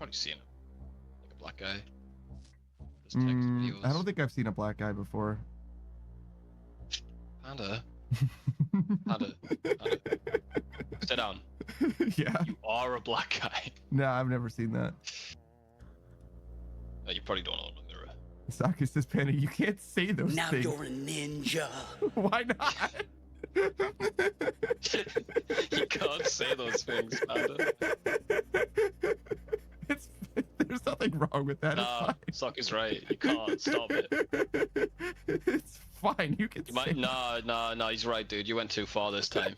probably seen him. Like a black guy. Just text videos. I don't think I've seen a black guy before. Panda. Panda. Sit down. Yeah. You are a black guy. No, I've never seen that. You probably don't own a mirror. Saki says, Panda, you can't say those Now things. you're a ninja. Why not? You can't say those things, Panda. There's nothing wrong with that. Nah, Sock is right. You can't stop it. It's fine. You can You say. might. No. He's right, dude. You went too far this time.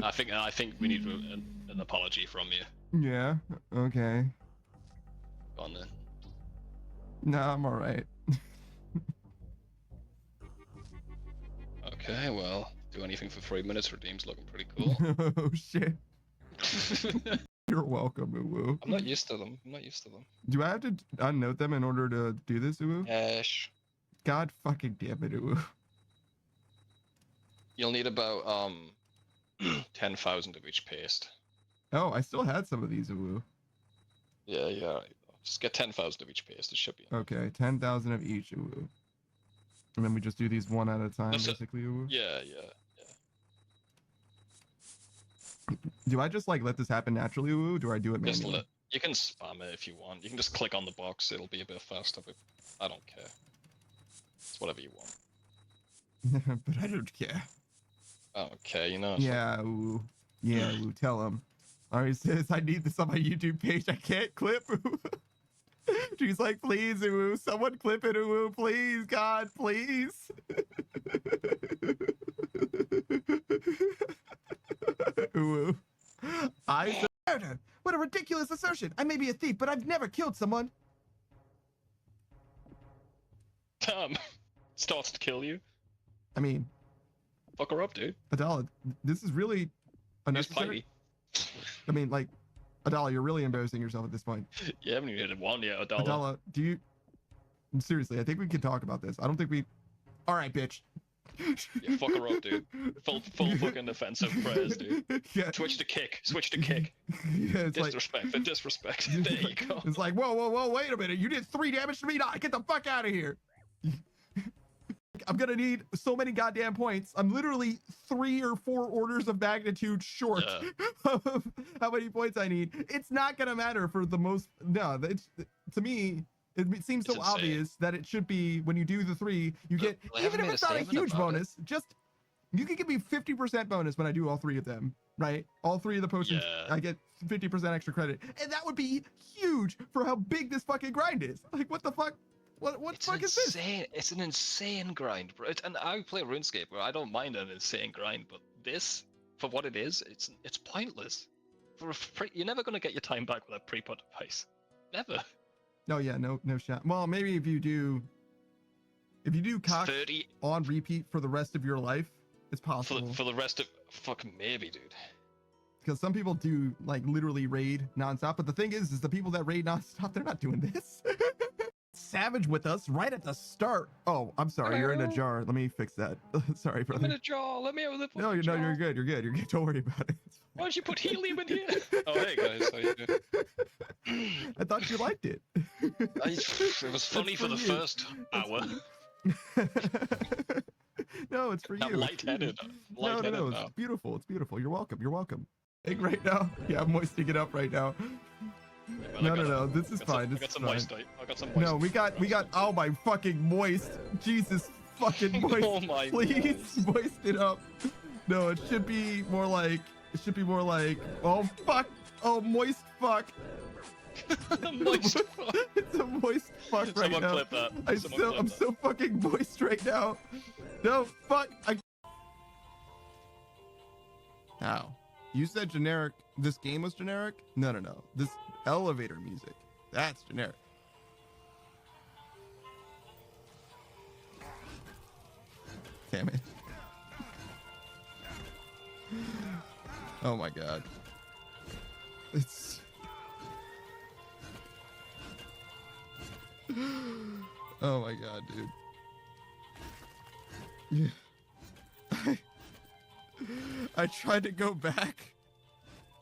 I think we need an apology from you. Yeah. Okay. Go on then. No, I'm all right. Okay, well, do anything for 3 minutes. Redeem's looking pretty cool. Oh shit. You're welcome, Uwu. I'm not used to them. Do I have to unnote them in order to do this, Uwu? Ash. God fucking damn it, Uwu. You'll need about 10,000 of each paste. Oh, I still had some of these, Uwu. Yeah. Just get 10,000 of each paste. It should be. Okay, 10,000 of each, Uwu. And then we just do these one at a time, That's basically, Uwu. Yeah. Do I just like let this happen naturally, Uwu? Do I do it Just manually? you can spam it if you want. You can just click on the box. It'll be a bit faster, but I don't care. It's whatever you want. But I don't care. I don't care, you know. Yeah, Uwu. Yeah, Uwu. Tell him. Ari says, I need this on my YouTube page. I can't clip, Uwu. She's like, please, Uwu. Someone clip it, Uwu. Please, God, please. Uwu. I murder. What a ridiculous assertion. I may be a thief, but I've never killed someone. Starts to kill you. I mean, Fuck her up, dude. Adala, this is really Use unnecessary. Spidey. I mean, like, Adala, you're really embarrassing yourself at this point. You haven't even hit one yet, Adala. Adala, do you... Seriously, I think we can talk about this. I don't think we... All right, bitch. Yeah, fuck her up, dude. Full fucking offensive prayers, dude. Yeah. Switch to kick. Switch to kick. Yeah, it's like... Disrespect for disrespect. There you go. It's like, whoa, wait a minute. You did 3 damage to me. Nah, get the fuck out of here. I'm gonna need so many goddamn points. I'm literally 3 or 4 orders of magnitude short of how many points I need. It's not gonna matter for the most. No, it's, to me, it seems so It's insane. obvious that it should be when you do the 3, you get, even if it's not a huge bonus, just you can give me 50% bonus when I do all 3 of them, right? All 3 of the potions, Yeah. I get 50% extra credit, and that would be huge for how big this fucking grind is. Like, what the fuck? What It's fuck is this? insane. It's an insane grind, bro. And I play RuneScape, where I don't mind an insane grind, but this, for what it is, it's pointless. You're never gonna get your time back with a pre-put device. Never. Oh yeah, no shot. Well, maybe if you do cock 30 on repeat for the rest of your life, it's possible. for the rest of fucking maybe, dude. Because some people do like literally raid nonstop, but the thing is the people that raid nonstop, they're not doing this. Savage with us right at the start. Oh, I'm sorry, you're in a jar. Let me fix that. Sorry, brother. I'm in a jar. Let me have the. No, you're good. You're good. Don't worry about it. Why don't you put helium in here? Oh, hey guys, how you doing? I thought you liked it. It was funny for the first hour. No, it's for you. I'm lightheaded. No, it's beautiful. It's beautiful. You're welcome. You're welcome. Right now, yeah, I'm moisting it up right now. No. This is fine. I got some moist. I got some moist. No, we got. Oh my fucking moist. Jesus fucking moist. Oh my Please moist it up. No, it should be more like. Oh fuck. Oh moist fuck. Moist fuck. It's a moist fuck right Someone now. clip that. I'm so fucking moist right now. No, fuck. How? You said generic. This game was generic? No. This elevator music. That's generic. Damn it. Oh my god. It's... Oh my god, dude. Yeah. I tried to go back.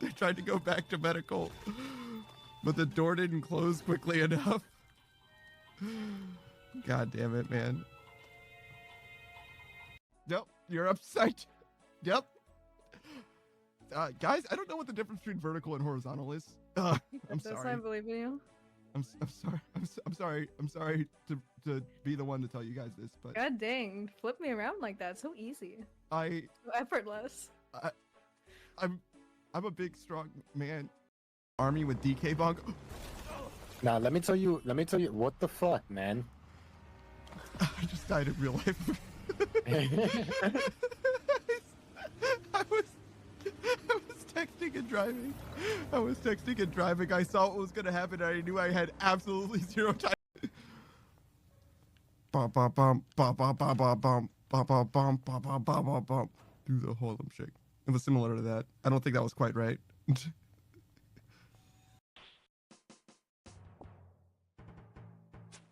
I tried to go back to medical. but the door didn't close quickly enough. God damn it, man. Yep, you're upside. Yep. Guys, I don't know what the difference between vertical and horizontal is. I'm That's sorry. why I believe in you. I'm sorry. I'm sorry to be the one to tell you guys this, but God dang, flip me around like that. So easy. So effortless. I'm a big strong man. Army with DK bunk. Now let me tell you what the fuck, man. I just died in real life. I was texting and driving. I saw what was gonna happen and I knew I had absolutely zero time. Bum bum bum bum bum bum bum bum bum bum bum bum bum bum bum. Do the Harlem Shake. It was similar to that. I don't think that was quite right. I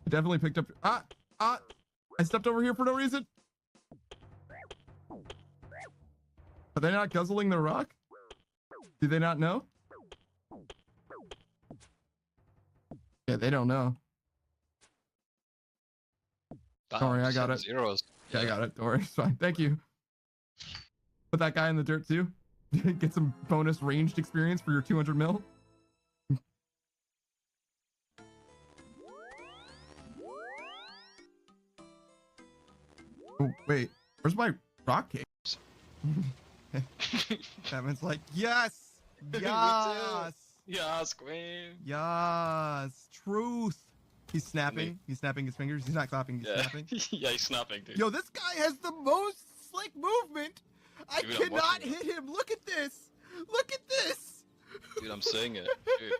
definitely picked up. I stepped over here for no reason. Are they not guzzling the rock? Do they not know? Yeah, they don't know. Don't worry, I got it. Zeros. Yeah, I got it. Don't worry, it's fine. Thank you. Put that guy in the dirt too. Get some bonus ranged experience for your 200 mil. Oh, wait. Where's my rock cake? Batman's like, yes! Yes! Yes, queen. Yes! Truth! He's snapping. He's snapping his fingers. He's not clapping. He's snapping. Yeah, he's snapping, dude. Yo, this guy has the most slick movement. I Dude, cannot hit him. Look at this. Look at this. Dude, I'm seeing it. Dude.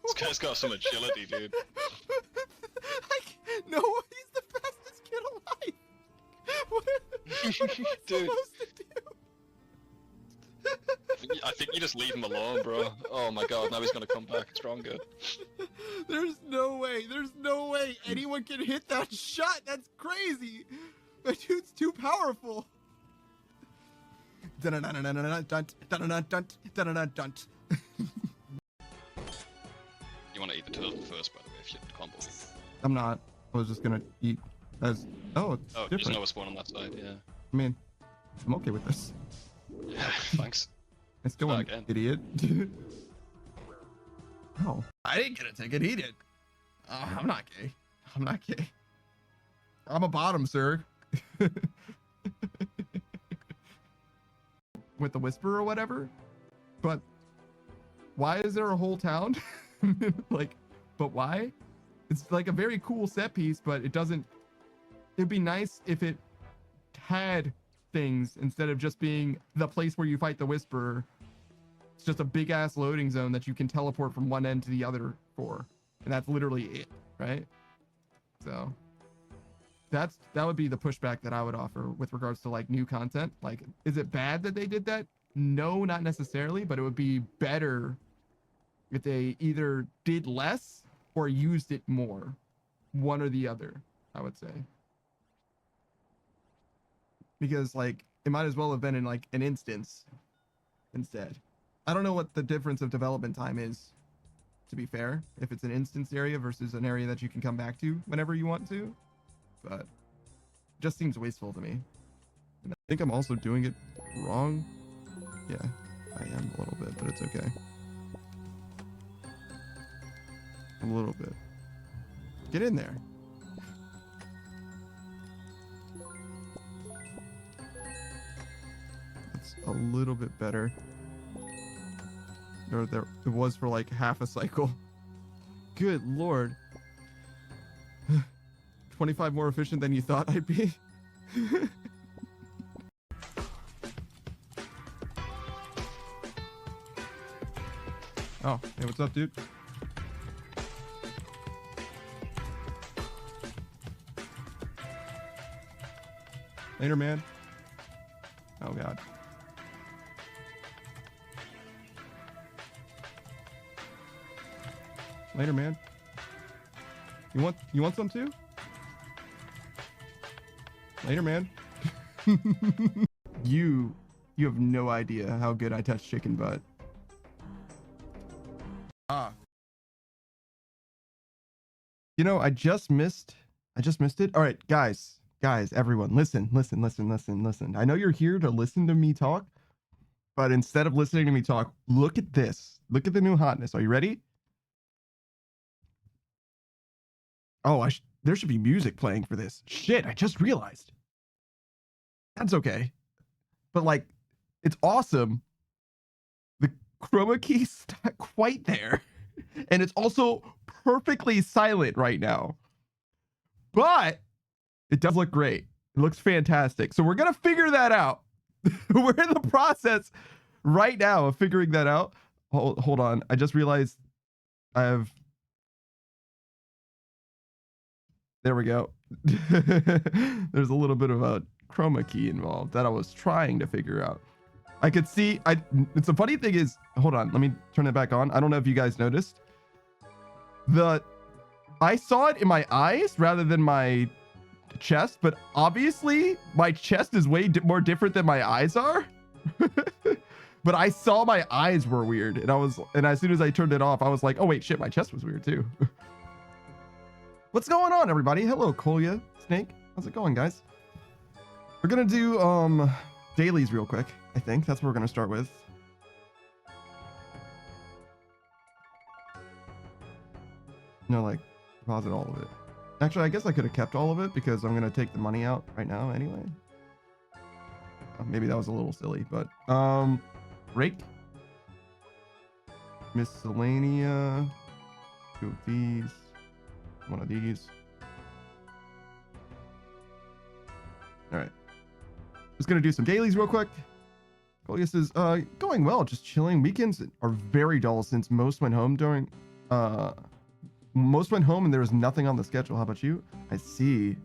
This guy's got some agility, dude. No, he's the fastest kid alive. What am I supposed to do? I think you just leave him alone, bro. Oh my god, now he's gonna come back stronger. There's no way anyone can hit that shot. That's crazy. That dude's too powerful. You want to eat the turtle first, by the way, if you combo me. I'm not. I was just gonna eat as. Oh, it's there's different. no spawn on that side, yeah. I mean, I'm okay with this. Yeah, thanks. It's still an idiot. Oh, I didn't get a ticket. He did. I'm not gay. I'm not gay. I'm a bottom, sir. With the whisper or whatever. But why is there a whole town? Like, but why? It's like a very cool set piece, but it doesn't. It'd be nice if it had things instead of just being the place where you fight the whisperer. It's just a big ass loading zone that you can teleport from one end to the other for, and that's literally it, right? So that would be the pushback that I would offer with regards to like new content. Like, is it bad that they did that? No, not necessarily, but it would be better if they either did less or used it more, one or the other, I would say. Because like it might as well have been in like an instance instead. I don't know what the difference of development time is, to be fair, if it's an instance area versus an area that you can come back to whenever you want to, but it just seems wasteful to me. And I think I'm also doing it wrong. Yeah, I am a little bit, but it's okay. A little bit. Get in there. It's a little bit better. Or there it was for like half a cycle. Good lord. 25 more efficient than you thought I'd be. Oh, hey, what's up, dude? Later, man. Oh god. Later, man. You want some too? Later, man. You have no idea how good I touch chicken butt. Ah. You know, I just missed it. All right, guys, everyone, listen. I know you're here to listen to me talk, but instead of listening to me talk, look at this. Look at the new hotness. Are you ready? Oh, there should be music playing for this. Shit, I just realized. That's okay. But like, it's awesome. The chroma key's not quite there. And it's also perfectly silent right now. But it does look great. It looks fantastic. So we're going to figure that out. We're in the process right now of figuring that out. Hold on. I just realized I have... There we go. There's a little bit of a chroma key involved that I was trying to figure out. I could see... It's a funny thing is... Hold on. Let me turn it back on. I don't know if you guys noticed. I saw it in my eyes rather than my chest, but obviously my chest is way more different than my eyes are. But I saw my eyes were weird, and as soon as I turned it off, I was like, oh wait, shit, my chest was weird too. What's going on, everybody? Hello, Kolya, Snake. How's it going, guys? We're gonna do dailies real quick. I think that's what we're gonna start with. No, like, deposit all of it. Actually, I guess I could have kept all of it because I'm going to take the money out right now anyway. Maybe that was a little silly, but, rake. Miscellanea. Two of these. One of these. All right. Just going to do some dailies real quick. Kolya says, going well, just chilling. Weekends are very dull since most went home and there was nothing on the schedule. How about you? I see.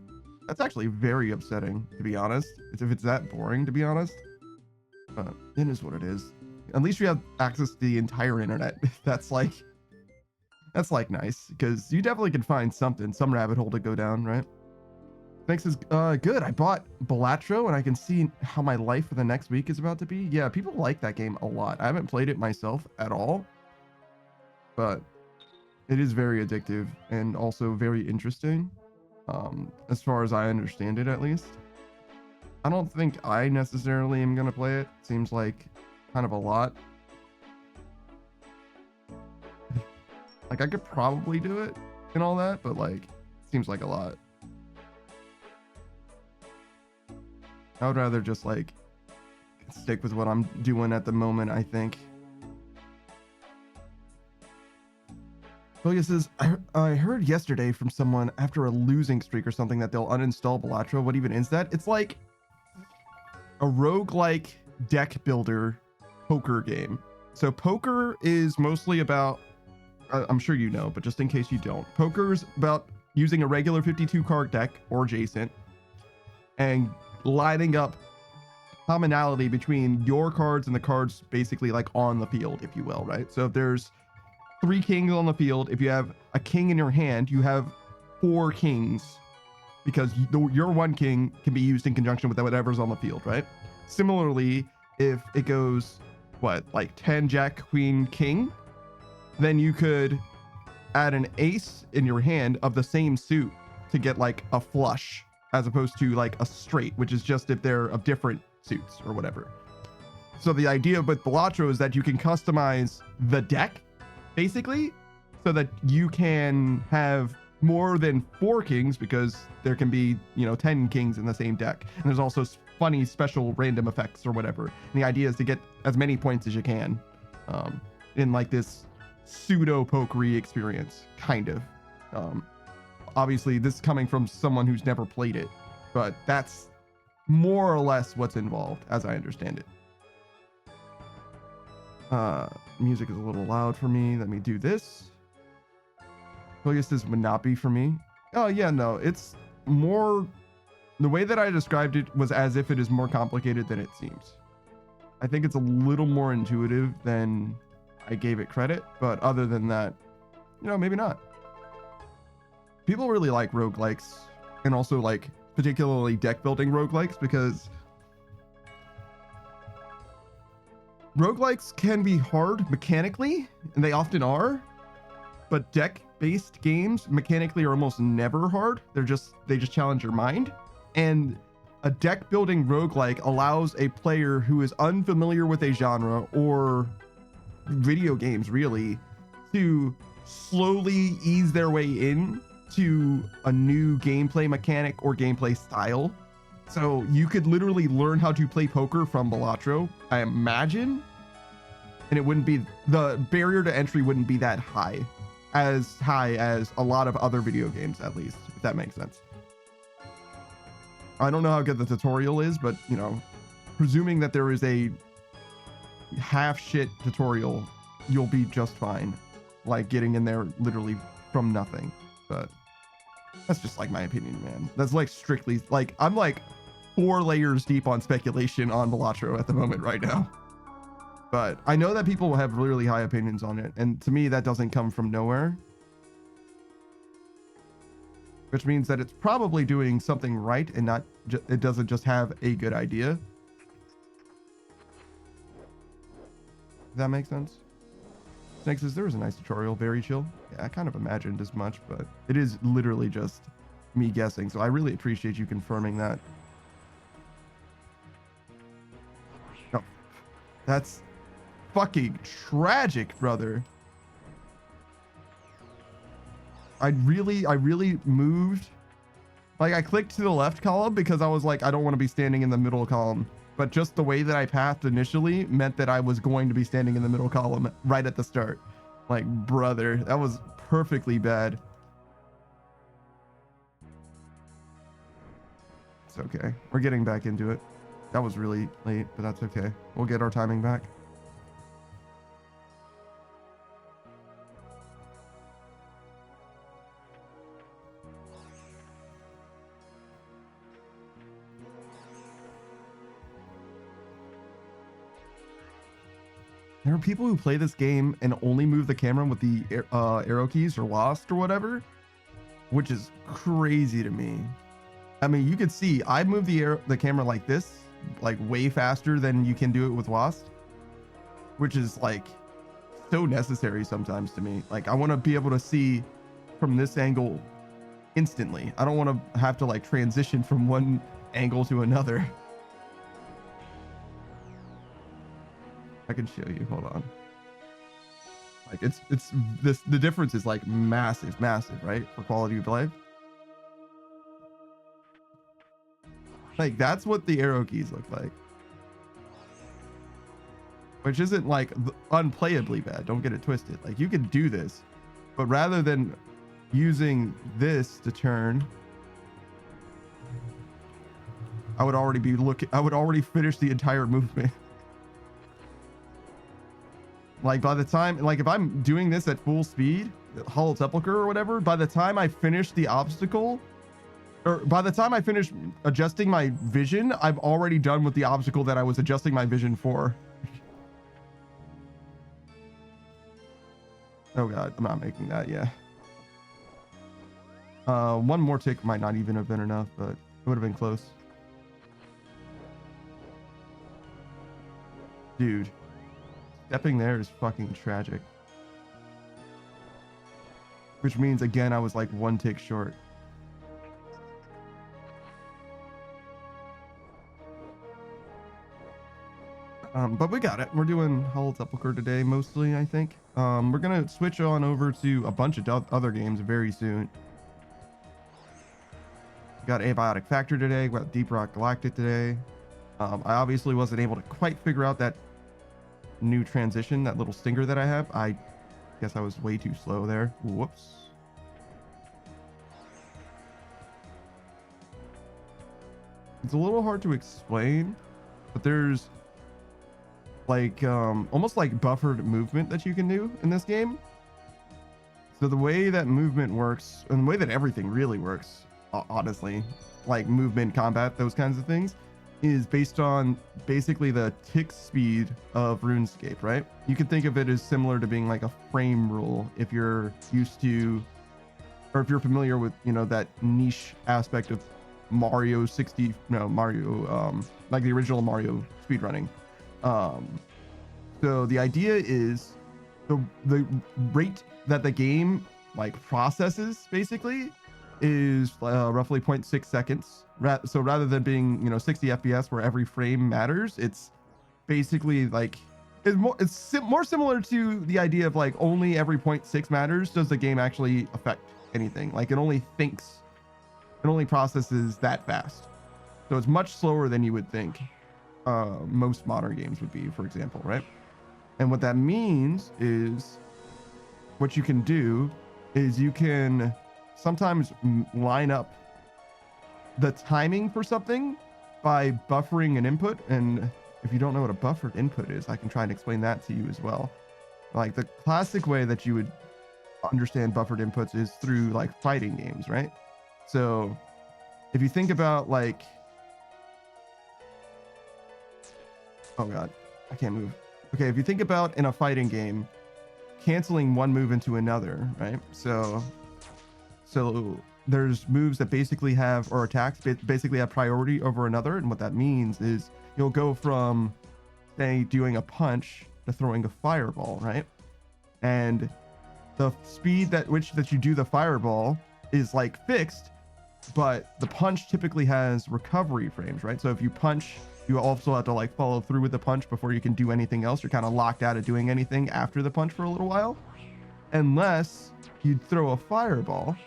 That's actually very upsetting, to be honest. If it's that boring, to be honest. It is what it is. At least you have access to the entire internet. That's like nice, because you definitely can find some rabbit hole to go down, right? Thanks is good. I bought Balatro and I can see how my life for the next week is about to be. Yeah, people like that game a lot. I haven't played it myself at all, but it is very addictive and also very interesting, as far as I understand it, at least. I don't think I necessarily am going to play it. Seems like kind of a lot. Like, I could probably do it and all that, but, like, seems like a lot. I would rather just, like, stick with what I'm doing at the moment, I think. Kolya says, I heard yesterday from someone after a losing streak or something that they'll uninstall Balatro. What even is that? It's like a roguelike deck builder poker game. So poker is mostly about, I'm sure you know, but just in case you don't, poker is about using a regular 52 card deck or adjacent and lining up commonality between your cards and the cards basically like on the field, if you will, right? So if there's 3 kings on the field, if you have a king in your hand, you have 4 kings because your 1 king can be used in conjunction with whatever's on the field, right? Similarly, if it goes, like 10 jack, queen, king, then you could add an ace in your hand of the same suit to get like a flush, as opposed to like a straight, which is just if they're of different suits or whatever. So the idea with Balatro is that you can customize the deck basically so that you can have more than 4 kings, because there can be, 10 kings in the same deck, and there's also funny special random effects or whatever, and the idea is to get as many points as you can in like this pseudo pokery experience, kind of. Obviously this is coming from someone who's never played it, but that's more or less what's involved as I understand it. Music is a little loud for me. Let me do this. Kolya says would not be for me. Oh yeah, no, it's more, the way that I described it was as if it is more complicated than it seems. I think it's a little more intuitive than I gave it credit, but other than that, maybe not. People really like roguelikes, and also like particularly deck building roguelikes, because roguelikes can be hard mechanically, and they often are, but deck based games mechanically are almost never hard. They just challenge your mind. And a deck building roguelike allows a player who is unfamiliar with a genre or video games really to slowly ease their way in to a new gameplay mechanic or gameplay style. So you could literally learn how to play poker from Balatro, I imagine, and it wouldn't be, the barrier to entry wouldn't be that high as a lot of other video games, at least, if that makes sense. I don't know how good the tutorial is, but you know, presuming that there is a half shit tutorial, you'll be just fine, like getting in there literally from nothing. But that's just like my opinion, man. That's like strictly like, I'm like 4 layers deep on speculation on Balatro at the moment right now. But I know that people have really high opinions on it, and to me that doesn't come from nowhere, which means that it's probably doing something right and not it doesn't just have a good idea. Does that make sense? Snake says there was a nice tutorial, very chill. Yeah, I kind of imagined as much, but it is literally just me guessing, so I really appreciate you confirming that. No, that's fucking tragic, brother. I really moved. Like, I clicked to the left column because I was like, I don't want to be standing in the middle column. But just the way that I pathed initially meant that I was going to be standing in the middle column right at the start. Like, brother, that was perfectly bad. It's okay. We're getting back into it. That was really late, but that's okay. We'll get our timing back. There are people who play this game and only move the camera with the arrow keys or lost or whatever, which is crazy to me. I mean, you could see I move the camera like this, like way faster than you can do it with lost, which is like so necessary sometimes to me. Like, I want to be able to see from this angle instantly. I don't want to have to like transition from one angle to another. I can show you, hold on. Like, the difference is like massive, right? For quality of life. Like, that's what the arrow keys look like. Which isn't like unplayably bad, don't get it twisted. Like, you can do this, but rather than using this to turn, I would already finish the entire movement. Like, by the time, like, if I'm doing this at full speed, Hollow Sepulchre or whatever, by the time I finish the obstacle, or by the time I finish adjusting my vision, I'm already done with the obstacle that I was adjusting my vision for. Oh god, I'm not making that, yeah. One more tick might not even have been enough, but it would have been close. Dude. Stepping there is fucking tragic. Which means, again, I was like 1 tick short. But we got it. We're doing Hollow Sepulchre today, mostly, I think. We're gonna switch on over to a bunch of other games very soon. We got Abiotic Factor today. We got Deep Rock Galactic today. I obviously wasn't able to quite figure out that new transition, that little stinger that I have. I guess I was way too slow there. Whoops. It's a little hard to explain, but there's like almost like buffered movement that you can do in this game. So the way that movement works, and the way that everything really works, honestly, like movement, combat, those kinds of things, is based on basically the tick speed of RuneScape, right? You can think of it as similar to being like a frame rule if you're used to, or if you're familiar with, you know, that niche aspect of like the original Mario speedrunning. So the idea is the rate that the game like processes basically is roughly 0.6 seconds. So rather than being 60 FPS where every frame matters, it's basically like it's more similar to the idea of like only every 0.6 matters does the game actually affect anything. Like it only processes that fast. So it's much slower than you would think most modern games would be, for example, right? And what that means is what you can do is you can sometimes line up the timing for something by buffering an input. And if you don't know what a buffered input is, I can try and explain that to you as well. Like the classic way that you would understand buffered inputs is through like fighting games, right? So if you think about like, oh God, I can't move. Okay, if you think about in a fighting game, canceling one move into another, right? So there's moves that basically have, or attacks basically have priority over another. And what that means is you'll go from, say, doing a punch to throwing a fireball, right? And the speed that you do the fireball is like fixed, but the punch typically has recovery frames, right? So if you punch, you also have to like follow through with the punch before you can do anything else. You're kind of locked out of doing anything after the punch for a little while, unless you throw a fireball.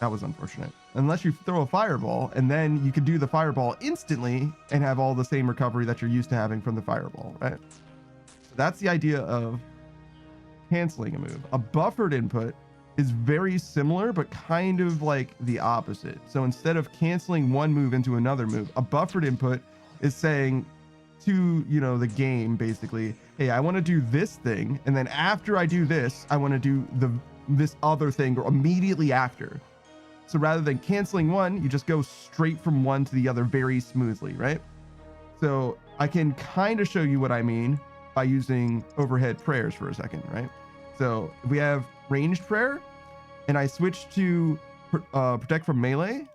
That was unfortunate. Unless you throw a fireball, and then you can do the fireball instantly and have all the same recovery that you're used to having from the fireball, right? So that's the idea of canceling a move. A buffered input is very similar, but kind of like the opposite. So instead of canceling one move into another move, a buffered input is saying to, the game basically, hey, I want to do this thing. And then after I do this, I want to do this other thing immediately after. So rather than canceling one, you just go straight from one to the other very smoothly, right? So I can kind of show you what I mean by using overhead prayers for a second, right? So if we have ranged prayer and I switch to protect from melee.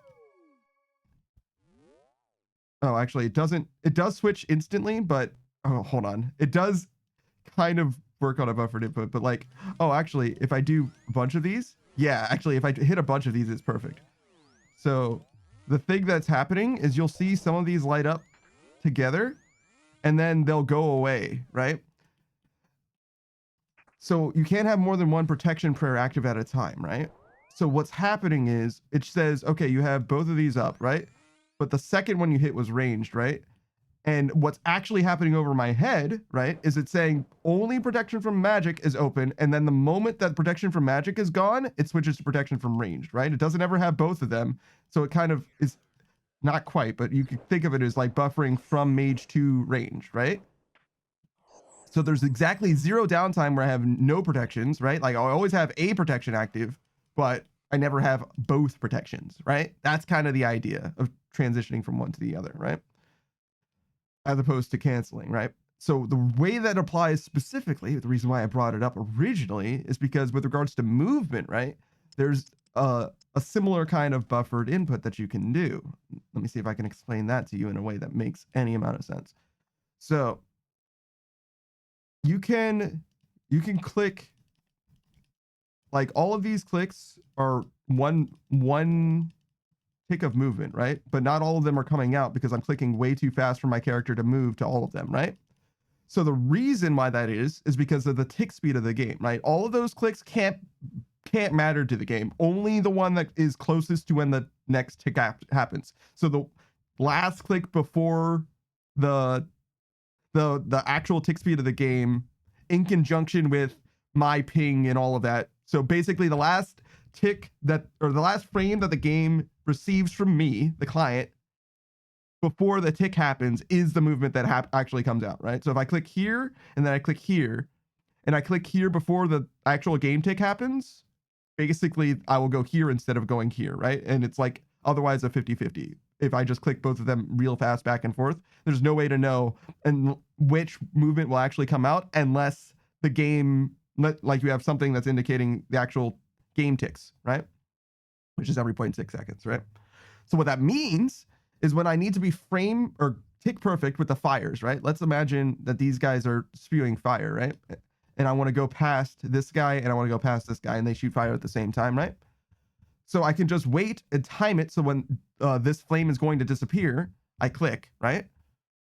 Oh, actually it does switch instantly, but hold on. It does kind of work on a buffered input, but like, actually, if I do a bunch of these, yeah, actually, if I hit a bunch of these, it's perfect. So the thing that's happening is you'll see some of these light up together and then they'll go away, right? So you can't have more than one protection prayer active at a time, right? So what's happening is it says, okay, you have both of these up, right? But the second one you hit was ranged, right? And what's actually happening over my head, right, is it saying only protection from magic is open. And then the moment that protection from magic is gone, it switches to protection from ranged, right? It doesn't ever have both of them. So it kind of is not quite, but you could think of it as like buffering from mage to range, right? So there's exactly zero downtime where I have no protections, right? Like I always have a protection active, but I never have both protections, right? That's kind of the idea of transitioning from one to the other, right? As opposed to canceling, right? So the way that applies specifically, the reason why I brought it up originally is because with regards to movement, right? There's a similar kind of buffered input that you can do. Let me see if I can explain that to you in a way that makes any amount of sense. So you can click, like all of these clicks are one tick of movement, right? But not all of them are coming out because I'm clicking way too fast for my character to move to all of them, right? So the reason why that is because of the tick speed of the game, right? All of those clicks can't matter to the game. Only the one that is closest to when the next tick happens. So the last click before the actual tick speed of the game in conjunction with my ping and all of that. So basically the last tick the last frame that the game receives from me, the client, before the tick happens is the movement that actually comes out, right? So if I click here and then I click here and I click here before the actual game tick happens, basically I will go here instead of going here, right? And it's like otherwise a 50-50. If I just click both of them real fast back and forth, there's no way to know and which movement will actually come out unless the game, like you have something that's indicating the actual game ticks, right? Which is every 0.6 seconds, right? So what that means is when I need to be frame or tick perfect with the fires, right? Let's imagine that these guys are spewing fire, right? and I want to go past this guy and I want to go past this guy, and they shoot fire at the same time, right? So I can just wait and time it so when this flame is going to disappear, I click, right?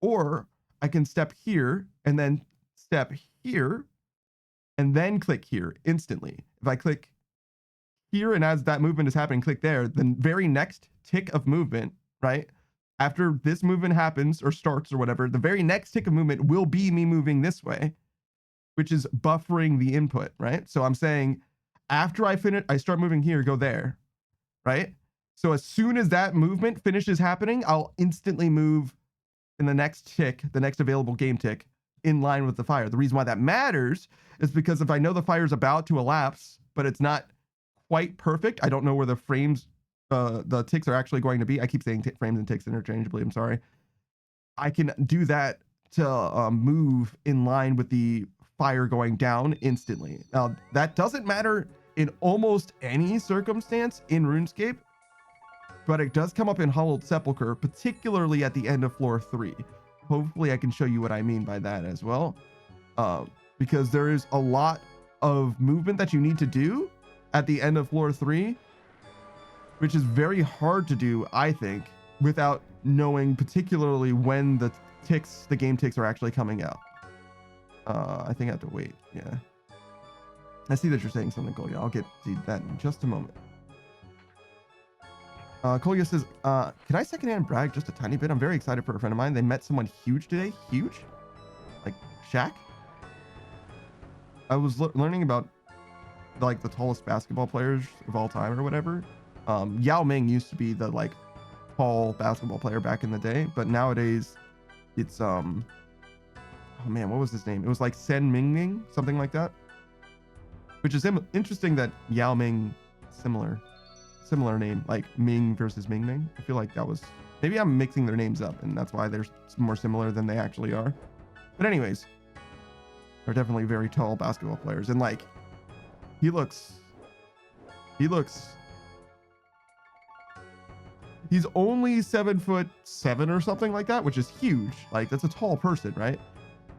Or I can step here and then step here and then click here instantly. If I click here and as that movement is happening, click there, the very next tick of movement, right? After this movement happens or starts or whatever, the very next tick of movement will be me moving this way, which is buffering the input, right? So I'm saying after I finish, I start moving here, go there, right? So as soon as that movement finishes happening, I'll instantly move in the next tick, the next available game tick, in line with the fire. The reason why that matters is because if I know the fire's about to elapse, but it's not quite perfect, I don't know where the frames, the ticks are actually going to be. I keep saying frames and ticks interchangeably, I'm sorry. I can do that to move in line with the fire going down instantly. Now, that doesn't matter in almost any circumstance in RuneScape, but it does come up in Hollowed Sepulchre, particularly at the end of floor 3. Hopefully I can show you what I mean by that as well, because there is a lot of movement that you need to do at the end of floor 3, which is very hard to do, I think, without knowing particularly when the game ticks are actually coming out. I think I have to wait. Yeah. I see that you're saying something, Kolya. I'll get to that in just a moment. Kolya says, can I secondhand brag just a tiny bit? I'm very excited for a friend of mine. They met someone huge today. Huge? Like Shaq? I was learning about like the tallest basketball players of all time or whatever. Yao Ming used to be the like tall basketball player back in the day, but nowadays it's oh man, what was his name? It was like Sen Mingming, something like that. Which is interesting that Yao Ming, similar name, like Ming versus Ming Ming. I feel like that was, maybe I'm mixing their names up and that's why they're more similar than they actually are. But anyways, they're definitely very tall basketball players. And like, he's only 7'7" or something like that, which is huge. Like that's a tall person, right?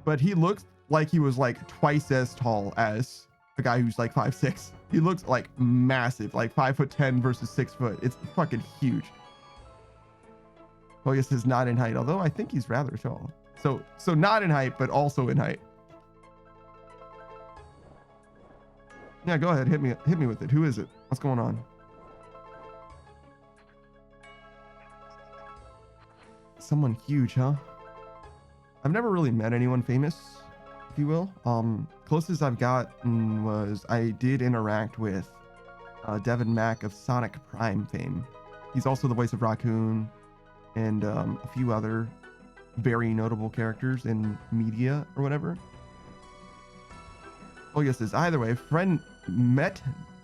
But he looks like he was like twice as tall as a guy who's like 5'6". He looks like massive, like 5'10" versus 6 foot. It's fucking huge. Well, I guess he's not in height, although I think he's rather tall. So not in height, but also in height. Yeah, go ahead, hit me with it. Who is it? What's going on? Someone huge, huh? I've never really met anyone famous, if you will. Closest I've gotten was I did interact with Devin Mack of Sonic Prime fame. He's also the voice of Raccoon and a few other very notable characters in media or whatever. Oh yes, this either way. Friend met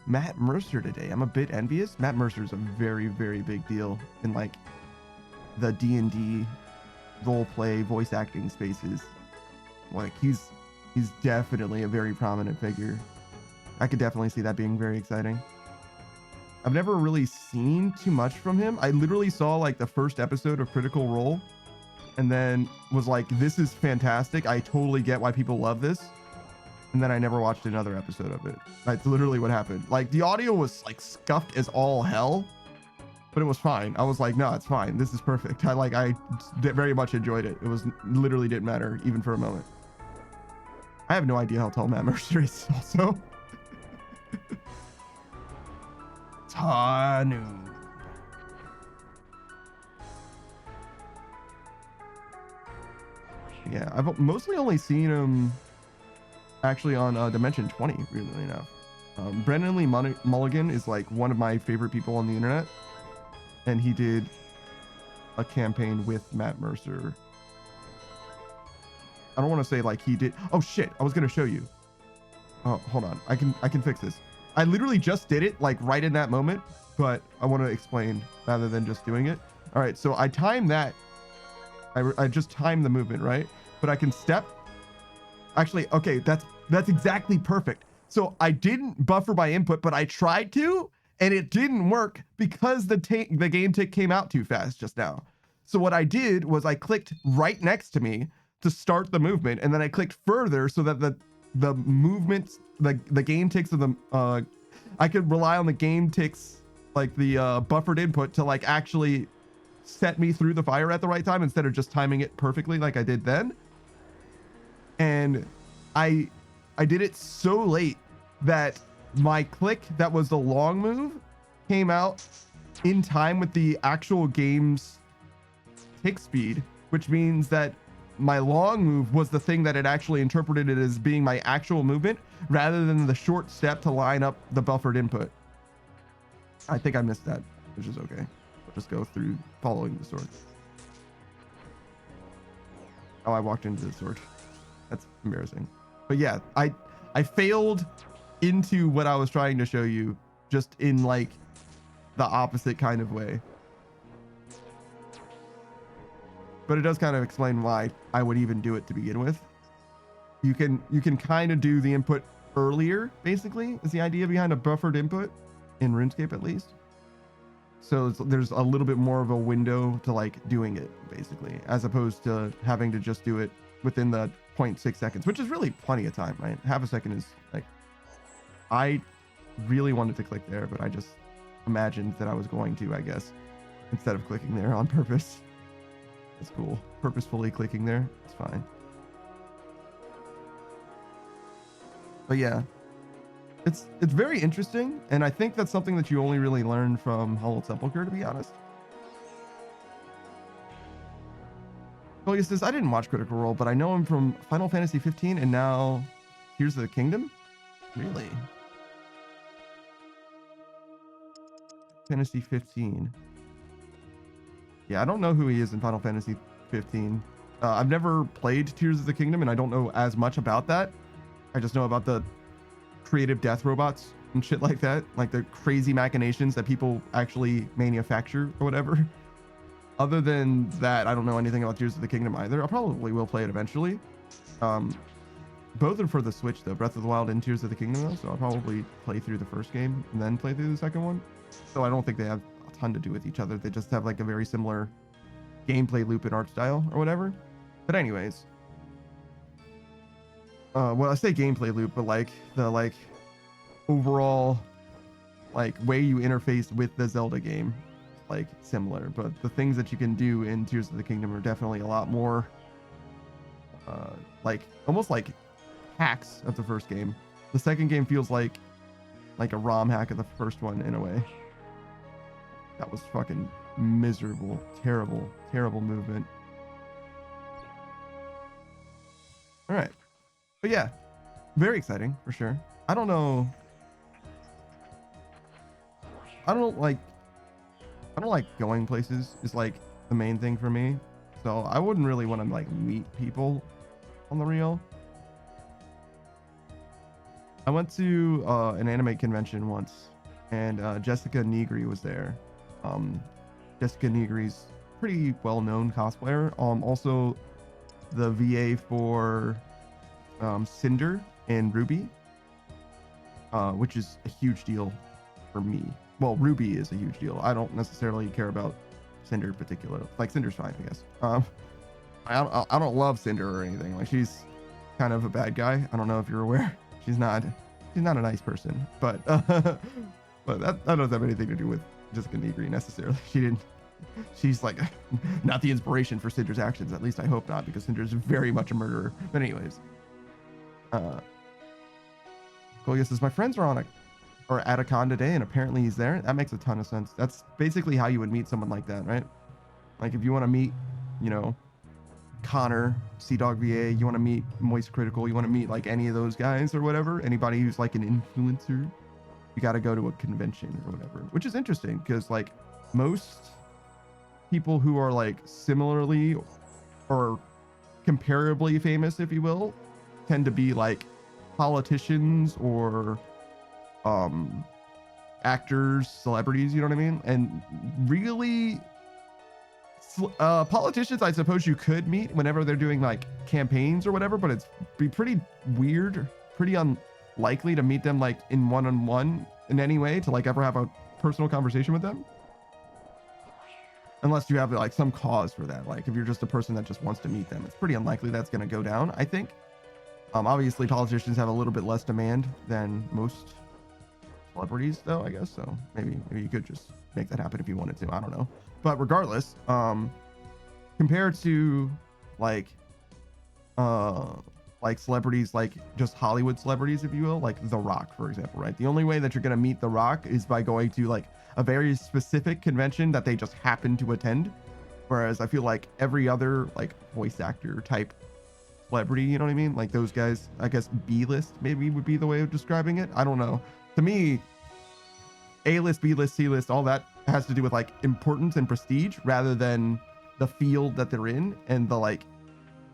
Matt Mercer today. I'm a bit envious. Matt Mercer is a very, very big deal in like the D&D role play voice acting spaces. Like he's definitely a very prominent figure. I could definitely see that being very exciting. I've never really seen too much from him. I literally saw like the first episode of Critical Role and then was like, this is fantastic. I totally get why people love this. And then I never watched another episode of it. That's literally what happened. Like the audio was like scuffed as all hell, but it was fine. I was like, no, it's fine. This is perfect. I very much enjoyed it. It was literally didn't matter even for a moment. I have no idea how tall Matt Mercer is also. Tanu. Yeah, I've mostly only seen him actually on Dimension 20, weirdly enough. Brendan Lee Mulligan is like one of my favorite people on the internet, and he did a campaign with Matt Mercer. I don't want to say like he did. Oh shit, I was gonna show you. Oh, hold on, I can fix this. I literally just did it like right in that moment, but I want to explain rather than just doing it. All right, so I timed that. I just timed the movement, right? But I can step. Actually, okay, that's exactly perfect. So I didn't buffer my input, but I tried to, and it didn't work because the game tick came out too fast just now. So what I did was I clicked right next to me to start the movement, and then I clicked further so that the movements, the game ticks of the I could rely on the game ticks, like the buffered input, to like actually set me through the fire at the right time instead of just timing it perfectly like I did then. And I did it so late that my click that was the long move came out in time with the actual game's tick speed, which means that my long move was the thing that it actually interpreted it as being my actual movement rather than the short step to line up the buffered input. I think I missed that, which is okay. I'll just go through following the sword. Oh, I walked into the sword. That's embarrassing. But yeah, I failed into what I was trying to show you, just in like the opposite kind of way. But it does kind of explain why I would even do it to begin with. You can kind of do the input earlier, basically, is the idea behind a buffered input in RuneScape, at least. So there's a little bit more of a window to like doing it, basically, as opposed to having to just do it within the 0.6 seconds, which is really plenty of time, right? Half a second is like, I really wanted to click there, but I just imagined that I was going to, I guess, instead of clicking there on purpose. That's cool. Purposefully clicking there, it's fine. But yeah, it's very interesting, and I think that's something that you only really learn from Hollow Sepulchre, to be honest. Well, he says, I didn't watch Critical Role, but I know him from Final Fantasy 15 and now Tears of the Kingdom. Really? Fantasy 15. Yeah, I don't know who he is in Final Fantasy 15. I've never played Tears of the Kingdom, and I don't know as much about that. I just know about the creative death robots and shit like that, like the crazy machinations that people actually manufacture or whatever. Other than that, I don't know anything about Tears of the Kingdom either. I probably will play it eventually. Both are for the Switch though, Breath of the Wild and Tears of the Kingdom though, so I'll probably play through the first game and then play through the second one. So I don't think they have a ton to do with each other. They just have like a very similar gameplay loop and art style or whatever. But anyways, well, I say gameplay loop, but like the overall like way you interface with the Zelda game, like similar, but the things that you can do in Tears of the Kingdom are definitely a lot more like almost like hacks of the first game. The second game feels like a ROM hack of the first one in a way. That was fucking miserable, terrible movement. All right, but yeah, very exciting for sure. I don't like going places is like the main thing for me. So I wouldn't really want to like meet people on the real. I went to an anime convention once, and Jessica Nigri was there. Jessica Nigri's pretty well-known cosplayer. Also the VA for Cinder and Ruby, which is a huge deal for me. Well, Ruby is a huge deal. I don't necessarily care about Cinder in particular. Like, Cinder's fine, I guess. I don't love Cinder or anything. Like, she's kind of a bad guy. I don't know if you're aware. She's not a nice person, but that doesn't have anything to do with Jessica Nigri necessarily. She's like not the inspiration for Cinder's actions. At least I hope not, because Cinder's very much a murderer. But anyways, Golia says, my friends are at a con today, and apparently he's there. That makes a ton of sense. That's basically how you would meet someone like that, right? Like if you want to meet, you know, Connor, Sea-Dog VA, you want to meet Moist Critical, you want to meet like any of those guys or whatever, anybody who's like an influencer, you got to go to a convention or whatever, which is interesting because like most people who are like similarly or comparably famous, if you will, tend to be like politicians or actors, celebrities, you know what I mean? And really politicians, I suppose you could meet whenever they're doing like campaigns or whatever, but it's be pretty weird, pretty unlikely to meet them like in one-on-one in any way, to like ever have a personal conversation with them, unless you have like some cause for that. Like if you're just a person that just wants to meet them, it's pretty unlikely that's going to go down, I think. Obviously politicians have a little bit less demand than most celebrities though, I guess. So maybe you could just make that happen if you wanted to. I don't know. But regardless, compared to like celebrities, like just Hollywood celebrities, if you will, like The Rock, for example, right? The only way that you're going to meet The Rock is by going to like a very specific convention that they just happen to attend. Whereas I feel like every other like voice actor type celebrity, you know what I mean? Like those guys, I guess B-list maybe would be the way of describing it. I don't know. To me, A-list, B-list, C-list, all that has to do with like importance and prestige rather than the field that they're in and the like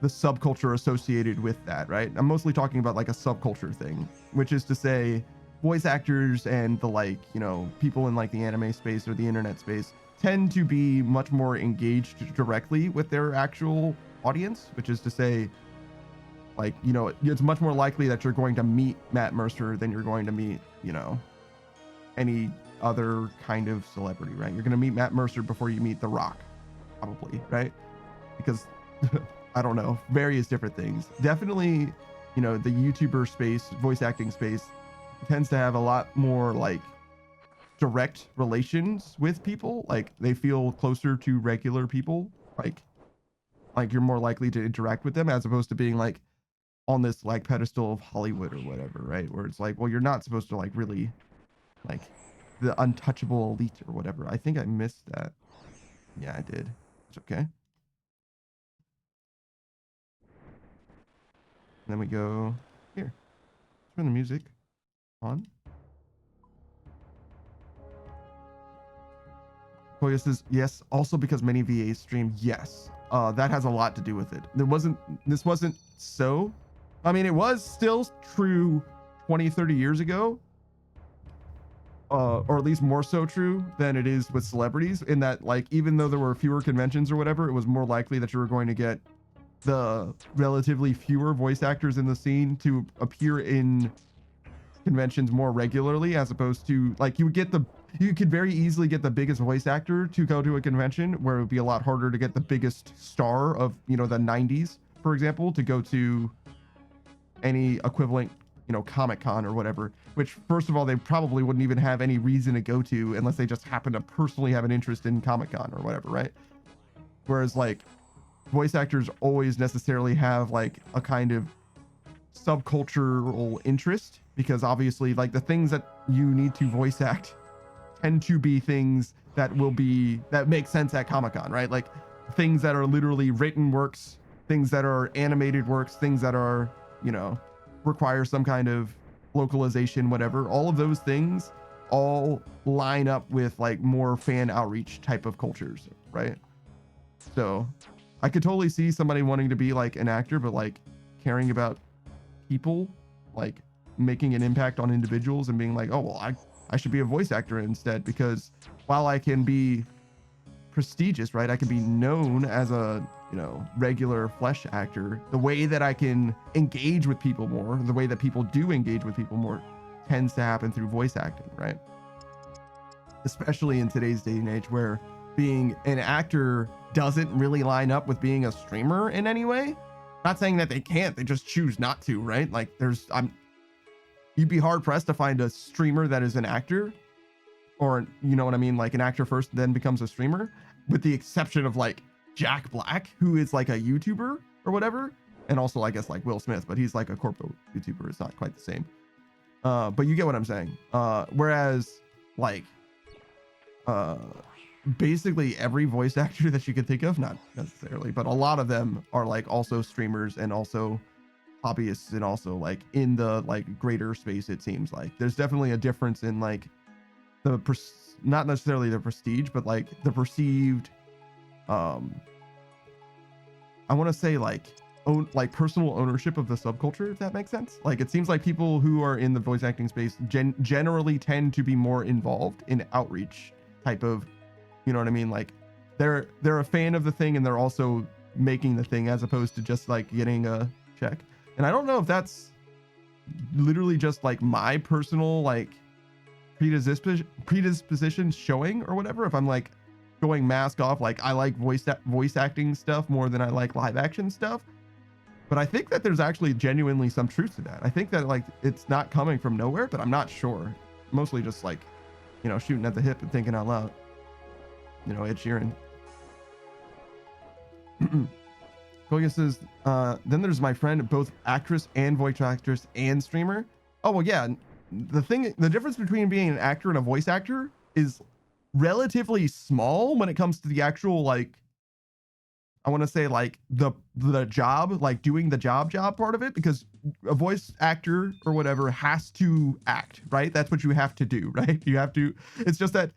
the subculture associated with that, right? I'm mostly talking about like a subculture thing, which is to say voice actors and the like, you know, people in like the anime space or the internet space tend to be much more engaged directly with their actual audience, which is to say, like, you know, it's much more likely that you're going to meet Matt Mercer than you're going to meet, you know, any other kind of celebrity, right? You're going to meet Matt Mercer before you meet The Rock, probably, right? Because I don't know, various different things. Definitely, you know, the YouTuber space, voice acting space tends to have a lot more like direct relations with people. Like they feel closer to regular people. Like you're more likely to interact with them as opposed to being like on this like pedestal of Hollywood or whatever, right? Where it's like, well, you're not supposed to like really like the untouchable elite or whatever. I think I missed that. Yeah, I did. It's okay. And then we go here. Turn the music on. Koya says yes. Also because many VAs stream. Yes, that has a lot to do with it. This wasn't so. I mean, it was still true 20, 30 years ago. Or at least more so true than it is with celebrities, in that like even though there were fewer conventions or whatever, it was more likely that you were going to get the relatively fewer voice actors in the scene to appear in conventions more regularly, as opposed to like you could very easily get the biggest voice actor to go to a convention, where it would be a lot harder to get the biggest star of, you know, the 90s, for example, to go to any equivalent, you know, Comic-Con or whatever, which first of all, they probably wouldn't even have any reason to go to unless they just happen to personally have an interest in Comic-Con or whatever, right? Whereas like voice actors always necessarily have like a kind of subcultural interest, because obviously like the things that you need to voice act tend to be things that make sense at Comic-Con, right? Like things that are literally written works, things that are animated works, things that are, you know, require some kind of localization, whatever. All of those things all line up with like more fan outreach type of cultures, right? So I could totally see somebody wanting to be like an actor, but like caring about people, like making an impact on individuals and being like, oh, well, I should be a voice actor instead, because while I can be prestigious, right? I can be known as a, you know, regular flesh actor. The way that I can engage with people more, the way that people do engage with people more, tends to happen through voice acting, right? Especially in today's day and age, where being an actor doesn't really line up with being a streamer in any way. Not saying that they can't, they just choose not to, right? Like you'd be hard pressed to find a streamer that is an actor, or, you know what I mean? Like an actor first, then becomes a streamer, with the exception of like Jack Black, who is like a YouTuber or whatever. And also I guess like Will Smith, but he's like a corporate YouTuber. It's not quite the same. But you get what I'm saying. Whereas like, basically every voice actor that you could think of, not necessarily, but a lot of them are like also streamers and also hobbyists, and also like in the like greater space. It seems like there's definitely a difference in like not necessarily the prestige, but like the perceived, I want to say like personal ownership of the subculture, if that makes sense. Like it seems like people who are in the voice acting space generally tend to be more involved in outreach type of, you know what I mean? Like they're a fan of the thing and they're also making the thing, as opposed to just like getting a check. And I don't know if that's literally just like my personal like predisposition showing or whatever. If I'm like going mask off, like I like voice acting stuff more than I like live action stuff. But I think that there's actually genuinely some truth to that. I think that like it's not coming from nowhere, but I'm not sure. Mostly just like, you know, shooting at the hip and thinking out loud. You know, Ed Sheeran. Koya says, then there's my friend, both actress and voice actress and streamer. Oh, well, yeah. The difference between being an actor and a voice actor is relatively small when it comes to the actual, like, I want to say like the job, like doing the job part of it, because a voice actor or whatever has to act, right? That's what you have to do, right? You have to, it's just that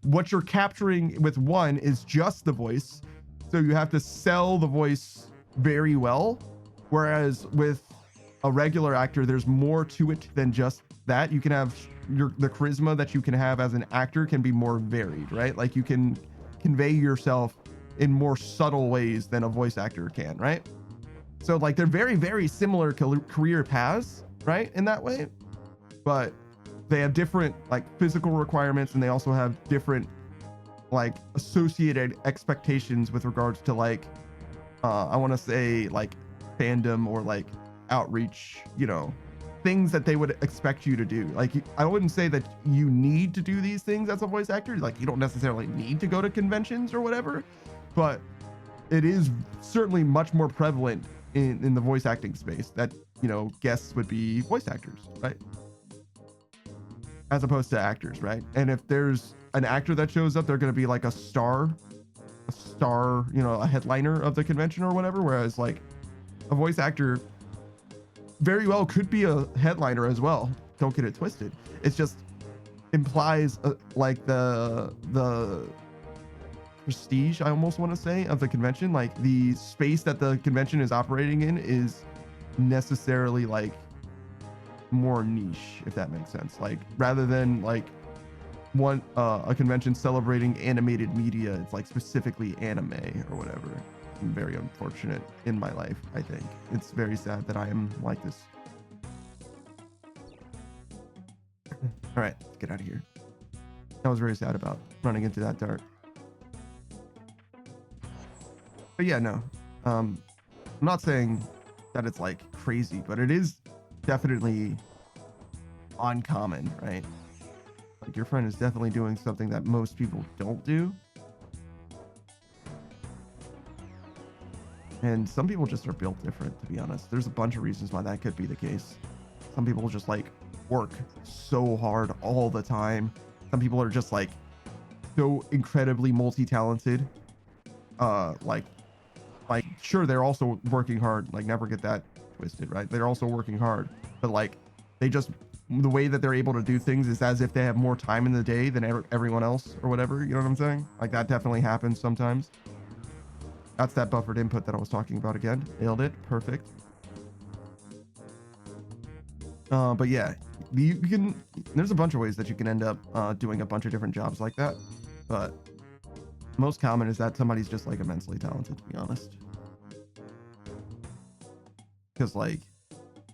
what you're capturing with one is just the voice. So you have to sell the voice very well. Whereas with a regular actor, there's more to it than just that. You can have the charisma that you can have as an actor can be more varied, right? Like you can convey yourself in more subtle ways than a voice actor can, right? So like they're very, very similar career paths, right? In that way, but they have different like physical requirements, and they also have different like associated expectations with regards to like, I want to say like fandom or like outreach, you know, things that they would expect you to do. Like I wouldn't say that you need to do these things as a voice actor. Like you don't necessarily need to go to conventions or whatever, but it is certainly much more prevalent in the voice acting space that, you know, guests would be voice actors, right? As opposed to actors, right? And if there's an actor that shows up, they're going to be like a star, you know, a headliner of the convention or whatever. Whereas like a voice actor very well could be a headliner as well. Don't get it twisted. It's just implies like the prestige, I almost want to say, of the convention. Like the space that the convention is operating in is necessarily like more niche, if that makes sense. Like rather than like one a convention celebrating animated media, it's like specifically anime or whatever. I'm very unfortunate in my life. I think it's very sad that I am like this. All right, let's get out of here. I was very sad about running into that dart. But yeah, no, I'm not saying that it's like crazy, but it is definitely uncommon, right? Like your friend is definitely doing something that most people don't do. And some people just are built different, to be honest. There's a bunch of reasons why that could be the case. Some people just like work so hard all the time. Some people are just like so incredibly multi-talented. Like sure, they're also working hard. Like never get that twisted, right? They're also working hard, but like they just, the way that they're able to do things is as if they have more time in the day than everyone else or whatever. You know what I'm saying? Like that definitely happens sometimes. That's that buffered input that I was talking about again. Nailed it. Perfect. But yeah, you can, there's a bunch of ways that you can end up doing a bunch of different jobs like that. But most common is that somebody's just like immensely talented, to be honest. Because like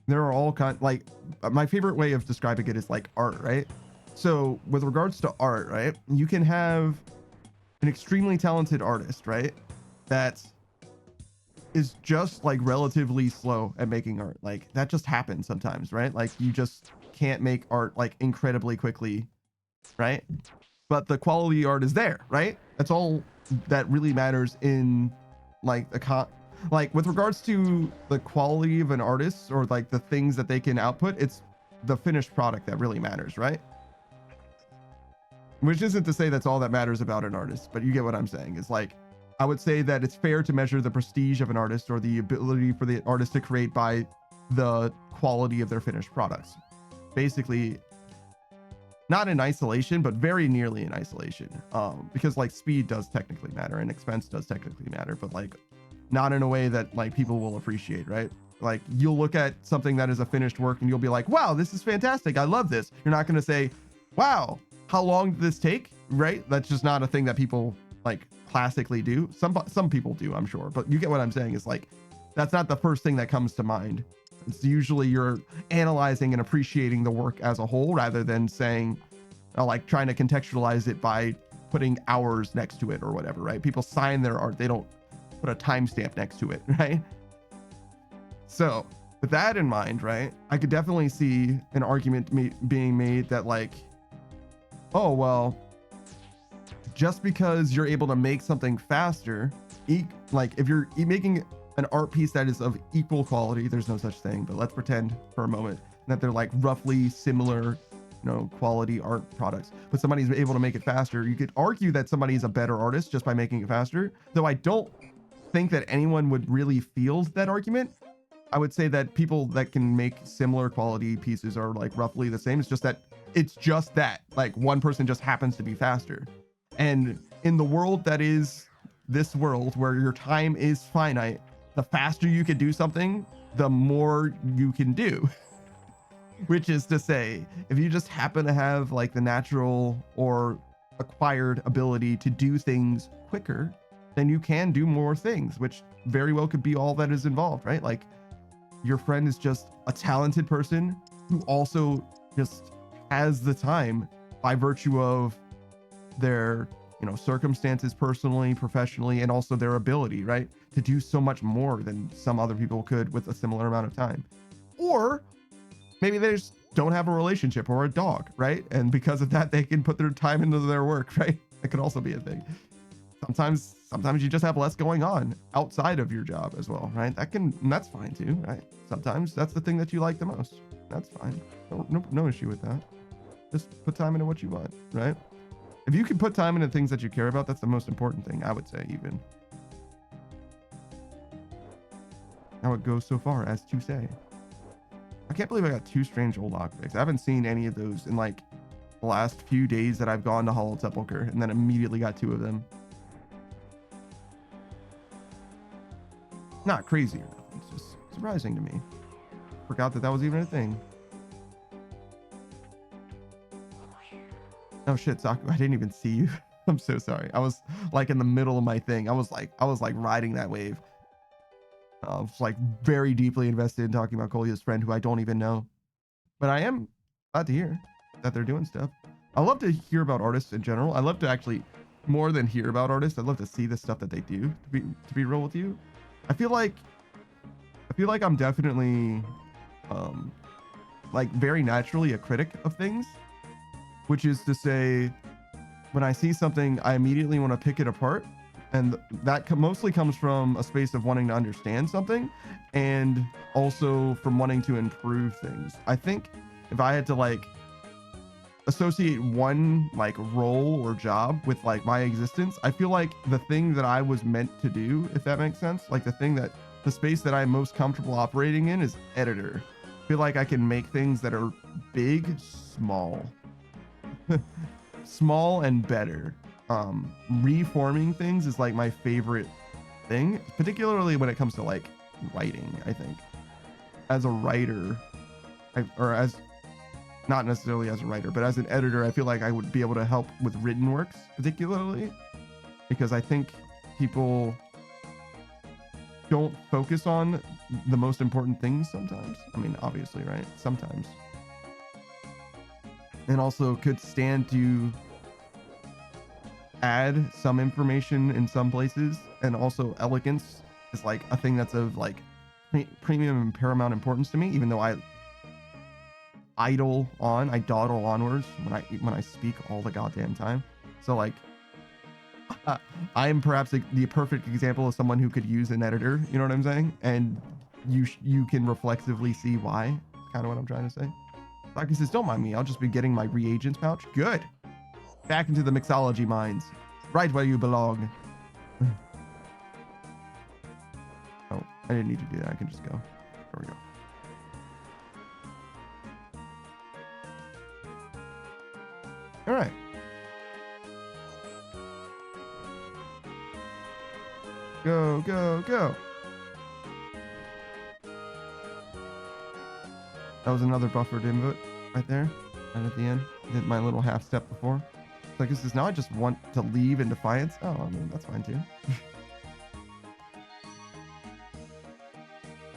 there are all kind, like my favorite way of describing it is like art, right? So with regards to art, right, you can have an extremely talented artist, right, that is just like relatively slow at making art. Like that just happens sometimes, right? Like you just can't make art like incredibly quickly, right? But the quality art is there, right? That's all that really matters in like like with regards to the quality of an artist or like the things that they can output. It's the finished product that really matters, right? Which isn't to say that's all that matters about an artist, but you get what I'm saying. It's like, I would say that it's fair to measure the prestige of an artist or the ability for the artist to create by the quality of their finished products. Basically, not in isolation, but very nearly in isolation. Because like speed does technically matter and expense does technically matter, but like not in a way that like people will appreciate, right? Like you'll look at something that is a finished work and you'll be like, wow, this is fantastic. I love this. You're not going to say, wow, how long did this take? Right? That's just not a thing that people like classically do. Some people do, I'm sure, but you get what I'm saying. Is like, that's not the first thing that comes to mind. It's usually you're analyzing and appreciating the work as a whole rather than saying, like trying to contextualize it by putting hours next to it or whatever, right? People sign their art. They don't put a timestamp next to it, right? So with that in mind, right, I could definitely see an argument being made that like, oh, well, just because you're able to make something faster, like if you're making an art piece that is of equal quality, there's no such thing, but let's pretend for a moment that they're like roughly similar, you know, quality art products, but somebody's able to make it faster. You could argue that somebody's a better artist just by making it faster, though I don't think that anyone would really field that argument. I would say that people that can make similar quality pieces are like roughly the same. It's just that like one person just happens to be faster. And in the world that is this world where your time is finite, the faster you can do something, the more you can do. Which is to say, if you just happen to have like the natural or acquired ability to do things quicker, then you can do more things, which very well could be all that is involved, right? Like your friend is just a talented person who also just has the time by virtue of their, you know, circumstances personally, professionally, and also their ability, right, to do so much more than some other people could with a similar amount of time. Or maybe they just don't have a relationship or a dog, right? And because of that, they can put their time into their work, right? That could also be a thing. Sometimes you just have less going on outside of your job as well, right? That's fine too, right? Sometimes that's the thing that you like the most. That's fine. No issue with that. Just put time into what you want, right? If you can put time into things that you care about, that's the most important thing, I would say, even. I would go so far as to say. I can't believe I got 2 strange old lockpicks. I haven't seen any of those in like the last few days that I've gone to Hollow Sepulchre, and then immediately got 2 of them. Not crazy or nothing. It's just surprising to me. Forgot that was even a thing. Oh shit, Saku, I didn't even see you. I'm so sorry. I was like in the middle of my thing. I was like riding that wave. I was like very deeply invested in talking about Kolya's friend, who I don't even know. But I am glad to hear that they're doing stuff. I love to hear about artists in general. I love to actually, more than hear about artists, I love to see the stuff that they do, to be real with you. I feel like I'm definitely like very naturally a critic of things, which is to say, when I see something, I immediately want to pick it apart, and that mostly comes from a space of wanting to understand something, and also from wanting to improve things. I think if I had to like associate one like role or job with like my existence, I feel like the thing that I was meant to do, if that makes sense, like the space that I'm most comfortable operating in is editor. I feel like I can make things that are big, small, small and better. Reforming things is like my favorite thing, particularly when it comes to like writing. I think as a writer, not necessarily as a writer, but as an editor, I feel like I would be able to help with written works, particularly because I think people don't focus on the most important things sometimes. I mean, obviously, right? Sometimes. And also could stand to add some information in some places. And also elegance is like a thing that's of like premium and paramount importance to me, even though I dawdle onwards when I speak all the goddamn time. So like I am perhaps the perfect example of someone who could use an editor, you know what I'm saying? And you can reflexively see why. That's kind of what I'm trying to say. Saki says, don't mind me, I'll just be getting my reagents pouch. Good. Back into the mixology mines. Right where you belong. Oh, I didn't need to do that. I can just go. There we go. All right. Go, go, go. That was another buffered input right there, right at the end. I did my little half step before. So I guess now I just want to leave in defiance. Oh, I mean, that's fine too.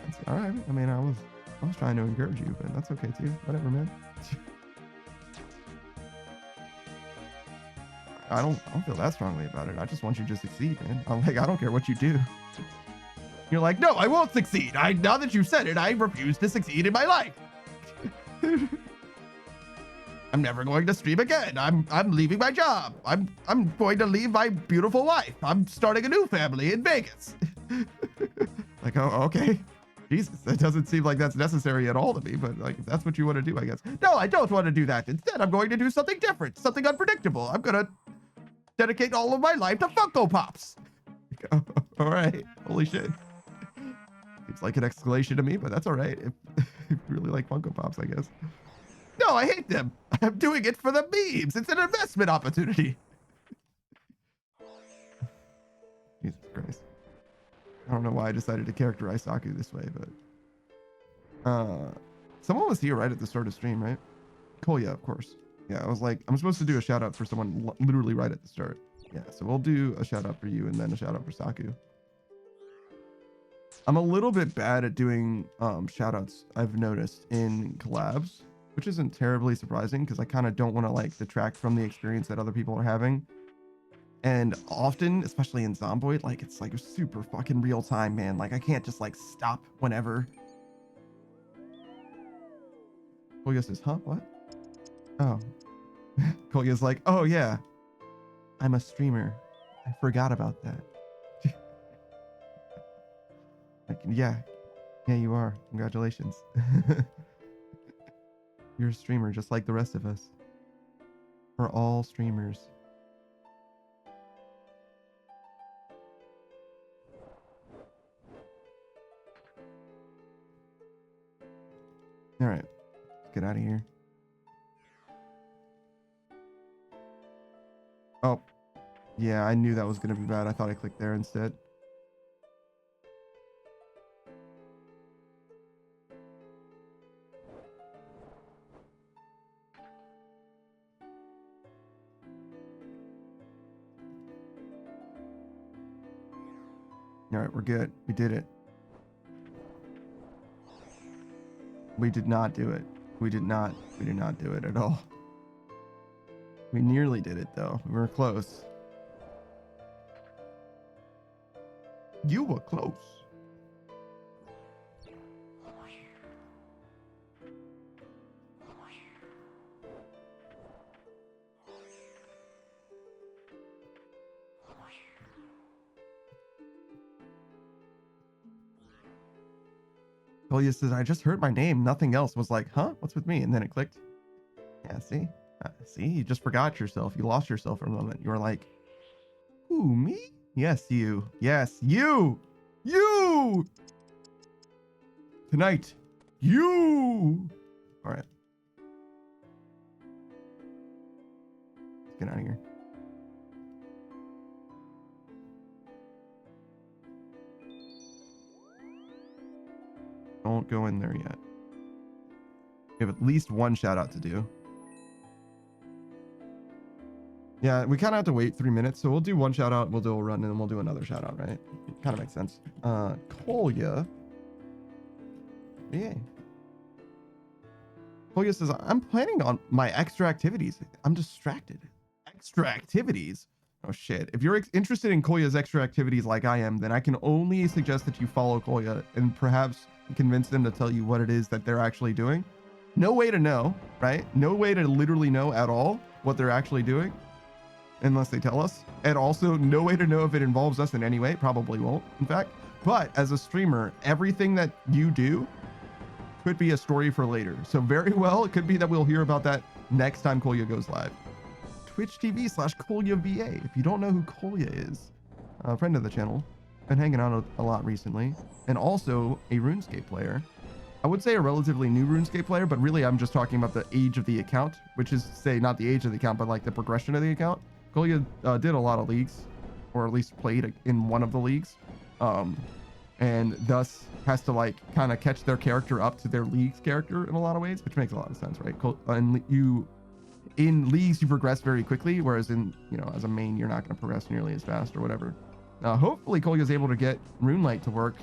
That's all right. I mean, I was trying to encourage you, but that's okay too. Whatever, man. I don't feel that strongly about it. I just want you to succeed, man. I don't care what you do. You're like, no, I won't succeed. Now that you've said it, I refuse to succeed in my life. I'm never going to stream again. I'm leaving my job. I'm going to leave my beautiful wife. I'm starting a new family in Vegas. Like, oh, okay. Jesus, that doesn't seem like that's necessary at all to me, but like, if that's what you want to do, I guess. No, I don't want to do that. Instead, I'm going to do something different, something unpredictable. I'm going to dedicate all of my life to Funko Pops. Like, oh, all right. Holy shit. Seems like an escalation to me, but that's all right. If you really like Funko Pops, I guess. No, I hate them. I'm doing it for the memes. It's an investment opportunity. Jesus Christ. I don't know why I decided to characterize Saku this way, but someone was here right at the start of stream, right? Kolya, of course. Yeah, I was like, I'm supposed to do a shout out for someone literally right at the start. Yeah, so we'll do a shout out for you and then a shout out for Saku. I'm a little bit bad at doing shout outs, I've noticed, in collabs, which isn't terribly surprising because I kind of don't want to like detract from the experience that other people are having. And often, especially in Zomboid, like it's like super fucking real time, man. Like I can't just like stop whenever. Kolya says, huh? What? Oh. Kolya's like, oh yeah, I'm a streamer. I forgot about that. Like, yeah, you are. Congratulations. You're a streamer just like the rest of us. We're all streamers. All right, let's get out of here. Oh, yeah, I knew that was going to be bad. I thought I clicked there instead. All right, we're good. We did it. We did not do it. We did not do it at all. We nearly did it though. We were close. You were close. Kolya says, I just heard my name. Nothing else. Was like, huh? What's with me? And then it clicked. Yeah, see? See? You just forgot yourself. You lost yourself for a moment. You were like, who, me? Yes, you. Yes, you! You! Tonight. You! All right. Let's get out of here. Don't go in there yet. We have at least one shout out to do. Yeah, we kind of have to wait 3 minutes, so we'll do one shout out, we'll do a run, and then we'll do another shout out, right? It kind of makes sense. Kolya. Yeah. Kolya says, I'm planning on my extra activities. I'm distracted. Extra activities? Oh shit. If you're interested in Kolya's extra activities like I am, then I can only suggest that you follow Kolya and perhaps convince them to tell you what it is that they're actually doing. No way to know, right? No way to literally know at all what they're actually doing unless they tell us. And also no way to know if it involves us in any way. Probably won't, in fact. But as a streamer, everything that you do could be a story for later. So very well, it could be that we'll hear about that next time Kolya goes live. Twitch TV/KolyaVA. If you don't know who Kolya is, a friend of the channel, been hanging out a lot recently, and also a RuneScape player. I would say a relatively new RuneScape player, but really I'm just talking about the age of the account, which is, say, not the age of the account, but like the progression of the account. Kolya did a lot of leagues, or at least played in one of the leagues, and thus has to like kind of catch their character up to their league's character in a lot of ways, which makes a lot of sense, right? And in leagues you progress very quickly, whereas in, you know, as a main you're not going to progress nearly as fast or whatever. Hopefully Kolya is able to get RuneLight to work.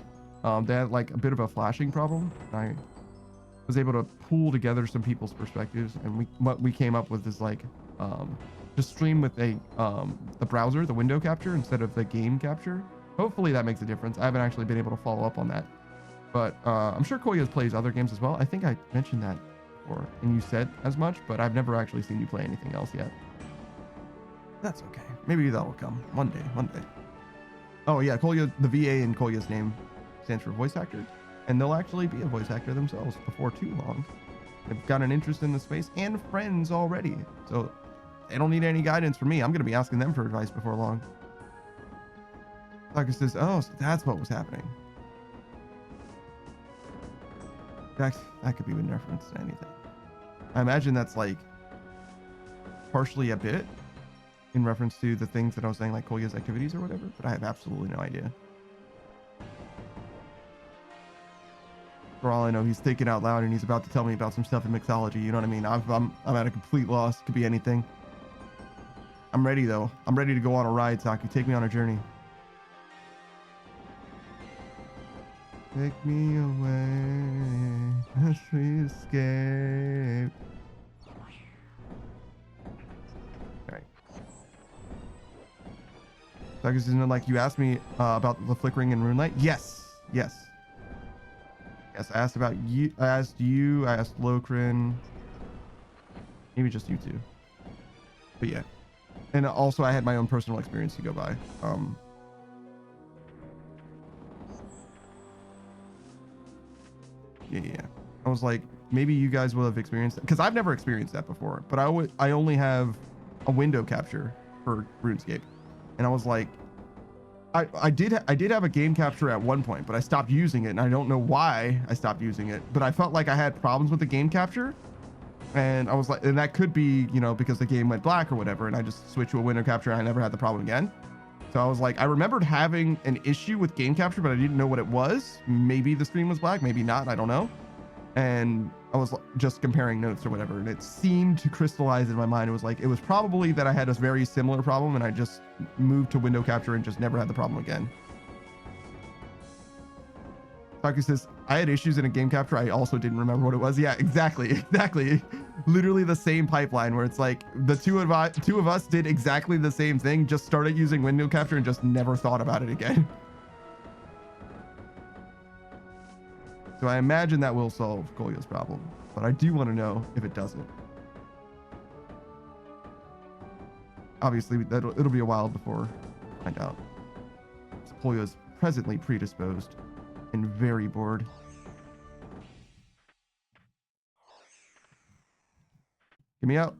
They had like a bit of a flashing problem. I was able to pool together some people's perspectives, and what we came up with is like just stream with the browser, the window capture, instead of the game capture, Hopefully that makes a difference. I haven't actually been able to follow up on that. But I'm sure Kolya's plays other games as well. I think I mentioned that before, and you said as much, but I've never actually seen you play anything else yet. That's okay. Maybe that'll come one day. Oh yeah, Kolya, the VA in Kolya's name stands for voice actor, and they'll actually be a voice actor themselves before too long. They've got an interest in the space and friends already, so they don't need any guidance from me. I'm going to be asking them for advice before long. Tucker says, oh, so that's what was happening. That could be in reference to anything. I imagine that's like partially a bit in reference to the things that I was saying, like Kolya's activities or whatever, but I have absolutely no idea. For all I know, he's thinking out loud and he's about to tell me about some stuff in mixology. You know what I mean? I'm at a complete loss. Could be anything. I'm ready though. I'm ready to go on a ride, Saki. Take me on a journey. Take me away as we escape. Alright. Saki says, like you asked me about the flickering and rune light? Yes. Yes, I asked about you. I asked Lokrin. Maybe just you two. But yeah. And also I had my own personal experience to go by. Yeah. I was like, maybe you guys will have experienced that, because I've never experienced that before. But I only have a window capture for RuneScape, and I was like, I did have a game capture at one point, but I stopped using it, and I don't know why I stopped using it. But I felt like I had problems with the game capture, and I was like, and that could be, you know, because the game went black or whatever, and I just switched to a window capture, and I never had the problem again. So I was like, I remembered having an issue with game capture, but I didn't know what it was. Maybe the screen was black, maybe not, I don't know. And I was just comparing notes or whatever, and it seemed to crystallize in my mind. It was like, it was probably that I had a very similar problem, and I just moved to window capture and just never had the problem again. Taki says, I had issues in a game capture. I also didn't remember what it was. Yeah, exactly. Literally the same pipeline where it's like the two of us did exactly the same thing, just started using window capture and just never thought about it again. So I imagine that will solve Kolya's problem, but I do want to know if it doesn't. Obviously, it'll be a while before I find out. Kolya's presently predisposed and very bored. Get me out.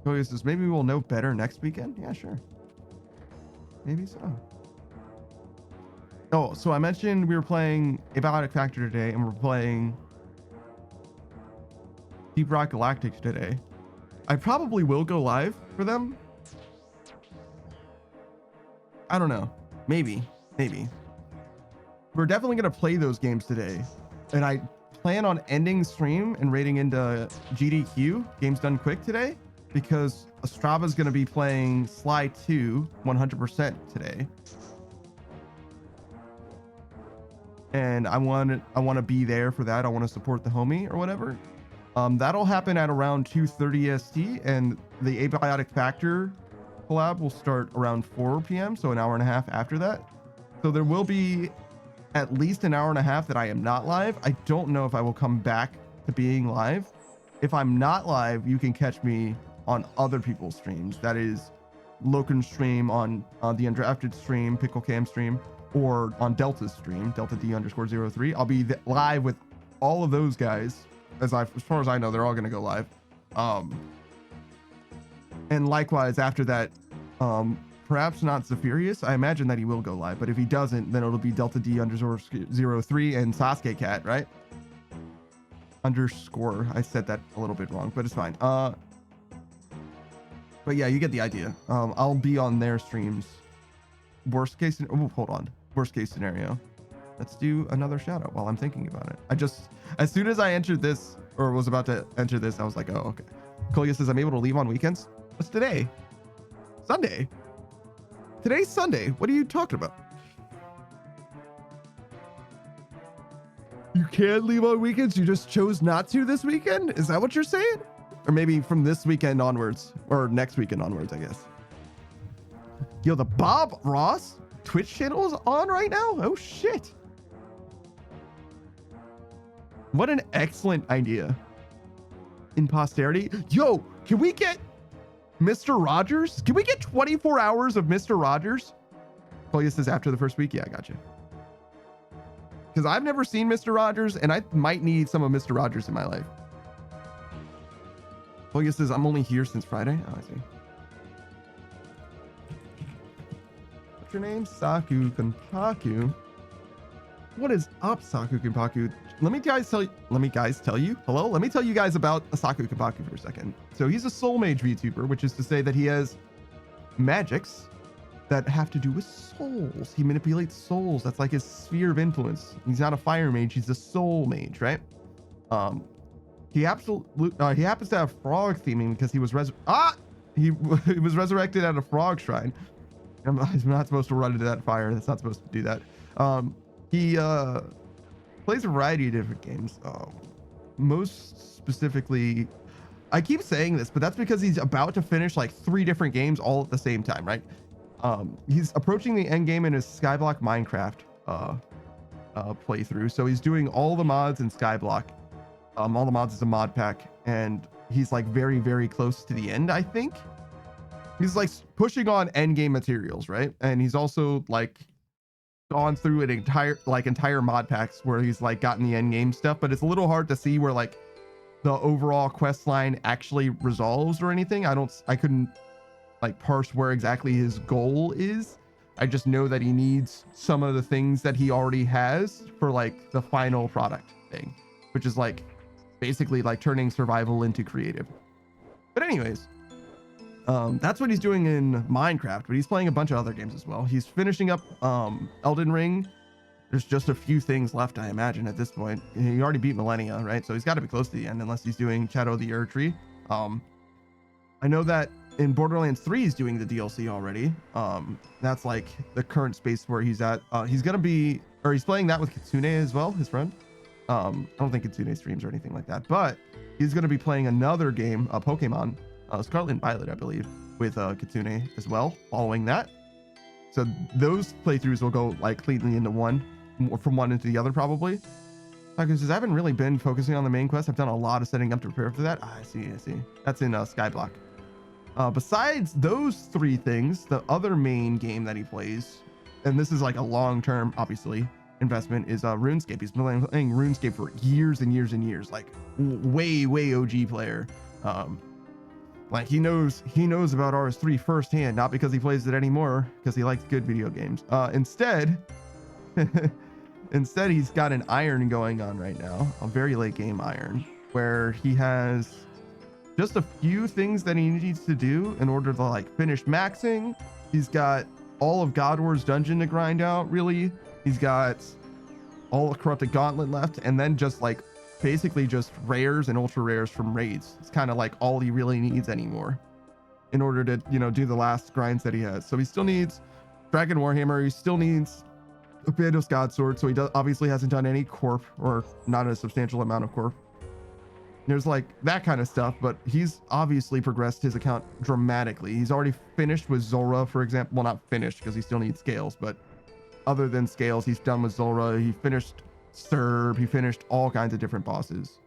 Kolya says, maybe we'll know better next weekend. Yeah, sure. Maybe so. Oh, so I mentioned we were playing Abiotic Factor today, and we're playing Deep Rock Galactic today. I probably will go live for them. I don't know. Maybe. We're definitely going to play those games today. And I plan on ending stream and raiding into GDQ, Games Done Quick, today, because Astrava's going to be playing Sly 2 100% today. And I want to be there for that. I want to support the homie or whatever. That'll happen at around 2:30 EST, and the Abiotic Factor collab will start around 4 p.m., so an hour and a half after that. So there will be at least an hour and a half that I am not live. I don't know if I will come back to being live. If I'm not live, you can catch me on other people's streams. That is Loken's stream, on the Undrafted stream, Pickle Cam stream, or on Delta's stream, Delta D_03. I'll be live with all of those guys. As far as I know, they're all going to go live. And likewise, after that, perhaps not Zephirius. I imagine that he will go live, but if he doesn't, then it'll be Delta D_03 and Sasuke Cat, right? Underscore. I said that a little bit wrong, but it's fine. But yeah, you get the idea. I'll be on their streams. Worst case scenario. Let's do another shout out while I'm thinking about it. As soon as I entered this, or was about to enter this, I was like, oh, okay. Kolya says, I'm able to leave on weekends. What's today? Sunday. Today's Sunday. What are you talking about? You can leave on weekends. You just chose not to this weekend. Is that what you're saying? Or maybe from this weekend onwards, or next weekend onwards, I guess. Yo, the Bob Ross Twitch channel is on right now. Oh shit. What an excellent idea. In posterity. Yo, can we get Mr. Rogers? Can we get 24 hours of Mr. Rogers? Oh, yes, this is after the first week. Yeah, I got you. Because I've never seen Mr. Rogers, and I might need some of Mr. Rogers in my life. Oh, yes, says I'm only here since Friday. Oh, I see. What's your name? Saku Kanpaku. What is up, Saku Kanpaku? Let me guys tell you. Hello? Let me tell you guys about Saku Kanpaku for a second. So he's a soul mage VTuber, which is to say that he has magics that have to do with souls. He manipulates souls. That's like his sphere of influence. He's not a fire mage. He's a soul mage, right? He happens to have frog theming because he was he was resurrected at a frog shrine. I'm not supposed to run into that fire. That's not supposed to do that. He plays a variety of different games. Most specifically, I keep saying this, but that's because he's about to finish like 3 different games all at the same time, right? He's approaching the end game in his Skyblock Minecraft playthrough. So he's doing all the mods in Skyblock. All the mods is a mod pack, and he's like very, very close to the end, I think. He's like pushing on end game materials, right? And he's also like gone through an entire mod packs where he's like gotten the end game stuff, but it's a little hard to see where like the overall quest line actually resolves or anything. I couldn't like parse where exactly his goal is. I just know that he needs some of the things that he already has for like the final product thing, which is like basically like turning survival into creative. But anyways, that's what he's doing in Minecraft, but he's playing a bunch of other games as well. He's finishing up Elden Ring. There's just a few things left, I imagine, at this point. He already beat Millennia, right? So he's got to be close to the end, unless he's doing Shadow of the Erd Tree. I know that in Borderlands 3 he's doing the DLC already. That's like the current space where he's at. He's playing that with Kitsune as well, his friend. I don't think Kitsune streams or anything like that, but he's going to be playing another game, Pokemon, Scarlet and Violet, I believe, with Kitsune as well, following that. So those playthroughs will go like cleanly into one, from one into the other probably. Because I haven't really been focusing on the main quest. I've done a lot of setting up to prepare for that. I see. That's in Skyblock. Besides those 3 things, the other main game that he plays, and this is like a long-term, obviously, investment, is RuneScape. He's been playing RuneScape for years and years and years, like way OG player. Like he knows about RS3 firsthand, not because he plays it anymore, because he likes good video games. Instead he's got an iron going on right now, a very late game iron, where he has just a few things that he needs to do in order to like finish maxing. He's got all of God War's dungeon to grind out, really. He's got all the Corrupted Gauntlet left, and then just like basically just rares and ultra rares from raids. It's kind of like all he really needs anymore in order to, do the last grinds that he has. So he still needs Dragon Warhammer. He still needs a Bandos Godsword. So he obviously hasn't done any Corp, or not a substantial amount of Corp. There's like that kind of stuff, but he's obviously progressed his account dramatically. He's already finished with Zulrah, for example. Well, not finished because he still needs scales, but other than scales, he's done with Zulrah. He finished Serb. He finished all kinds of different bosses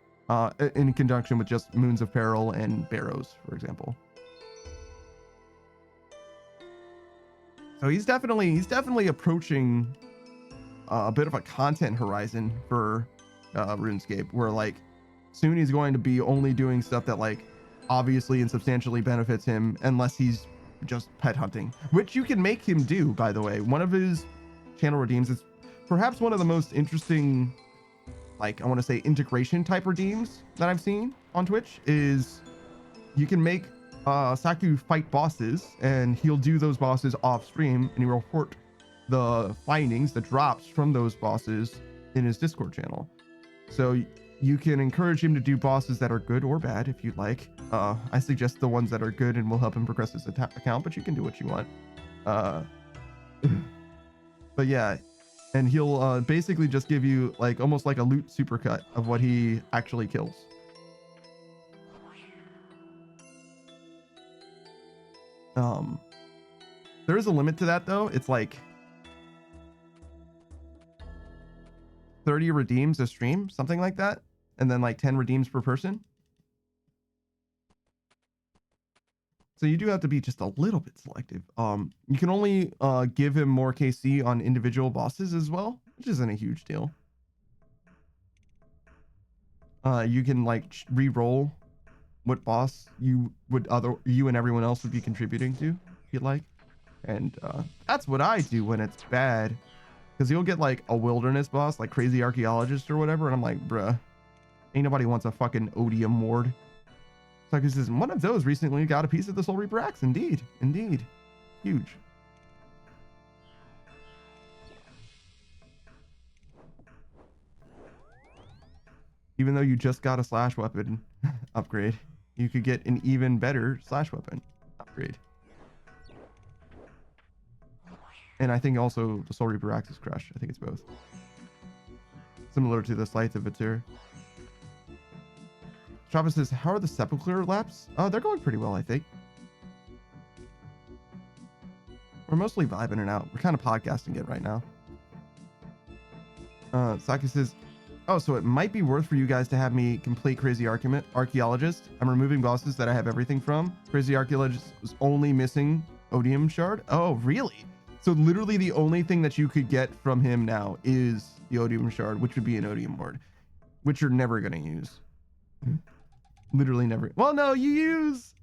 in conjunction with just Moons of Peril and Barrows, for example. So he's definitely approaching a bit of a content horizon for RuneScape, where like soon he's going to be only doing stuff that like obviously and substantially benefits him, unless he's just pet hunting, which you can make him do, by the way. One of his channel redeems is perhaps one of the most interesting, like, I want to say integration type redeems that I've seen on Twitch, is you can make Saku fight bosses, and he'll do those bosses off stream, and he'll report the findings, the drops from those bosses in his Discord channel. So you can encourage him to do bosses that are good or bad if you'd like. I suggest the ones that are good and will help him progress his account, but you can do what you want. But yeah, And he'll basically just give you like almost like a loot supercut of what he actually kills. There is a limit to that though. It's like 30 redeems a stream, something like that, and then like 10 redeems per person. So you do have to be just a little bit selective. You can only give him more KC on individual bosses as well, which isn't a huge deal. You can like re-roll what boss you and everyone else would be contributing to, if you'd like. And that's what I do when it's bad. Because you'll get like a wilderness boss, like Crazy Archaeologist or whatever, and I'm like, bruh, ain't nobody wants a fucking odium ward. So he says, one of those recently got a piece of the Soul Reaper axe. Indeed. Indeed. Huge. Even though you just got a slash weapon upgrade, you could get an even better slash weapon upgrade. And I think also the Soul Reaper axe is crushed. I think it's both. Similar to the Scythe of Vitur. Travis says, how are the Sepulchre laps? They're going pretty well, I think. We're mostly vibing it out. We're kind of podcasting it right now. Saki says, oh, so it might be worth for you guys to have me complete Crazy Archaeologist. I'm removing bosses that I have everything from. Crazy Archaeologist was only missing Odium Shard. Oh, really? So literally the only thing that you could get from him now is the Odium Shard, which would be an Odium Ward, which you're never going to use. Literally never. Well, no, you use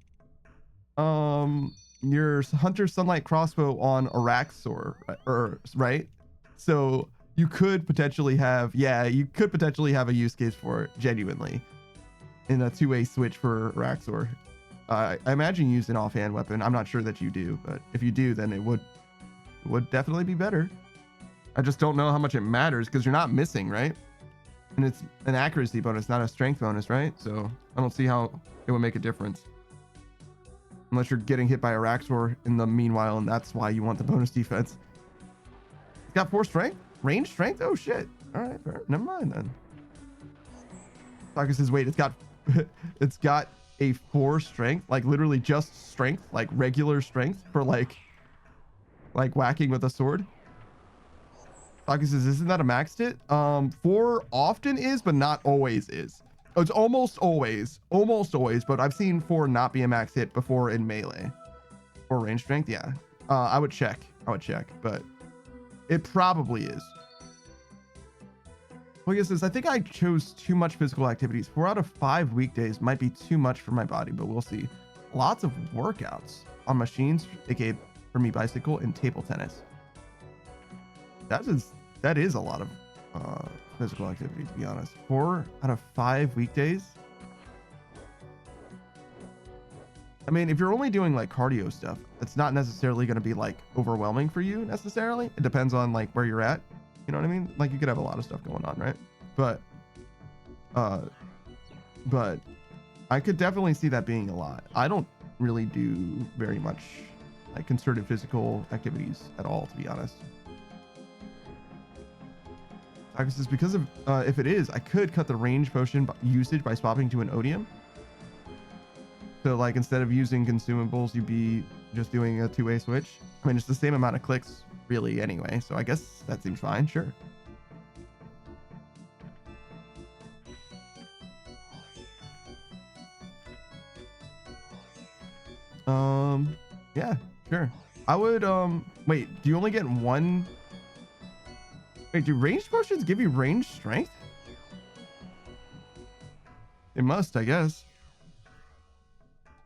your Hunter Sunlight Crossbow on Araxor, right? So you could potentially have, you could potentially have a use case for it, genuinely, in a two-way switch for Araxor. I imagine you use an offhand weapon. I'm not sure that you do, but if you do, then it would definitely be better. I just don't know how much it matters because you're not missing, right? And it's an accuracy bonus, not a strength bonus, right? So I don't see how it would make a difference. Unless you're getting hit by Araxor in the meanwhile, and that's why you want the bonus defense. It's got 4 strength? Range strength? Oh shit. Alright, never mind then. Focus says, wait, it's got a 4 strength, like literally just strength, like regular strength for like whacking with a sword. Focus says, isn't that a maxed hit? 4 often is, but not always is. Oh, it's almost always, but I've seen 4 not be a max hit before in melee. Or range strength, yeah. I would check, but it probably is. Well, says, I think I chose too much physical activities. 4 out of 5 weekdays might be too much for my body, but we'll see. Lots of workouts on machines, aka for me bicycle, and table tennis. That is a lot of physical activity, to be honest. 4 out of 5 weekdays. I mean, if you're only doing like cardio stuff, it's not necessarily going to be like overwhelming for you necessarily. It depends on like where you're at. You know what I mean? Like you could have a lot of stuff going on, right? But I could definitely see that being a lot. I don't really do very much like concerted physical activities at all, to be honest. Focus is because of if it is, I could cut the range potion usage by swapping to an Odium. So like instead of using consumables, you'd be just doing a 2-way switch. I mean, it's the same amount of clicks really anyway, so I guess that seems fine, sure. Yeah, sure. I would wait, do you only get 1? Wait, do ranged potions give you range strength? It must, I guess.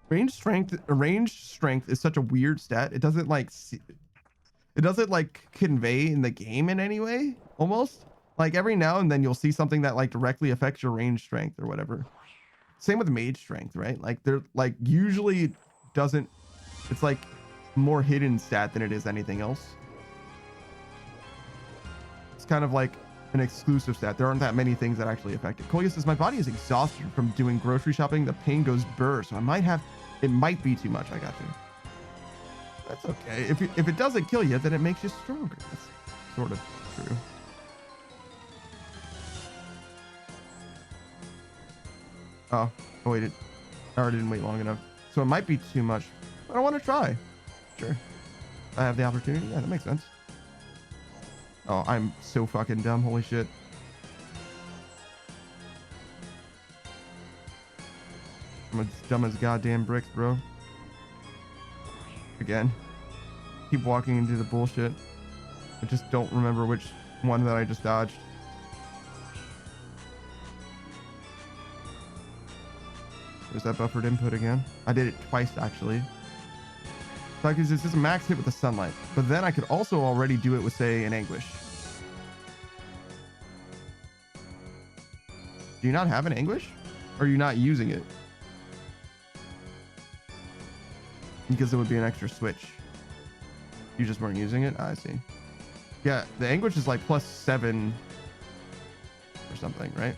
Range strength is such a weird stat. It doesn't like convey in the game in any way, almost. Like every now and then you'll see something that like directly affects your range strength or whatever. Same with mage strength, right? Like they're like usually doesn't, it's like more hidden stat than it is anything else. It's kind of like an exclusive stat. There aren't that many things that actually affect it. Koya says, my body is exhausted from doing grocery shopping. The pain goes burr, so it might be too much. I got you. That's okay. If it doesn't kill you, then it makes you stronger. That's sort of. true. Oh, I waited. I already didn't wait long enough. So it might be too much, but I want to try. Sure. I have the opportunity. Yeah, that makes sense. Oh, I'm so fucking dumb. Holy shit. I'm as dumb as goddamn bricks, bro. Again. Keep walking into the bullshit. I just don't remember which one that I just dodged. There's that buffered input again. I did it twice, actually. Because this is a max hit with the sunlight. But then I could also already do it with, say, an anguish. Do you not have an anguish? Or are you not using it? Because it would be an extra switch. You just weren't using it? I see. Yeah, the anguish is like +7 or something, right?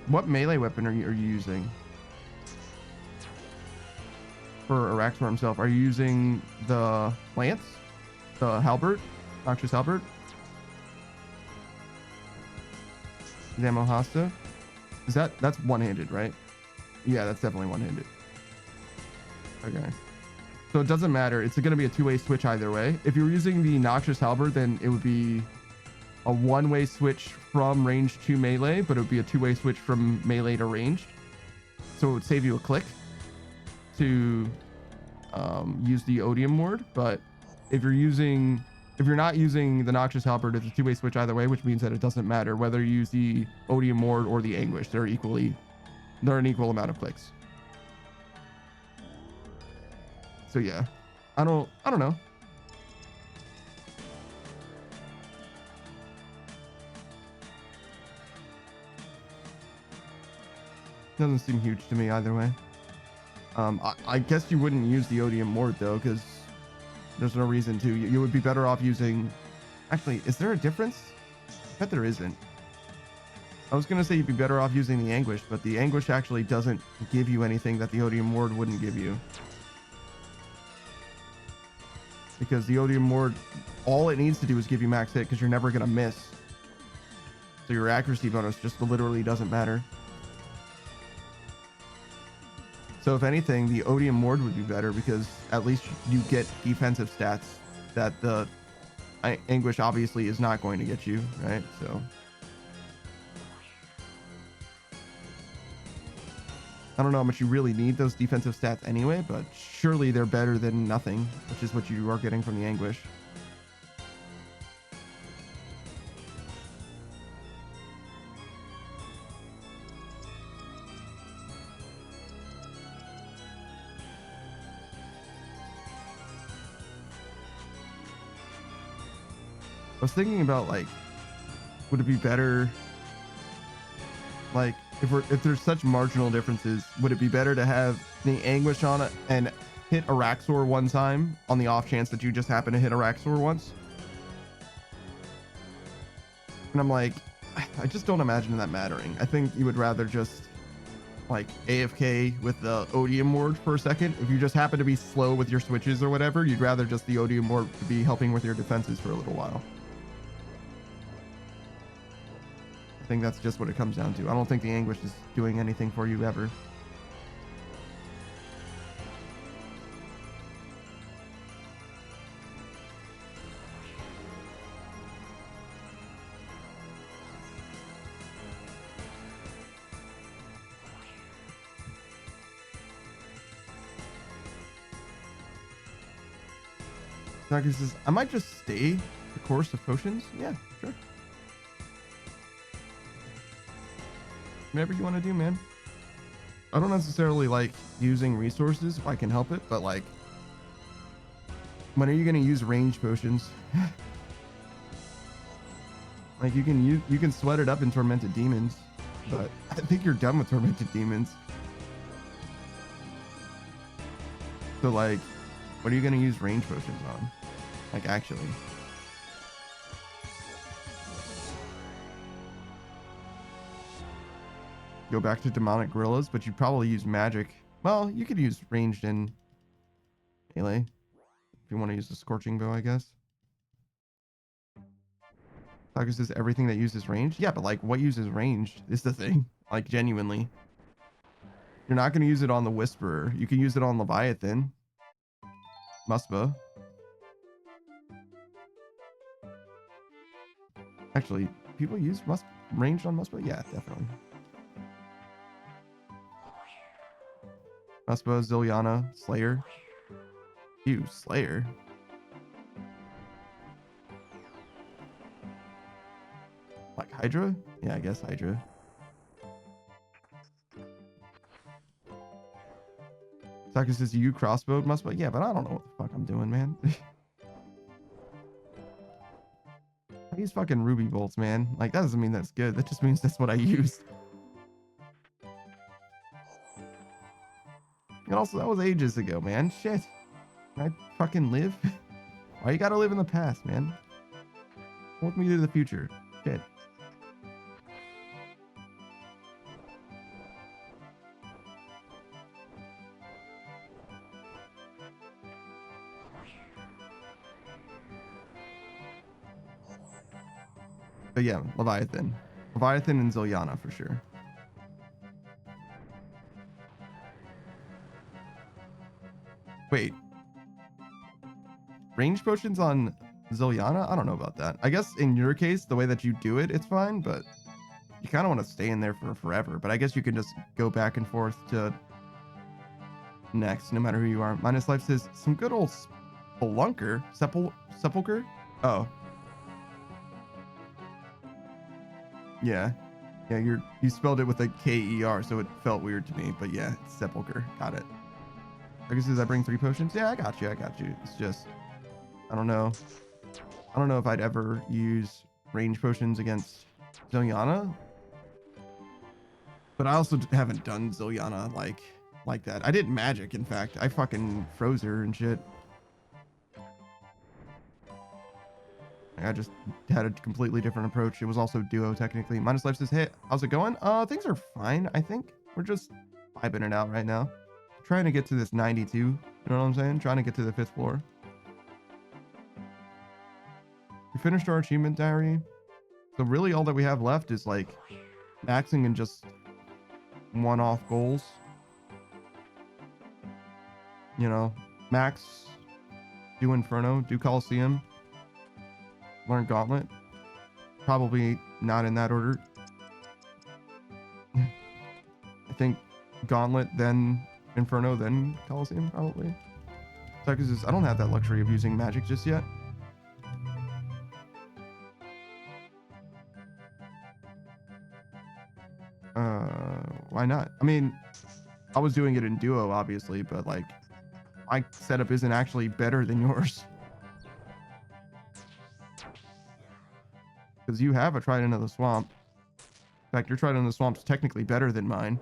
What melee weapon are you using? For Araxor himself, are you using the lance? The halberd? Noxious halberd? Zamo Hasta? Is that's one-handed, right? Yeah, that's definitely one-handed. Okay. So it doesn't matter. It's going to be a two-way switch either way. If you're using the Noxious halberd, then it would be a one-way switch from range to melee, but it would be a two-way switch from melee to ranged. So it would save you a click to use the Odium Ward. But if you're not using the Noxious halberd, it's a two-way switch either way, which means that it doesn't matter whether you use the Odium Ward or the Anguish. They're an equal amount of clicks. So yeah, I don't know. Doesn't seem huge to me either way. I guess you wouldn't use the Odium Ward though, because there's no reason to. You would be better off using. Actually, is there a difference? I bet there isn't. I was gonna say you'd be better off using the Anguish, but the Anguish actually doesn't give you anything that the Odium Ward wouldn't give you. Because the Odium Ward, all it needs to do is give you max hit, because you're never gonna miss. So your accuracy bonus just literally doesn't matter. So if anything, the Odium Ward would be better, because at least you get defensive stats that the Anguish obviously is not going to get you, right? So I don't know how much you really need those defensive stats anyway, but surely they're better than nothing, which is what you are getting from the Anguish. I was thinking about, like, would it be better, like, if there's such marginal differences, would it be better to have the Anguish on it and hit Araxor one time on the off chance that you just happen to hit Araxor once? And I'm like, I just don't imagine that mattering. I think you would rather just, like, AFK with the Odium Ward for a second. If you just happen to be slow with your switches or whatever, you'd rather just the Odium Ward be helping with your defenses for a little while. I think that's just what it comes down to. I don't think the Anguish is doing anything for you ever. Doctor says, I might just stay the course of potions. Yeah, sure. Whatever you want to do, man. I don't necessarily like using resources if I can help it, but like, when are you going to use range potions? Like, you can sweat it up in Tormented Demons, but I think you're done with Tormented Demons. So like, what are you going to use range potions on? Like, actually. Go back to demonic gorillas, but you probably use magic Well, you could use ranged in melee if you want to use the scorching bow, I guess. Taco says everything that uses ranged. Yeah, but like what uses ranged is the thing. Like genuinely. You're not going to use it on the Whisperer. You can use it on Leviathan. Muspa. Actually, people use ranged on Muspa? Yeah, definitely. Muspa, Ziliana, Slayer. Ew, Slayer. Like Hydra? Yeah, I guess Hydra. Taka says you crossbow Muspa? Yeah, but I don't know what the fuck I'm doing, man. I use fucking ruby bolts, man. Like, that doesn't mean that's good. That just means that's what I use. And also, that was ages ago, man. Shit. Can I fucking live? Why you gotta live in the past, man? Walk me to the future. Shit. But yeah, Leviathan. Leviathan and Ziliana for sure. Wait. Range potions on Ziliana? I don't know about that. I guess in your case, the way that you do it, it's fine, but you kind of want to stay in there for forever. But I guess you can just go back and forth to next, no matter who you are. Minus Life says, some good old spelunker? Sepulcher? Oh. Yeah. Yeah, you spelled it with a K-E-R, so it felt weird to me. But yeah, it's Sepulcher. Got it. I guess, does that bring 3 potions? Yeah, I got you. It's just, I don't know. I don't know if I'd ever use range potions against Ziliana. But I also haven't done Ziliana like that. I did magic, in fact. I fucking froze her and shit. I just had a completely different approach. It was also duo technically. Minus Life says, hey, how's it going? Things are fine, I think. We're just vibing it out right now. Trying to get to this 92. You know what I'm saying? Trying to get to the 5th floor. We finished our achievement diary. So really all that we have left is like maxing and just one-off goals. You know, max, do Inferno, do Coliseum, learn Gauntlet. Probably not in that order. I think Gauntlet, then Inferno, then Coliseum, probably. Because I don't have that luxury of using magic just yet. Why not? I mean, I was doing it in duo, obviously, but like, my setup isn't actually better than yours. Because you have a Trident of the Swamp. In fact, your Trident of the Swamp's technically better than mine.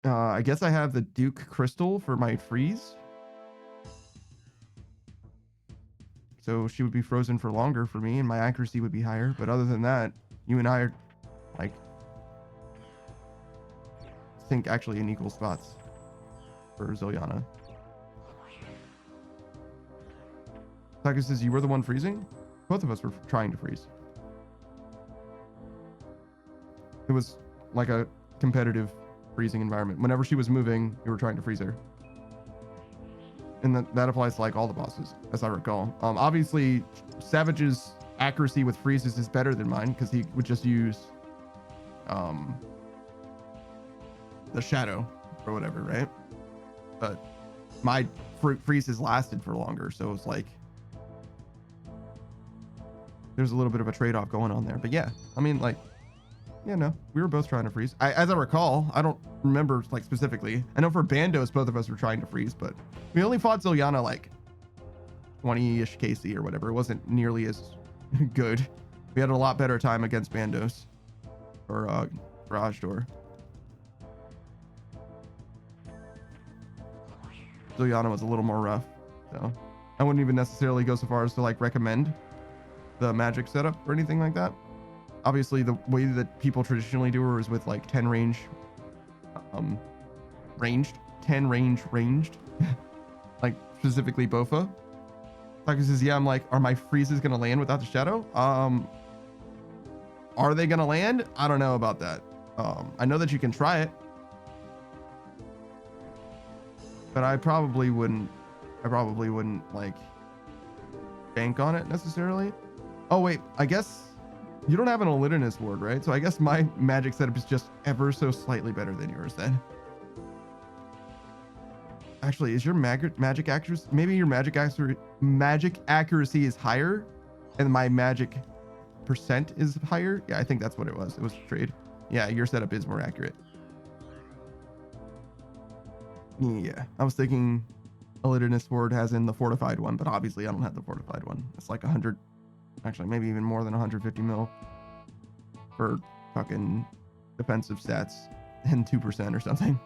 I guess I have the Duke Crystal for my freeze. So she would be frozen for longer for me, and my accuracy would be higher. But other than that, you and I are, like, I think actually in equal spots for Ziliana. Taka says, you were the one freezing? Both of us were trying to freeze. It was like a competitive freezing environment. Whenever she was moving, you were trying to freeze her. And that applies to like all the bosses, as I recall. Obviously, Savage's accuracy with freezes is better than mine because he would just use the shadow or whatever, right? But my freezes lasted for longer, so it's like there's a little bit of a trade-off going on there. But yeah, I mean, like, yeah, no, we were both trying to freeze. As I recall, I don't remember like specifically. I know for Bandos, both of us were trying to freeze, but we only fought Ziliana like 20-ish KC or whatever. It wasn't nearly as good. We had a lot better time against Bandos or Garage Door. Ziliana was a little more rough, so I wouldn't even necessarily go so far as to like recommend the magic setup or anything like that. Obviously, the way that people traditionally do her is with like 10 range ranged, 10 ranged, like specifically Bofa. Taku says, yeah, I'm like, are my freezes gonna land without the shadow? Are they gonna land? I don't know about that. I know that you can try it, but I probably wouldn't like bank on it necessarily. Oh wait, I guess you don't have an Olidinus ward, right? So I guess my magic setup is just ever so slightly better than yours then. Actually, is your magic accuracy, maybe your magic accuracy is higher and my magic percent is higher? Yeah, I think that's what it was. It was trade. Yeah, your setup is more accurate. Yeah, I was thinking Elidinus Ward has in the fortified one, but obviously I don't have the fortified one. It's like 100, actually maybe even more than 150 mil for fucking defensive stats and 2% or something.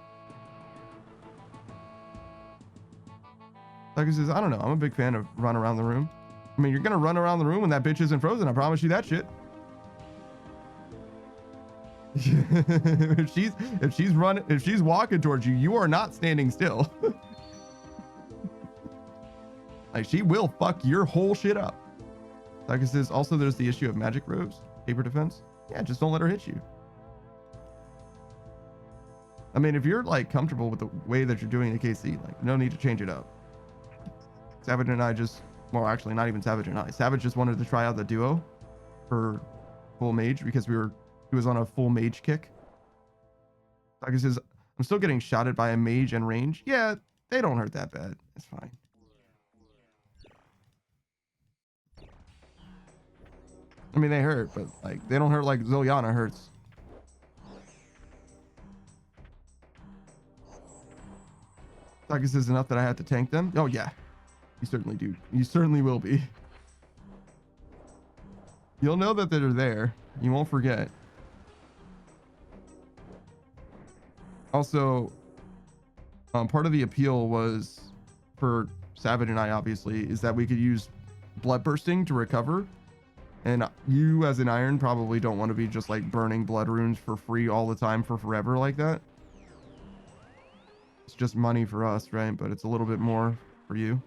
Like I says, I don't know. I'm a big fan of run around the room. I mean, you're gonna run around the room when that bitch isn't frozen. I promise you that shit. if she's walking towards you, you are not standing still. Like, she will fuck your whole shit up. Like I says, also there's the issue of magic robes, paper defense. Yeah, just don't let her hit you. I mean, if you're like comfortable with the way that you're doing the KC, like no need to change it up. Savage and I just, well, actually not even Savage and I. Savage just wanted to try out the duo for full mage because he was on a full mage kick. Like I says, I'm still getting shotted by a mage and range. Yeah, they don't hurt that bad. It's fine. I mean, they hurt, but like they don't hurt like Ziliana hurts. Like says enough that I have to tank them. Oh yeah. You certainly do. You certainly will be. You'll know that they're there. You won't forget. Also, part of the appeal was for Savage and I, obviously, is that we could use blood bursting to recover. And you, as an iron, probably don't want to be just like burning blood runes for free all the time for forever like that. It's just money for us, right? But it's a little bit more for you.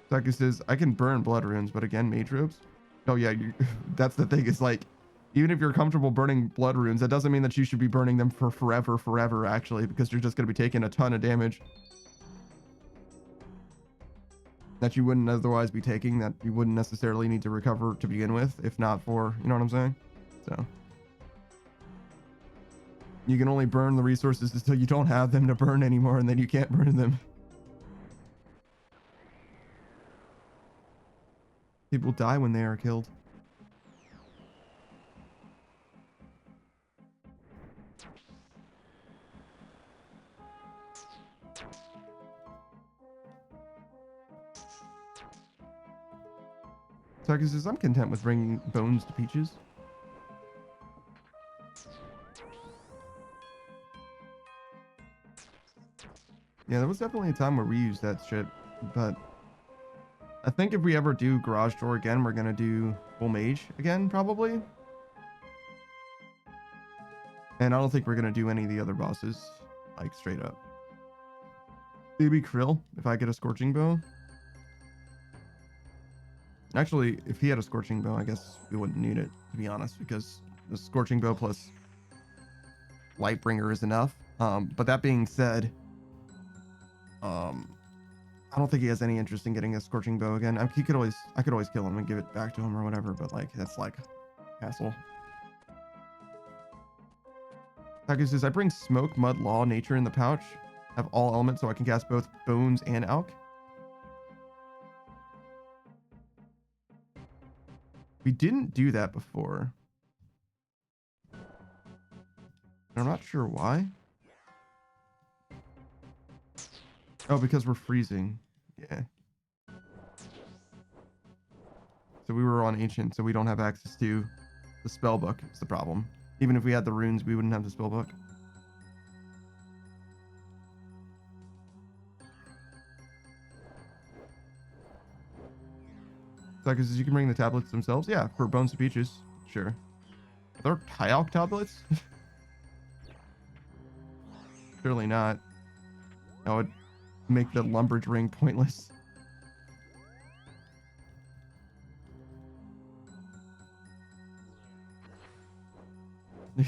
Taku says, I can burn blood runes, but again, mage robes. Oh yeah, that's the thing. It's like, even if you're comfortable burning blood runes, that doesn't mean that you should be burning them for forever, actually, because you're just going to be taking a ton of damage that you wouldn't otherwise be taking, that you wouldn't necessarily need to recover to begin with, if not for, you know what I'm saying? So you can only burn the resources until you don't have them to burn anymore, and then you can't burn them. People die when they are killed. Taku says, I'm content with bringing bones to Peaches. Yeah, there was definitely a time where we used that shit, but I think if we ever do Garage Door again, we're gonna do Full Mage again, probably. And I don't think we're gonna do any of the other bosses, like, straight up. Maybe Krill, if I get a Scorching Bow. Actually, if he had a Scorching Bow, I guess we wouldn't need it, to be honest, because the Scorching Bow plus Lightbringer is enough. But that being said, I don't think he has any interest in getting a Scorching Bow again. I could always kill him and give it back to him or whatever, but like that's like hassle. Taku says, I bring Smoke, Mud, Law, Nature in the pouch. Have all elements so I can cast both Bones and Alk. We didn't do that before. I'm not sure why. Oh, because we're freezing. Yeah. So we were on Ancient, so we don't have access to the spell book. It's the problem. Even if we had the runes, we wouldn't have the spell book. Because you can bring the tablets themselves. Yeah, for Bones and Peaches. Sure. Are there high alk tablets? Surely not. That would make the lumberjack pointless.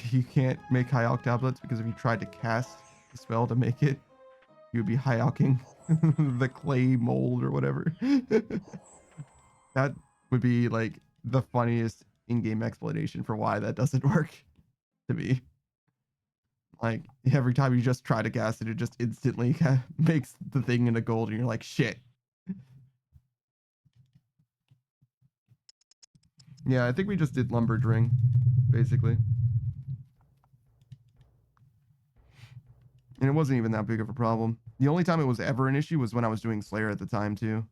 You can't make high alk tablets because if you tried to cast the spell to make it, you would be high alking the clay mold or whatever. That would be like the funniest in-game explanation for why that doesn't work to me. Like every time you just try to cast it, it just instantly makes the thing into gold, and you're like, shit. Yeah, I think we just did lumberjack, basically. And it wasn't even that big of a problem. The only time it was ever an issue was when I was doing Slayer at the time, too.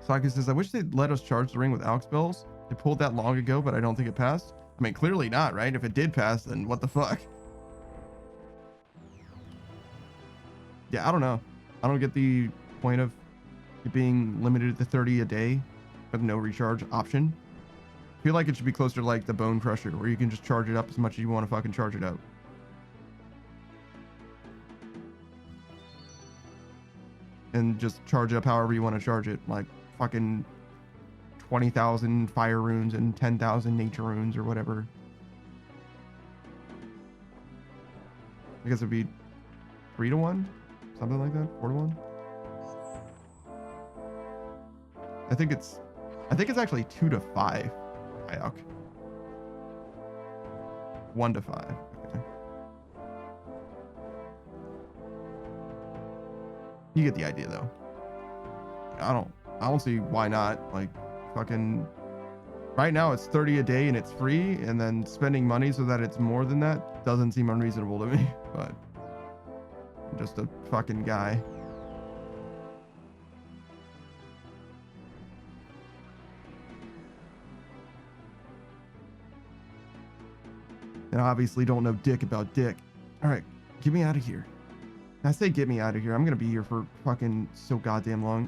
Saki says, I wish they'd let us charge the ring with Alk spells. They pulled that long ago, but I don't think it passed. I mean, clearly not, right? If it did pass, then what the fuck? Yeah, I don't know. I don't get the point of it being limited to 30 a day with no recharge option. I feel like it should be closer to like the Bone Crusher, where you can just charge it up as much as you want to fucking charge it up. And just charge up however you want to charge it. Like fucking 20,000 fire runes and 10,000 nature runes or whatever. I guess it'd be 3 to 1, something like that, 4 to 1. I think it's actually 2 to 5. Hayok. 1 to 5. Okay. You get the idea though. I don't see why not. Like fucking right now it's 30 a day and it's free, and then spending money so that it's more than that doesn't seem unreasonable to me, but I'm just a fucking guy. And obviously don't know dick about dick. All right, get me out of here. I say get me out of here. I'm gonna be here for fucking so goddamn long.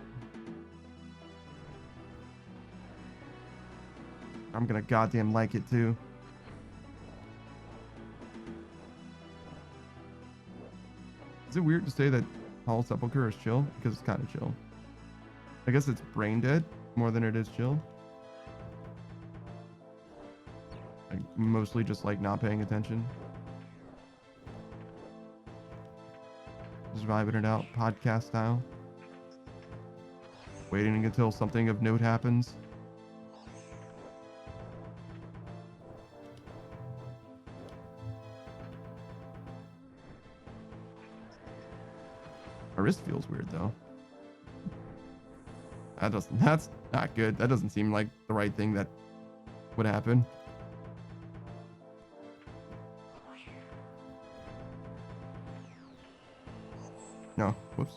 I'm gonna goddamn like it too. Is it weird to say that Hall Sepulchre is chill? Because it's kind of chill. I guess it's brain dead more than it is chill. Like mostly just like not paying attention. Just vibing it out podcast style. Waiting until something of note happens. My wrist feels weird though. That's not good. That doesn't seem like the right thing that would happen. No, whoops.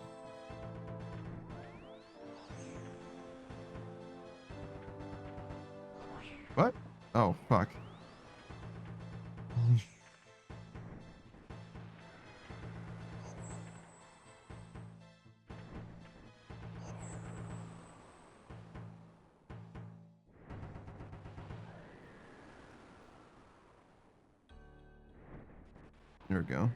What? Oh, fuck. There we go.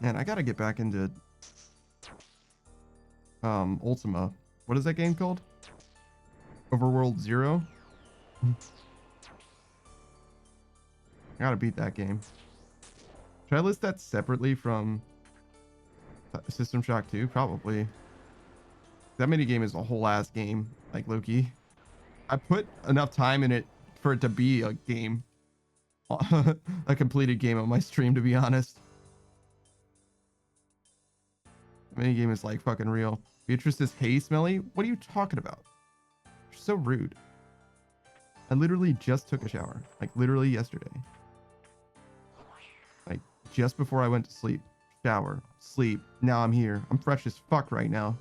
Man, I gotta get back into Ultima. What is that game called? Overworld Zero? I gotta beat that game. Should I list that separately from System Shock 2? Probably. That mini game is a whole ass game, like Loki. I put enough time in it for it to be a game. A completed game on my stream, to be honest. The mini game is like fucking real. Beatrice says, hey, Smelly. What are you talking about? You're so rude. I literally just took a shower. Like, literally yesterday. Like, just before I went to sleep. Shower. Sleep. Now I'm here. I'm fresh as fuck right now.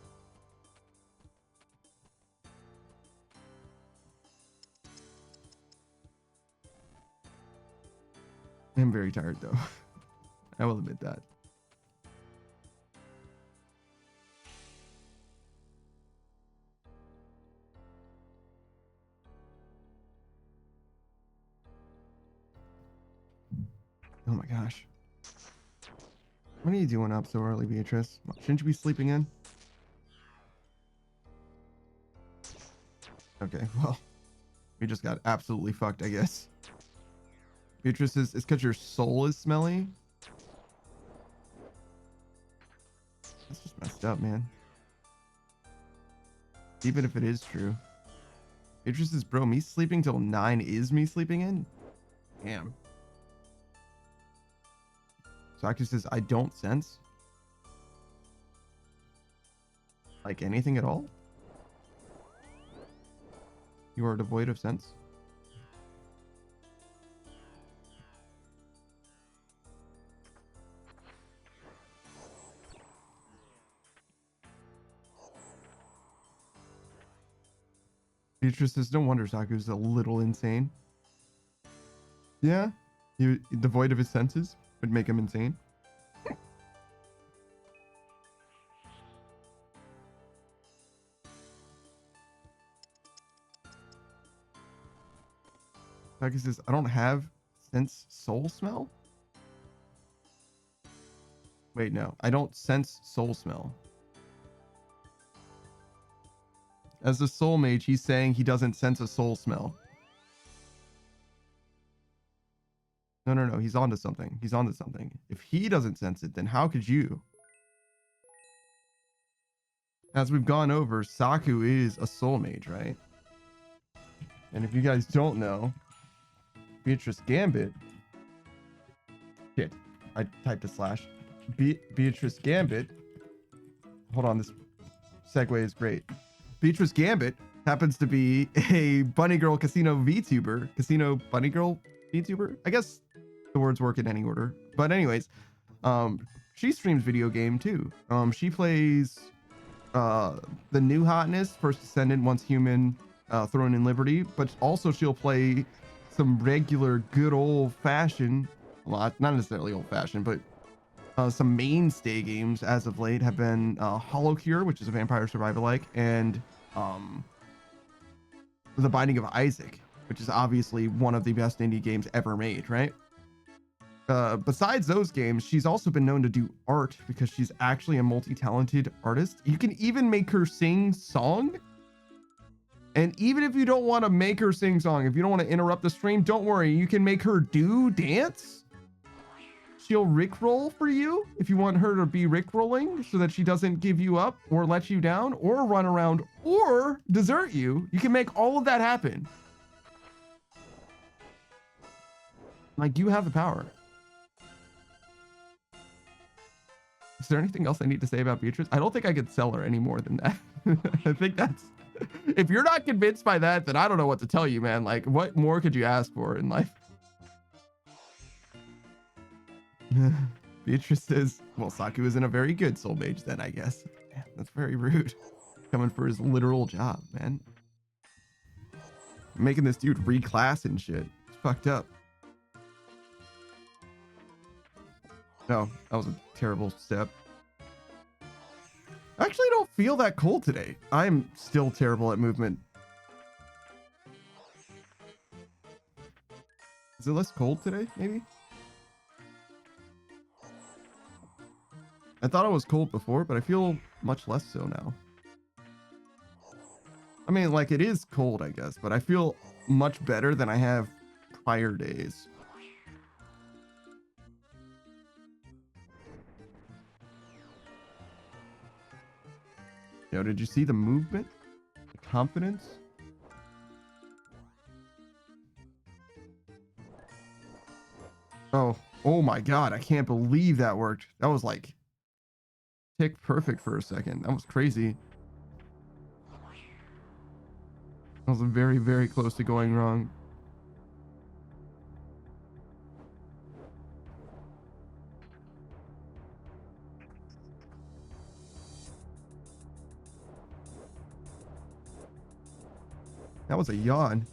I'm very tired, though. I will admit that. Oh my gosh. What are you doing up so early, Beatrice? Shouldn't you be sleeping in? Okay, well, we just got absolutely fucked, I guess. Beatrice is, it's because your soul is smelly? That's just messed up, man. Even if it is true. Beatrice is, bro, me sleeping till 9 is me sleeping in? Damn. Saki says, I don't sense. Like anything at all? You are devoid of sense? Beatrice says, no wonder Saku's a little insane. Yeah? You devoid of his senses would make him insane. Saku says, I don't have sense soul smell? Wait, no. I don't sense soul smell. As a soul mage, he's saying he doesn't sense a soul smell. No. He's onto something. He's onto something. If he doesn't sense it, then how could you? As we've gone over, Saku is a soul mage, right? And if you guys don't know, Beatrice Gambit. Shit. I typed a slash. Beatrice Gambit. Hold on, this segue is great. Beatrice Gambit happens to be a Bunny Girl Casino VTuber. Casino Bunny Girl VTuber? I guess the words work in any order. But anyways, she streams video game too. She plays the new hotness, First Descendant, Once Human, Throne in Liberty. But also she'll play some regular good old fashioned, well, not necessarily old fashioned, but some mainstay games as of late have been Hollow Cure, which is a vampire survival-like, and The Binding of Isaac, which is obviously one of the best indie games ever made, right? Besides those games, she's also been known to do art because she's actually a multi-talented artist. You can even make her sing song. And even if you don't want to make her sing song, if you don't want to interrupt the stream, don't worry. You can make her do dance. She'll rickroll for you if you want her to be rickrolling so that she doesn't give you up or let you down or run around or desert you. You can make all of that happen. Like, you have the power. Is there anything else I need to say about Beatrice? I don't think I could sell her any more than that. I think that's... If you're not convinced by that, then I don't know what to tell you, man. Like, what more could you ask for in life? Beatrice says, well, Saku isn't a very good soul mage then, I guess. Man, that's very rude. Coming for his literal job, man. Making this dude reclass and shit. It's fucked up. No, that was a terrible step. I actually don't feel that cold today. I'm still terrible at movement. Is it less cold today, maybe? I thought it was cold before, but I feel much less so now. I mean, like, it is cold, I guess, but I feel much better than I have prior days. Yo, did you see the movement? The confidence? Oh my God. I can't believe that worked. That was like tick perfect for a second. That was crazy. That was very, very close to going wrong. That was a yawn.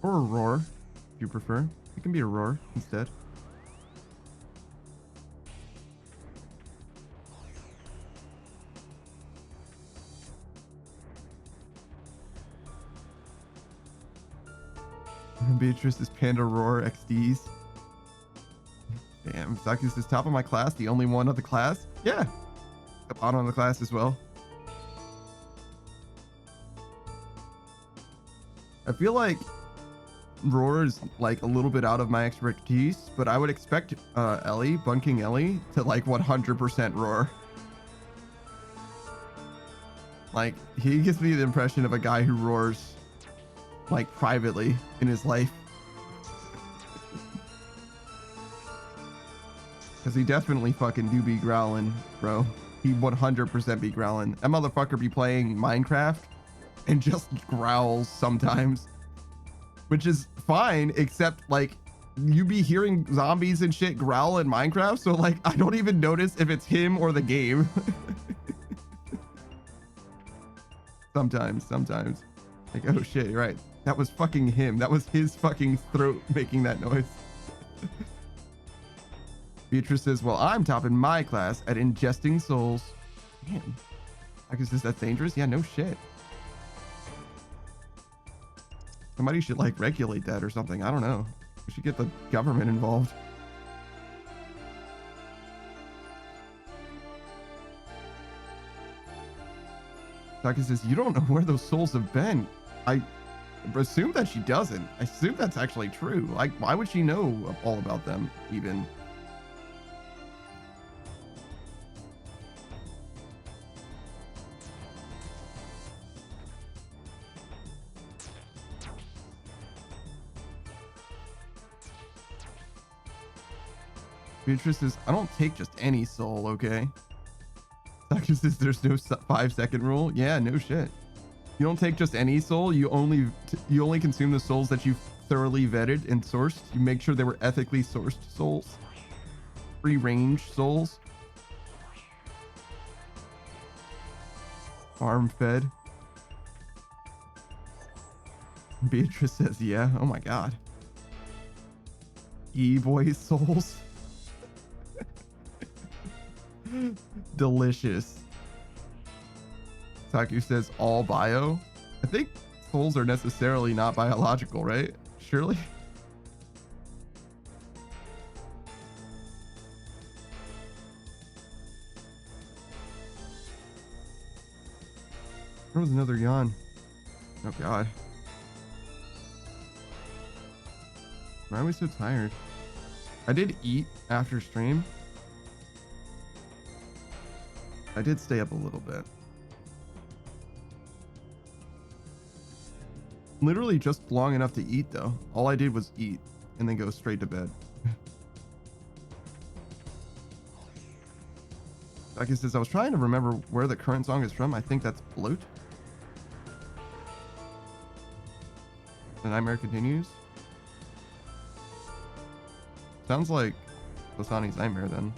Or a roar, if you prefer. It can be a roar instead. Beatrice's Panda Roar XDs. Damn, Sakis is top of my class, the only one of the class? Yeah. The bottom of the class as well. I feel like Roar is like a little bit out of my expertise, but I would expect Ellie, Bunking Ellie, to like 100% Roar. Like, he gives me the impression of a guy who roars like privately in his life. Because he definitely fucking do be growling, bro. He 100% be growling. That motherfucker be playing Minecraft and just growls sometimes. Which is fine, except like you be hearing zombies and shit growl in Minecraft, so like I don't even notice if it's him or the game. Sometimes. Like, oh shit, you're right. That was fucking him. That was his fucking throat making that noise. Beatrice says, well, I'm top in my class at ingesting souls. Man, I guess that's dangerous? Yeah, no shit. Somebody should like regulate that or something. I don't know. We should get the government involved. Taka says, you don't know where those souls have been. I assume that she doesn't. I assume that's actually true. Like, why would she know all about them even? Beatrice says, I don't take just any soul, okay? Taka says, there's no 5-second rule. Yeah, no shit. You don't take just any soul. You only consume the souls that you've thoroughly vetted and sourced. You make sure they were ethically sourced souls. Free range souls. Farm fed. Beatrice says, yeah. Oh my God. E-boy souls. Delicious. Taku says all bio. I think souls are necessarily not biological, right? Surely. There was another yawn. Oh God. Why are we so tired? I did eat after stream. I did stay up a little bit. Literally just long enough to eat though. All I did was eat and then go straight to bed. Like I says, I was trying to remember where the current song is from. I think that's Bloat. The Nightmare Continues. Sounds like Lasani's Nightmare then.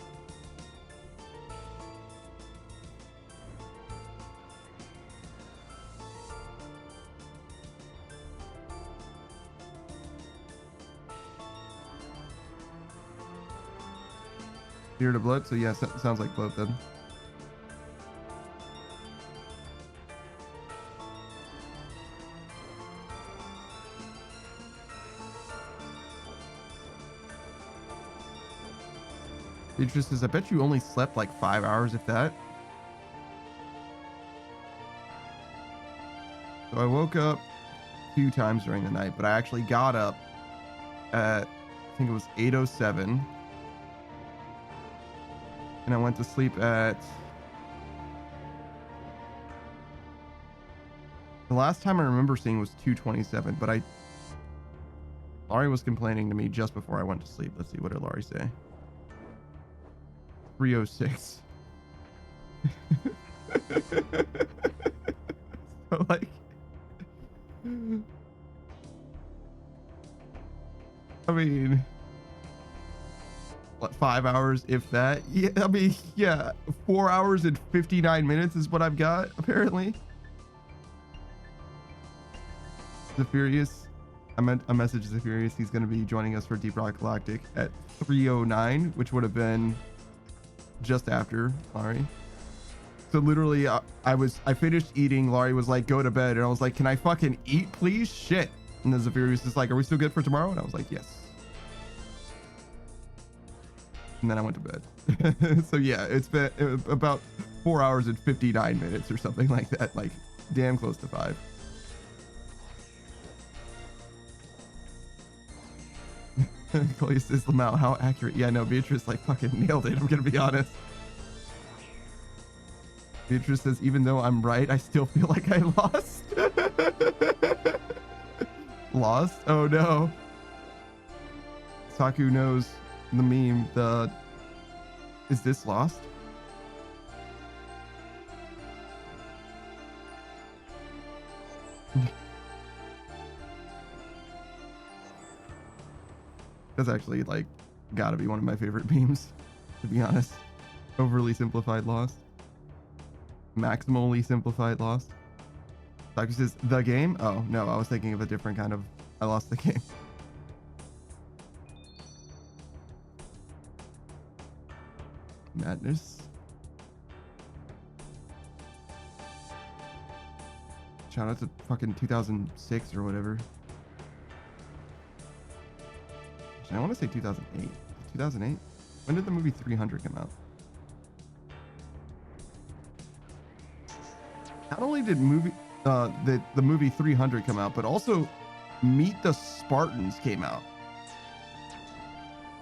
Fear to Blood, so yeah, sounds like Bloat then. Beatrice says, I bet you only slept like 5 hours, if that. So I woke up a few times during the night, but I actually got up at, I think it was 8:07. And and I went to sleep at... The last time I remember seeing was 2:27, but Laurie was complaining to me just before I went to sleep. Let's see, what did Laurie say? 3:06. So like, I mean, what, 5 hours, if that? Yeah, I mean, yeah, 4 hours and 59 minutes is what I've got, apparently. Zephyrius, I messaged Zephyrius. He's going to be joining us for Deep Rock Galactic at 3:09, which would have been just after Laurie. So literally, I finished eating. Laurie was like, "Go to bed," and I was like, "Can I fucking eat, please?" Shit. And then Zephyrius is like, "Are we still good for tomorrow?" And I was like, "Yes." And then I went to bed. So yeah, it's been about 4 hours and 59 minutes or something like that. Like, damn close to 5. Chloe says, Lamau, how accurate? Yeah, no, Beatrice like fucking nailed it. I'm gonna be honest. Beatrice says, even though I'm right, I still feel like I lost. Lost? Oh no. Saku knows the meme. Is this lost? That's actually like gotta be one of my favorite memes, to be honest. Overly simplified lost. Maximally simplified lost. Saku says, the game? Oh no, I was thinking of a different kind of I lost the game. Madness. Shout out to fucking 2006 or whatever. I want to say 2008. 2008? When did the movie 300 come out? Not only did the movie 300 come out, but also Meet the Spartans came out.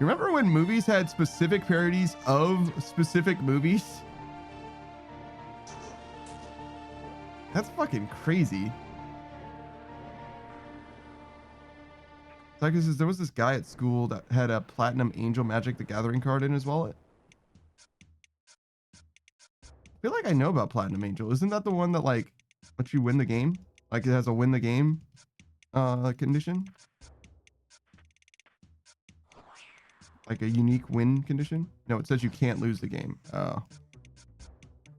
You remember when movies had specific parodies of specific movies? That's fucking crazy. Saku says there was this guy at school that had a Platinum Angel Magic the Gathering card in his wallet. I feel like I know about Platinum Angel. Isn't that the one that like lets you win the game? Like it has a win the game condition? Like a unique win condition? No, it says you can't lose the game. Oh.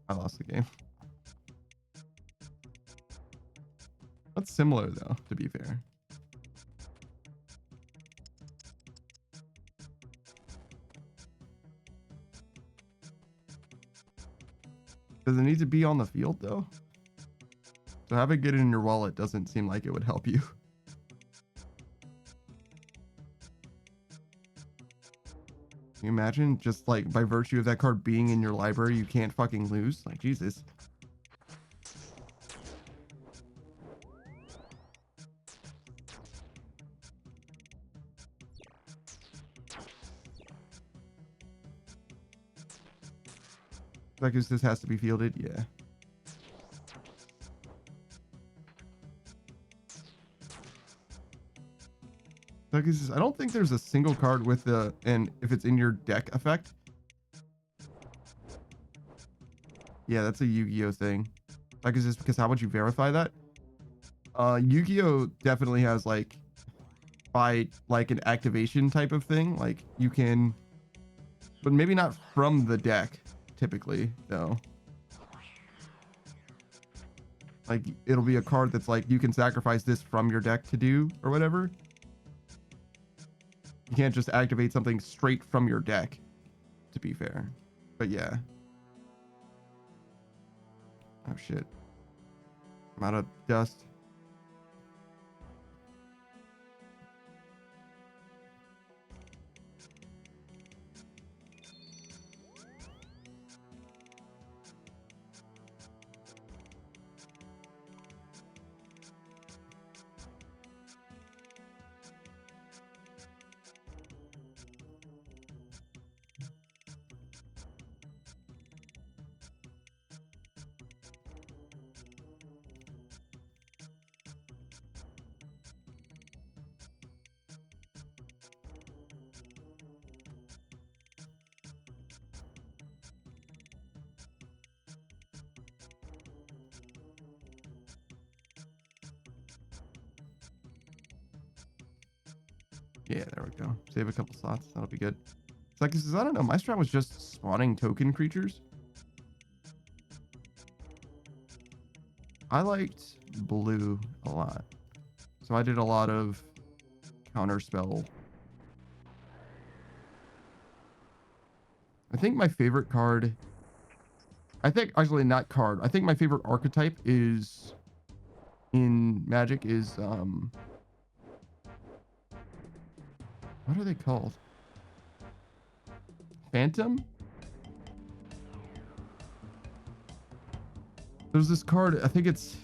I lost the game. That's similar though, to be fair. Does it need to be on the field though? So having it in your wallet doesn't seem like it would help you. Can you imagine just like by virtue of that card being in your library, you can't fucking lose? Like, Jesus. Like, this has to be fielded? Yeah. Like, I don't think there's a single card with the, and if it's in your deck effect. Yeah, that's a Yu-Gi-Oh thing. Like, is this because how would you verify that? Yu-Gi-Oh definitely has like, by like an activation type of thing. Like you can, but maybe not from the deck. Typically, though, like it'll be a card that's like you can sacrifice this from your deck to do or whatever. You can't just activate something straight from your deck, to be fair. But yeah. Oh shit. I'm out of dust. Yeah, there we go. Save a couple slots. That'll be good. It's like, I don't know. My strat was just spawning token creatures. I liked blue a lot. So I did a lot of counter spell. I think my favorite card, actually not card. I think my favorite archetype is in Magic is, what are they called? Phantom? There's this card, I think it's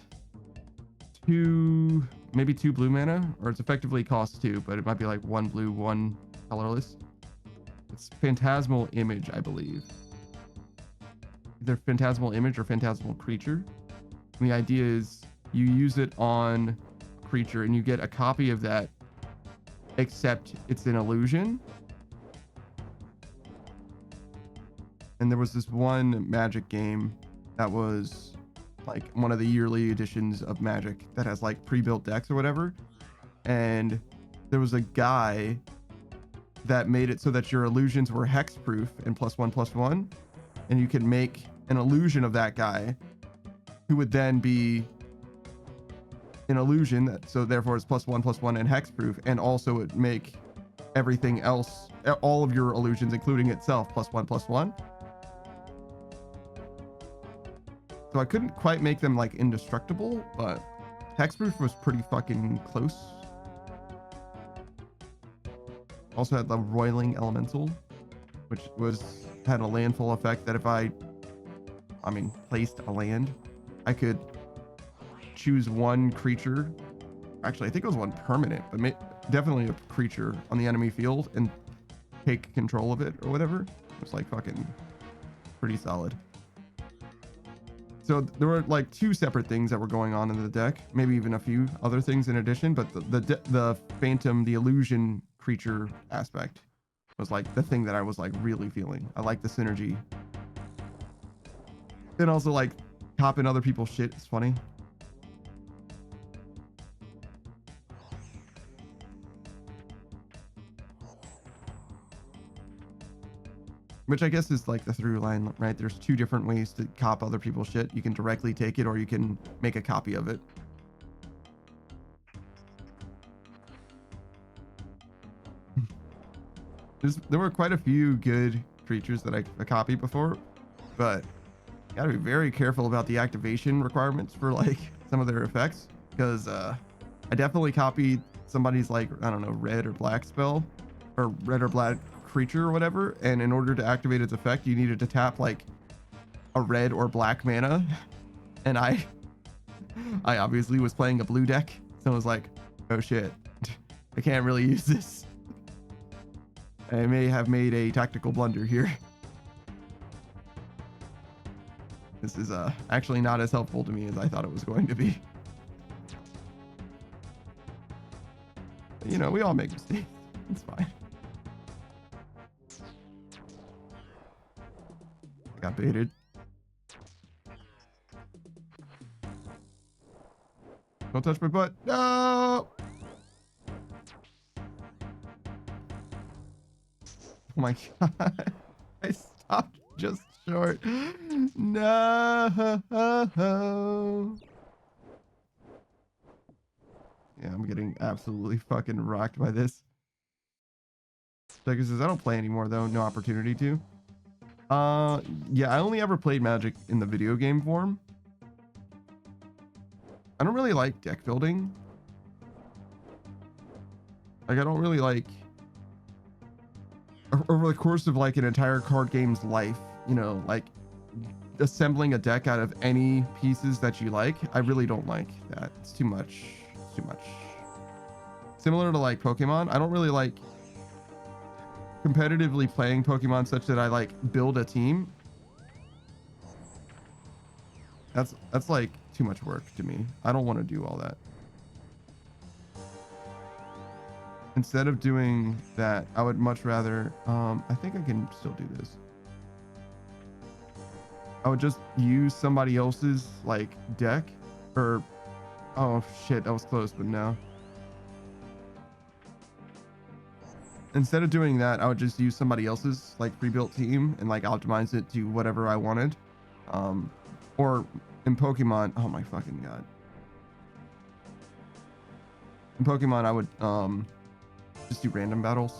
maybe 2 blue mana, or it's effectively cost 2, but it might be like 1 blue, 1 colorless. It's Phantasmal Image, I believe. Either Phantasmal Image or Phantasmal Creature. And the idea is you use it on creature and you get a copy of that, except it's an illusion. And there was this one Magic game that was like one of the yearly editions of Magic that has like pre-built decks or whatever. And there was a guy that made it so that your illusions were hexproof and +1/+1. And you can make an illusion of that guy who would then be an illusion that, so therefore it's +1/+1 and hexproof, and also would make everything else, all of your illusions, including itself, +1/+1. So I couldn't quite make them like indestructible, but hexproof was pretty fucking close. Also had the Roiling Elemental, which had a landfall effect that if I placed a land, I could choose one creature. Actually, I think it was one permanent, but definitely a creature on the enemy field and take control of it or whatever. It was like fucking pretty solid. So there were like 2 separate things that were going on in the deck, maybe even a few other things in addition, but the Phantom, the illusion creature aspect was like the thing that I was like really feeling. I like the synergy. And also like copping other people's shit is funny. Which I guess is like the through line, right? There's 2 different ways to cop other people's shit. You can directly take it or you can make a copy of it. There were quite a few good creatures that I copied before, but you gotta be very careful about the activation requirements for like some of their effects, because I definitely copied somebody's like, I don't know, red or black spell or red or black creature or whatever, and in order to activate its effect you needed to tap like a red or black mana, and I obviously was playing a blue deck, so I was like, oh shit, I can't really use this. I may have made a tactical blunder here. This is actually not as helpful to me as I thought it was going to be. But, you know, we all make mistakes. It's fine. I got baited. Don't touch my butt. No! Oh my god. I stopped just short. No. Yeah, I'm getting absolutely fucking rocked by this. Decker says, I don't play anymore though. No opportunity to. Yeah, I only ever played Magic in the video game form. I don't really like deck building. Like, I don't really like, over the course of like an entire card game's life, you know, like assembling a deck out of any pieces that you like. I really don't like that. It's too much. It's too much. Similar to like Pokemon, I don't really like competitively playing Pokemon such that I like build a team. That's like too much work to me. I don't want to do all that. Instead of doing that, I would much rather, I think I can still do this. I would just use somebody else's like deck, or, oh shit, that was close, but no. instead of doing that, I would just use somebody else's like pre-built team and like optimize it to whatever I wanted. Or in Pokemon, oh my fucking god. In Pokemon, I would just do random battles.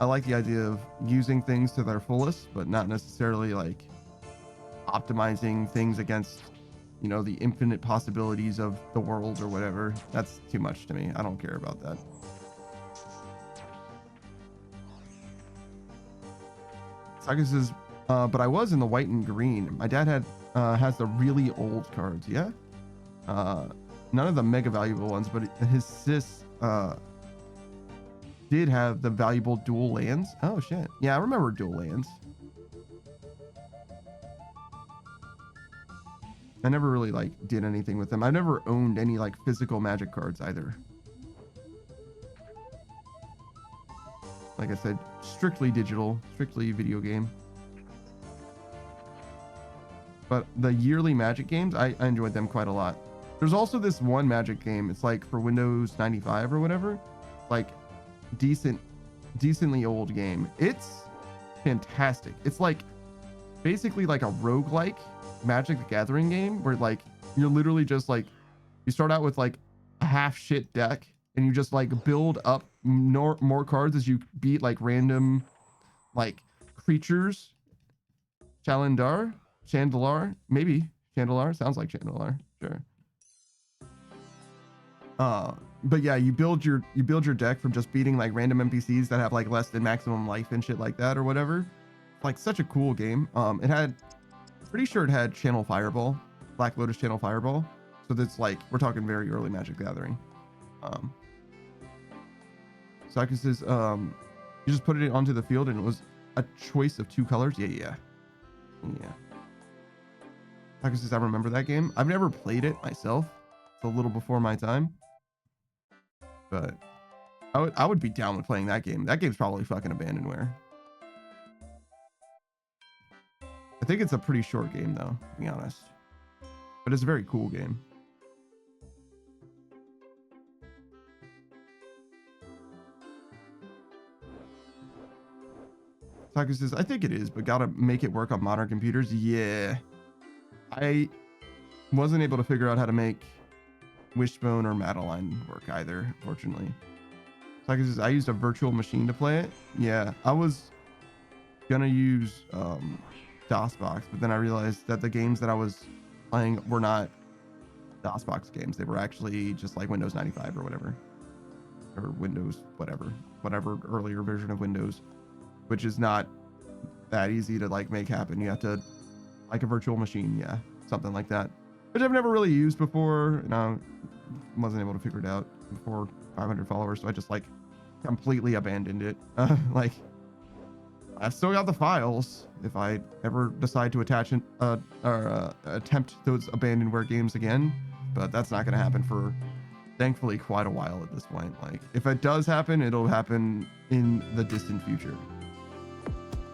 I like the idea of using things to their fullest, but not necessarily like optimizing things against, you know, the infinite possibilities of the world or whatever. That's too much to me. I don't care about that. Saga says, but I was in the white and green. My dad has the really old cards. Yeah. None of the mega valuable ones, but his sis did have the valuable dual lands. Oh shit. Yeah, I remember dual lands. I never really like did anything with them. I never owned any like physical Magic cards either. Like I said, strictly digital, strictly video game. But the yearly Magic games, I enjoyed them quite a lot. There's also this one Magic game. It's like for Windows 95 or whatever. Like decently old game. It's fantastic. It's like basically like a roguelike Magic the Gathering game where like you're literally just like you start out with like a half shit deck and you just like build up more cards as you beat like random like creatures. Chandelier, maybe Chandelier, sounds like Chandelier, sure. But yeah, you build your deck from just beating like random NPCs that have like less than maximum life and shit like that or whatever. Like such a cool game. It had, pretty sure it had Channel Fireball, Black Lotus Channel Fireball. So that's like, we're talking very early Magic Gathering. Saka says, you just put it onto the field and it was a choice of 2 colors. Yeah. Saka says, I remember that game. I've never played it myself. It's a little before my time. But I would be down with playing that game. That game's probably fucking abandonware. I think it's a pretty short game though, to be honest. But it's a very cool game. Taku says, I think it is, but gotta make it work on modern computers. Yeah. I wasn't able to figure out how to make Wishbone or Madeline work either, fortunately. Taku says, I used a virtual machine to play it. Yeah, I was gonna use DOSBox, but then I realized that the games that I was playing were not DOSBox games. They were actually just like Windows 95 or whatever. Or Windows, whatever earlier version of Windows, which is not that easy to like make happen. You have to like a virtual machine, yeah, something like that, which I've never really used before, and I wasn't able to figure it out before 500 followers, so I just like completely abandoned it. Like I still got the files if I ever decide to attach or attempt those abandonware games again, but that's not going to happen for thankfully quite a while at this point. Like if it does happen, it'll happen in the distant future.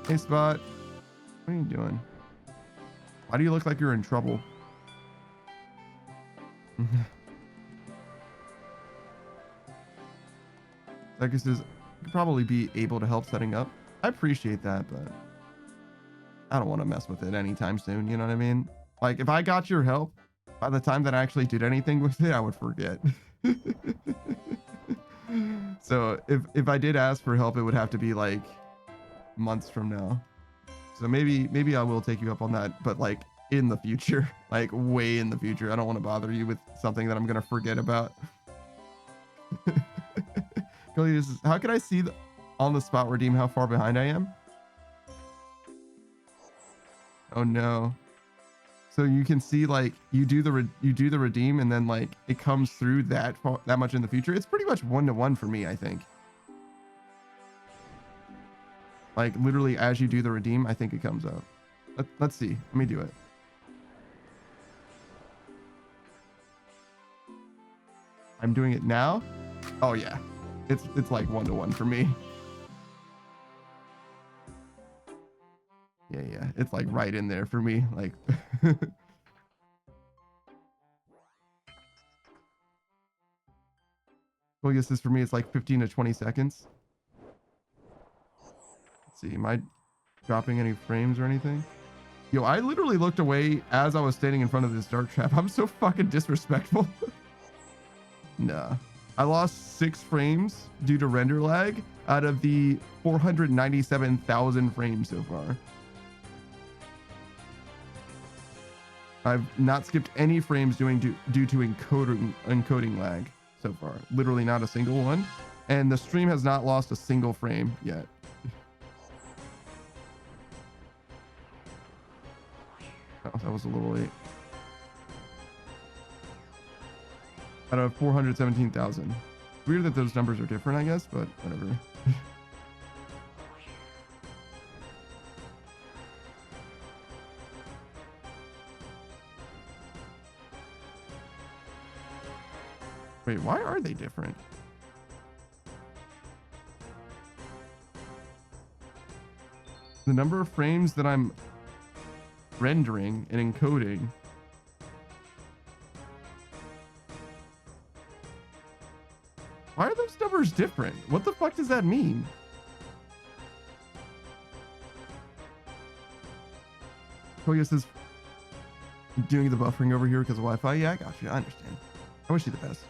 Hey Spot, what are you doing? Why do you look like you're in trouble? Like it says, could probably be able to help setting up. I appreciate that, but I don't want to mess with it anytime soon. You know what I mean? Like if I got your help, by the time that I actually did anything with it, I would forget. So if I did ask for help, it would have to be like months from now. So maybe I will take you up on that, but like in the future, like way in the future. I don't want to bother you with something that I'm gonna forget about. How can I see on the spot redeem how far behind I am? Oh no. So you can see like you do the redeem and then like it comes through that much in the future. It's pretty much 1-to-1 for me, I think. Like literally as you do the redeem, I think it comes up. Let's see. Let me do it. I'm doing it now. Oh yeah. It's like 1-to-1 for me. Yeah. It's like right in there for me. Like Well, I guess this for me, it's like 15 to 20 seconds. Let's see, am I dropping any frames or anything? Yo, I literally looked away as I was standing in front of this dark trap. I'm so fucking disrespectful. Nah. I lost 6 frames due to render lag out of the 497,000 frames so far. I've not skipped any frames due to encoding lag so far. Literally not a single one. And the stream has not lost a single frame yet. Oh, that was a little late. Out of 417,000. Weird that those numbers are different, I guess, but whatever. Wait, why are they different? The number of frames that I'm rendering and encoding. Why are those numbers different? What the fuck does that mean? Koya says doing the buffering over here because of Wi-Fi. Yeah, I got you. I understand. I wish you the best.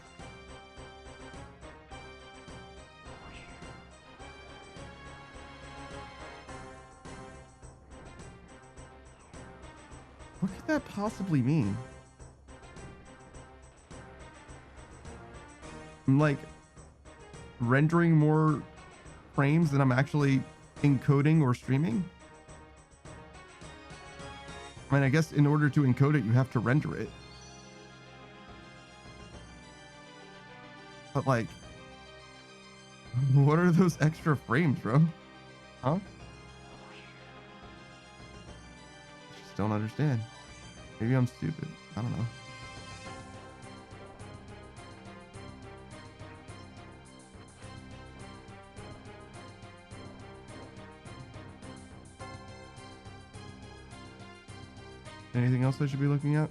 What could that possibly mean? I'm like rendering more frames than I'm actually encoding or streaming. I mean, I guess in order to encode it, you have to render it. But like, what are those extra frames, bro? Huh? I just don't understand. Maybe I'm stupid. I don't know. Anything else I should be looking at?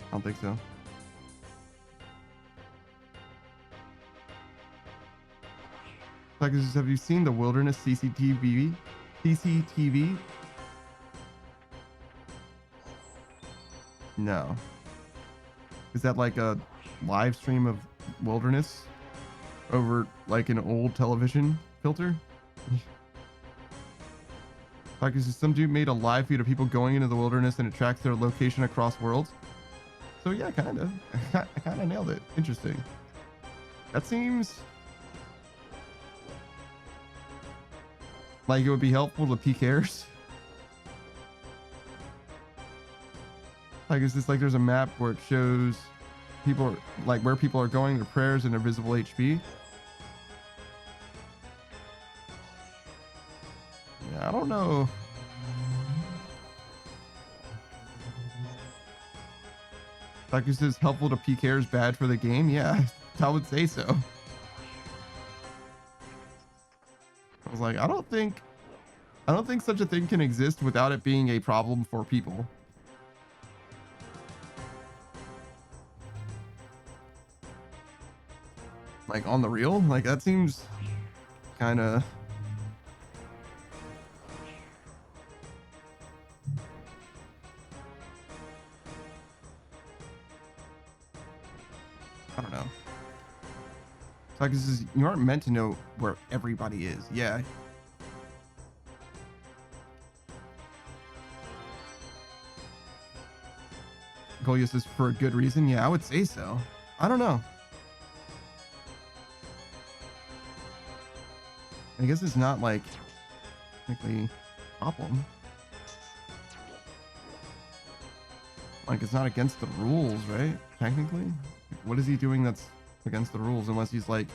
I don't think so. Have you seen the Wilderness CCTV? CCTV? No. Is that like a live stream of Wilderness over like an old television filter? Like, some dude made a live feed of people going into the wilderness and it tracks their location across worlds. So yeah, kind of. I kind of nailed it. Interesting. That seems like it would be helpful to PKers. Like, is this like there's a map where it shows people like where people are going, their prayers, and their visible HP? I don't know. Like, is this helpful to PKers, bad for the game? Yeah, I would say so. I was like, I don't think such a thing can exist without it being a problem for people. Like, on the real, like that seems kind of. I don't know. Like, this is, you aren't meant to know where everybody is. Yeah. Goliath is for a good reason. Yeah, I would say so. I don't know. I guess it's not like technically a problem. Like, it's not against the rules, right? Technically. What is he doing that's against the rules, unless he's like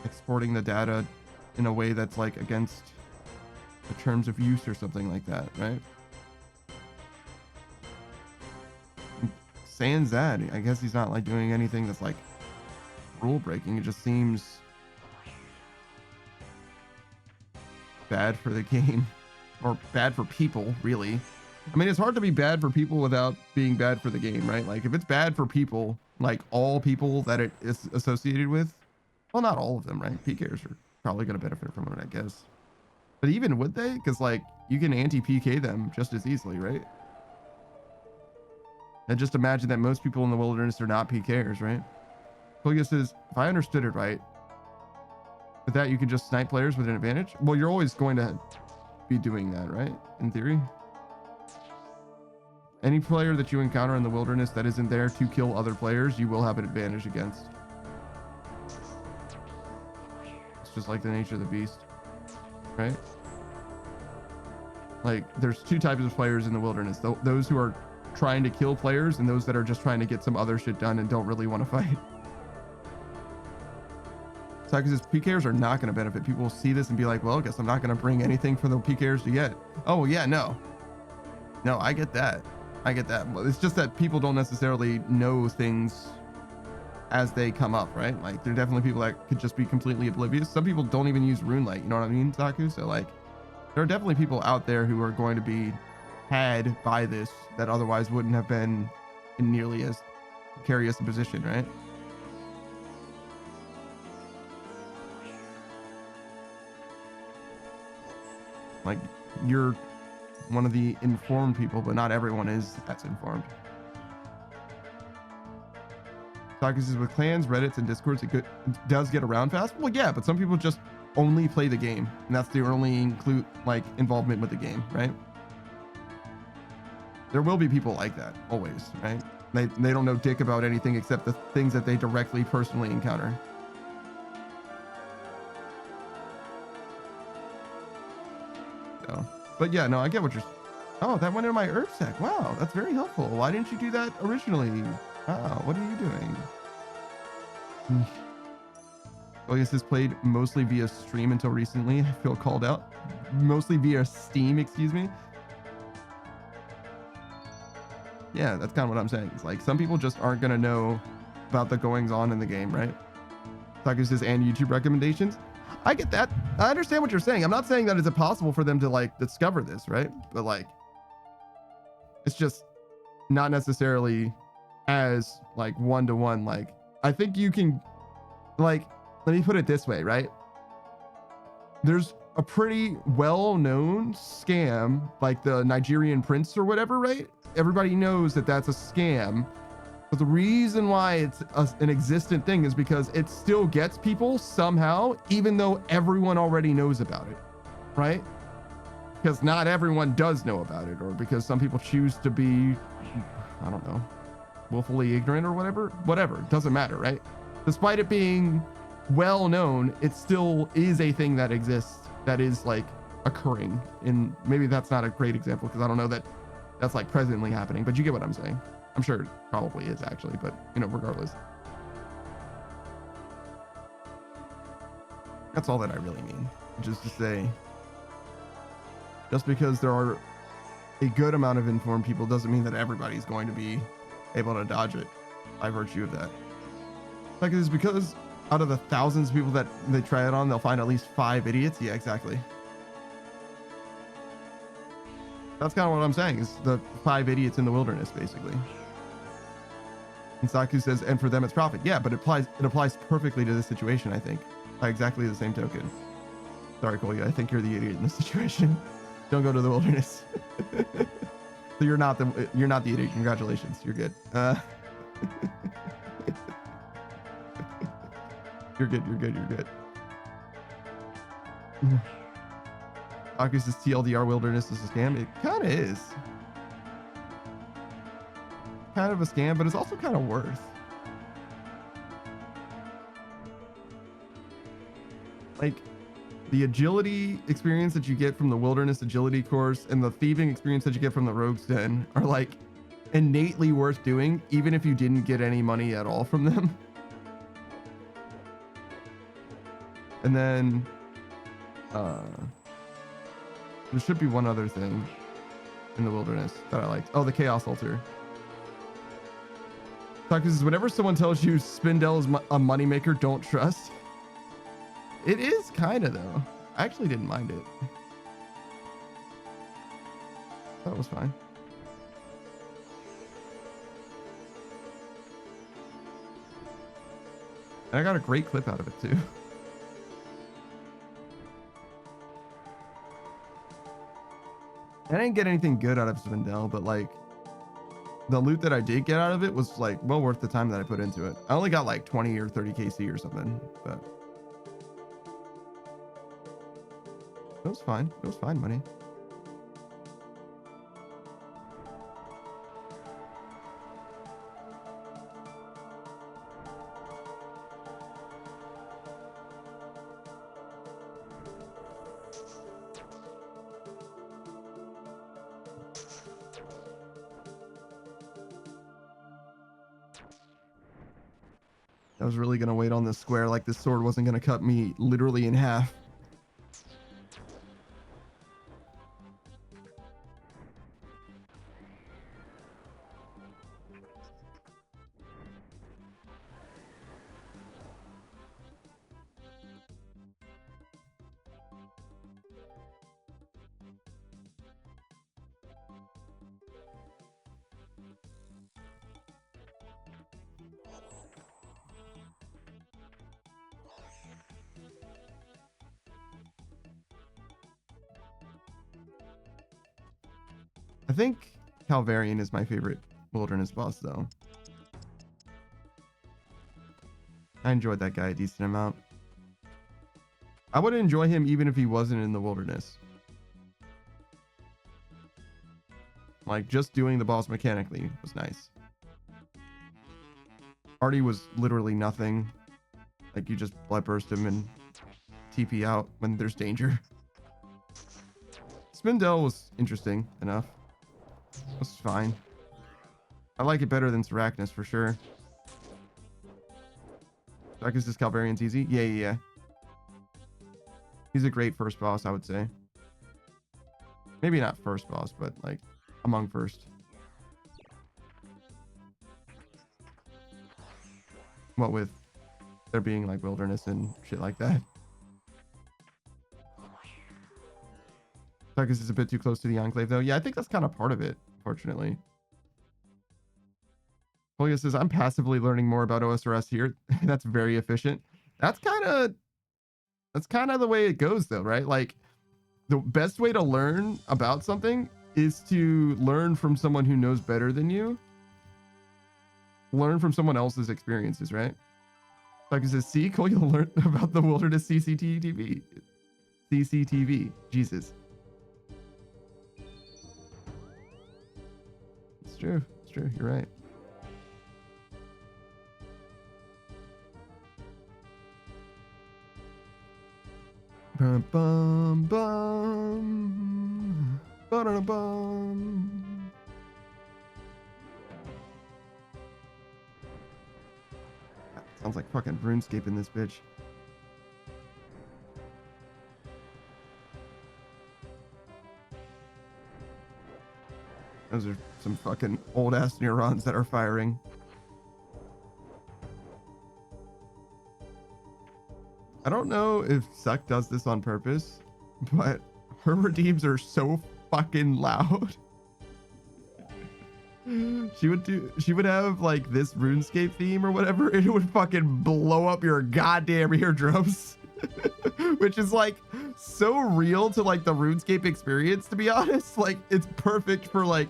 exporting the data in a way that's like against the terms of use or something like that, right? Sans that, I guess he's not like doing anything that's like rule breaking. It just seems bad for the game, or bad for people, really. I mean, it's hard to be bad for people without being bad for the game, right? Like if it's bad for people, like all people that it is associated with, well, not all of them, right? PKers are probably going to benefit from it, I guess. But even would they? Because like you can anti-PK them just as easily, right? And just imagine that most people in the wilderness are not PKers, right? Kolia says, if I understood it right, with that you can just snipe players with an advantage. Well, you're always going to be doing that, right? In theory. Any player that you encounter in the wilderness that isn't there to kill other players, you will have an advantage against. It's just like the nature of the beast, right? Like there's two types of players in the wilderness. Those who are trying to kill players and those that are just trying to get some other shit done and don't really want to fight. So because PKers are not going to benefit. People will see this and be like, well, I guess I'm not going to bring anything for the PKers to get. Oh yeah, no, I get that. It's just that people don't necessarily know things as they come up, right? Like there are definitely people that could just be completely oblivious. Some people don't even use rune light, you know what I mean, Saku? So like there are definitely people out there who are going to be had by this that otherwise wouldn't have been in nearly as precarious a position, right? Like you're one of the informed people, but not everyone is that's informed. Saku says with clans, Reddits, and Discords, it does get around fast. Well, yeah, but some people just only play the game, and that's their only involvement with the game, right? There will be people like that always, right? They don't know dick about anything except the things that they directly personally encounter. So, but yeah, no, I get what you're. Oh, that went in my herb sack. Wow, that's very helpful. Why didn't you do that originally? Wow, what are you doing? Well, I guess this played mostly via stream until recently. I feel called out. Mostly via Steam, excuse me. Yeah, that's kind of what I'm saying. It's like some people just aren't going to know about the goings on in the game, right? Saku says, and YouTube recommendations. I get that. I understand what you're saying. I'm not saying that it's impossible for them to like discover this, right? But like, it's just not necessarily as like one-to-one. Like, I think you can, like, let me put it this way, right? There's a pretty well-known scam, like the Nigerian prince or whatever, right? Everybody knows that that's a scam. But the reason why it's an existent thing is because it still gets people somehow, even though everyone already knows about it, right? Because not everyone does know about it, or because some people choose to be, I don't know, willfully ignorant or whatever, it doesn't matter, right? Despite it being well known, it still is a thing that exists, that is like occurring. And maybe that's not a great example because I don't know that that's like presently happening, but you get what I'm saying. I'm sure it probably is actually, but you know, regardless. That's all that I really mean, which is to say, just because there are a good amount of informed people doesn't mean that everybody's going to be able to dodge it by virtue of that. Like, it's because out of the thousands of people that they try it on, they'll find at least 5 idiots. Yeah, exactly. That's kind of what I'm saying, is the 5 idiots in the wilderness, basically. And Saku says, and for them it's profit. Yeah, but it applies perfectly to this situation, I think, by exactly the same token. Sorry, Kolya, I think you're the idiot in this situation. Don't go to the wilderness. So you're not the idiot. Congratulations, you're good. You're good. Saku says TLDR wilderness is a scam. It kind of is. Kind of a scam, but it's also kind of worth. Like, the agility experience that you get from the wilderness agility course and the thieving experience that you get from the rogue's den are like innately worth doing, even if you didn't get any money at all from them. And then there should be one other thing in the wilderness that I liked. Oh, the chaos altar. Saku says, whenever someone tells you Spindel is a moneymaker, don't trust. It is kind of, though. I actually didn't mind it. That was fine. And I got a great clip out of it too. I didn't get anything good out of Spindel, but like the loot that I did get out of it was like well worth the time that I put into it. I only got like 20 or 30 KC or something, but it was fine. It was fine money. I was really gonna wait on this square, like this sword wasn't gonna cut me literally in half. I think Calvarian is my favorite wilderness boss though. I enjoyed that guy a decent amount. I would enjoy him even if he wasn't in the wilderness. Like just doing the boss mechanically was nice. Artie was literally nothing. Like you just blood burst him and TP out when there's danger. Spindel was interesting enough. It was fine. I like it better than Sarachnis for sure. Sarachnis is Calvarian's easy? Yeah. He's a great first boss, I would say. Maybe not first boss, but like among first. What with there being like wilderness and shit like that. Sarachnis is a bit too close to the Enclave though. Yeah, I think that's kind of part of it, fortunately. Julia says, I'm passively learning more about OSRS here. That's very efficient. That's kind of the way it goes though, right? Like the best way to learn about something is to learn from someone who knows better than you. Learn from someone else's experiences, right? Like it says, see, Cole, you'll learn about the wilderness CCTV. Jesus. It's true. You're right. Bum, bum, bum. Ba-da-da-bum. Sounds like fucking RuneScape in this bitch. Those are some fucking old ass neurons that are firing. I don't know if Suck does this on purpose, but her redeems are so fucking loud. She would have like this RuneScape theme or whatever, and it would fucking blow up your goddamn eardrums. Which is like so real to like the RuneScape experience, to be honest. Like it's perfect for like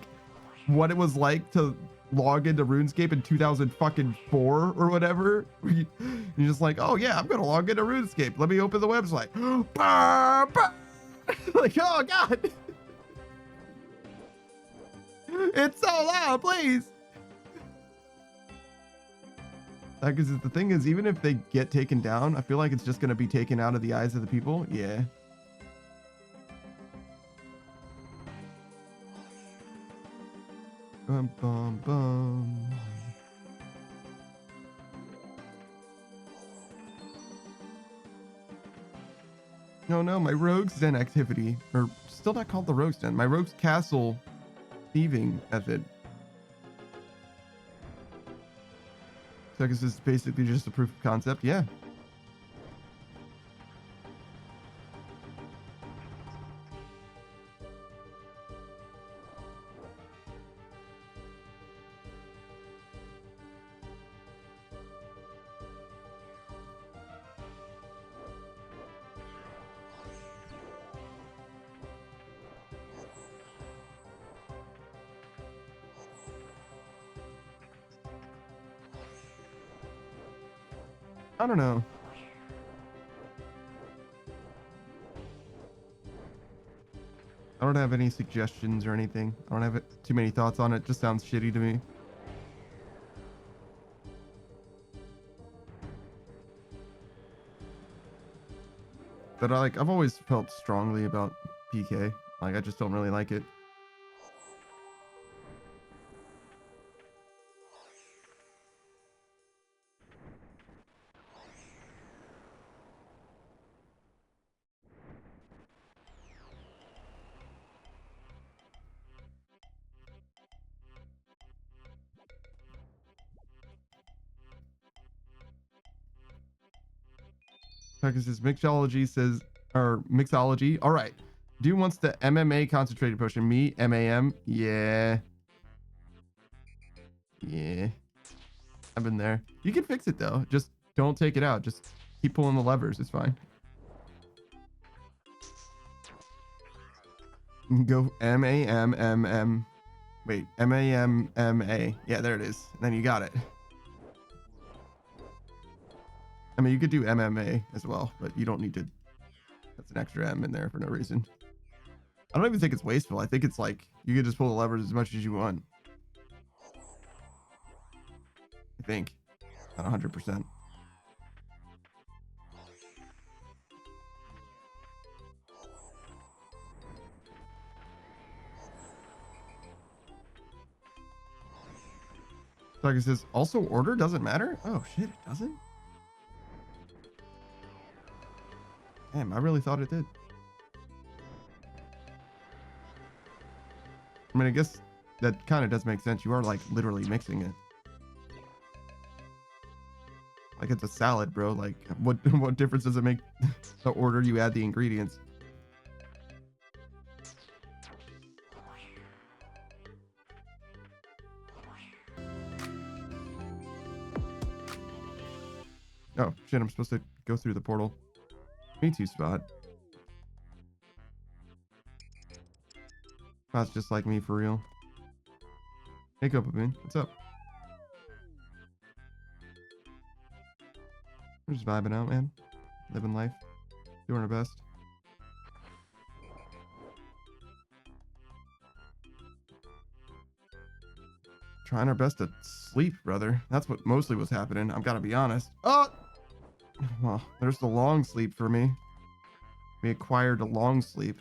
what it was like to log into RuneScape in 2004 or whatever. You're just like, oh yeah, I'm gonna log into RuneScape. Let me open the website. Like, oh god. It's so loud, please. Because the thing is, even if they get taken down, I feel like it's just gonna be taken out of the eyes of the people. Yeah. Bum, bum, bum. No, my Rogue's Den activity, or still not called the Rogue's Den, my Rogue's Castle thieving method. So I guess it's basically just a proof of concept, yeah. I don't know. I don't have any suggestions or anything. I don't have too many thoughts on it. Just sounds shitty to me. But I've always felt strongly about PK. Like, I just don't really like it. Because his mixology says, or mixology. All right. Dude wants the MMA concentrated potion. Me, MAM. Yeah. Yeah. I've been there. You can fix it though. Just don't take it out. Just keep pulling the levers. It's fine. You can go MAMMM. Wait, MAMMA. Yeah, there it is. Then you got it. I mean, you could do MMA as well, but you don't need to. That's an extra M in there for no reason. I don't even think it's wasteful. I think it's like you can just pull the levers as much as you want. I think. Not 100%. Like it says, also order doesn't matter? Oh shit, it doesn't? Damn, I really thought it did. I mean, I guess that kind of does make sense. You are like literally mixing it. Like it's a salad, bro. Like what difference does it make the order you add the ingredients? Oh shit, I'm supposed to go through the portal. Me too, Spot. That's just like me for real. Hey, Copaman, what's up? We're just vibing out, man. Living life. Doing our best. Trying our best to sleep, brother. That's what mostly was happening. I've got to be honest. Oh! Well, there's the long sleep for me. We acquired a long sleep.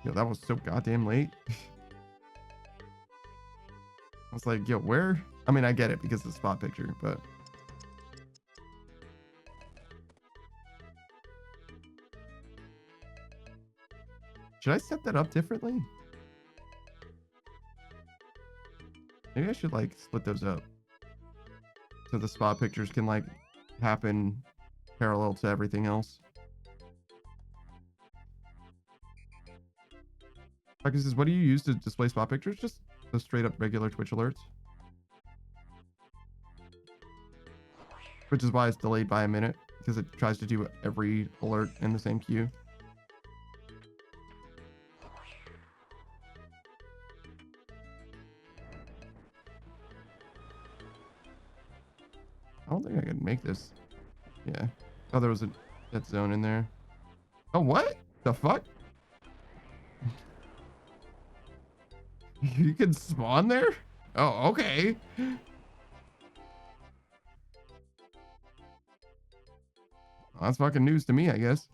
Yo, that was so goddamn late. I was like, yo, where? I mean, I get it because of the spot picture, but... Should I set that up differently? Maybe I should, like, split those up. So the spot pictures can, like, happen parallel to everything else. Because what do you use to display spot pictures? Just the straight up regular Twitch alerts. Which is why it's delayed by a minute, because it tries to do every alert in the same queue. I don't think I can make this. Yeah. Oh, there was a dead zone in there. Oh, what? The fuck? You can spawn there? Oh, okay. Well, that's fucking news to me, I guess.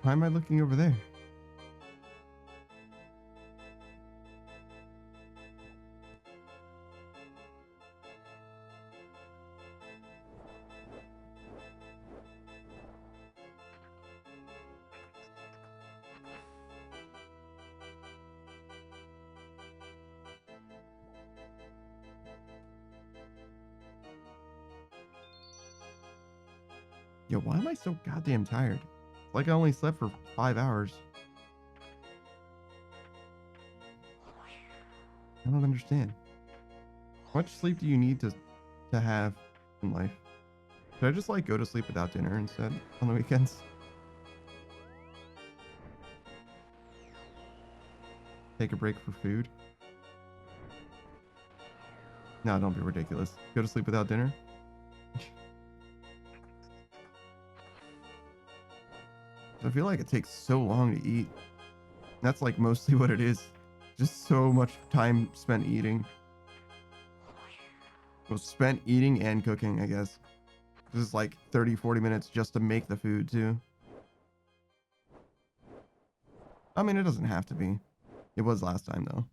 Why am I looking over there? Yo, why am I so goddamn tired? It's like I only slept for 5 hours. I don't understand. How much sleep do you need to have in life? Should I just like go to sleep without dinner instead on the weekends? Take a break for food? No, don't be ridiculous. Go to sleep without dinner? I feel like it takes so long to eat. That's like mostly what it is. Just so much time spent eating. Well, spent eating and cooking, I guess. This is like 30, 40 minutes just to make the food too. I mean, it doesn't have to be. It was last time though.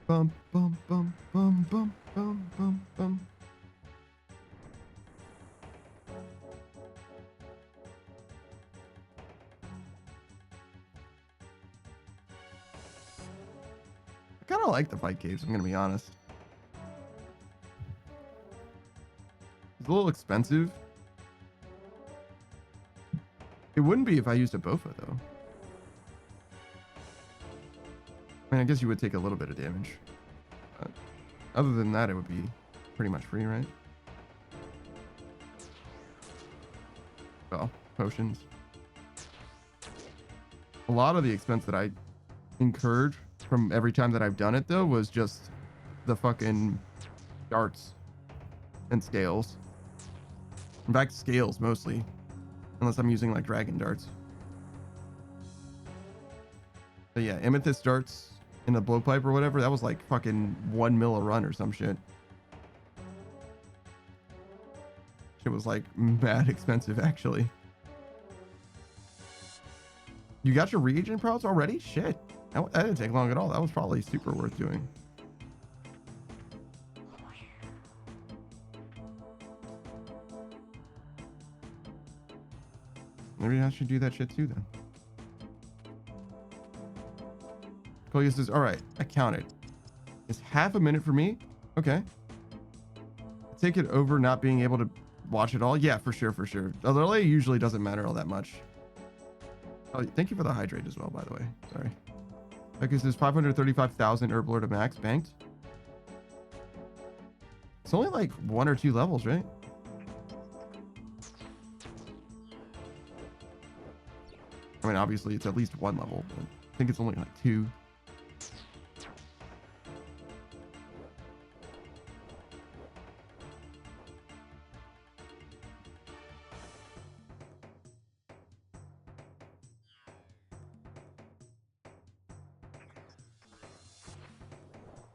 Bum, bum, bum, bum, bum, bum, bum, bum. I kind of like the fight caves, I'm going to be honest. It's a little expensive. It wouldn't be if I used a Bofa, though. I mean, I guess you would take a little bit of damage. But other than that, it would be pretty much free, right? Well, potions. A lot of the expense that I incurred from every time that I've done it, though, was just the fucking darts and scales. In fact, scales mostly. Unless I'm using like dragon darts. But yeah, amethyst darts in the blowpipe or whatever, that was like fucking 1 mil a run or some shit. It was like mad expensive actually. You got your reagent prods already? Shit. That didn't take long at all. That was probably super worth doing. Maybe I should do that shit too then. Kolia says, all right, I counted. It's half a minute for me. Okay. Take it over not being able to watch it all. Yeah, for sure, for sure. The delay usually doesn't matter all that much. Oh, thank you for the hydrate as well, by the way. Sorry. Okay, so there's 535,000 Herblore to max banked. It's only like 1 or 2 levels, right? I mean, obviously it's at least 1 level, but I think it's only like 2.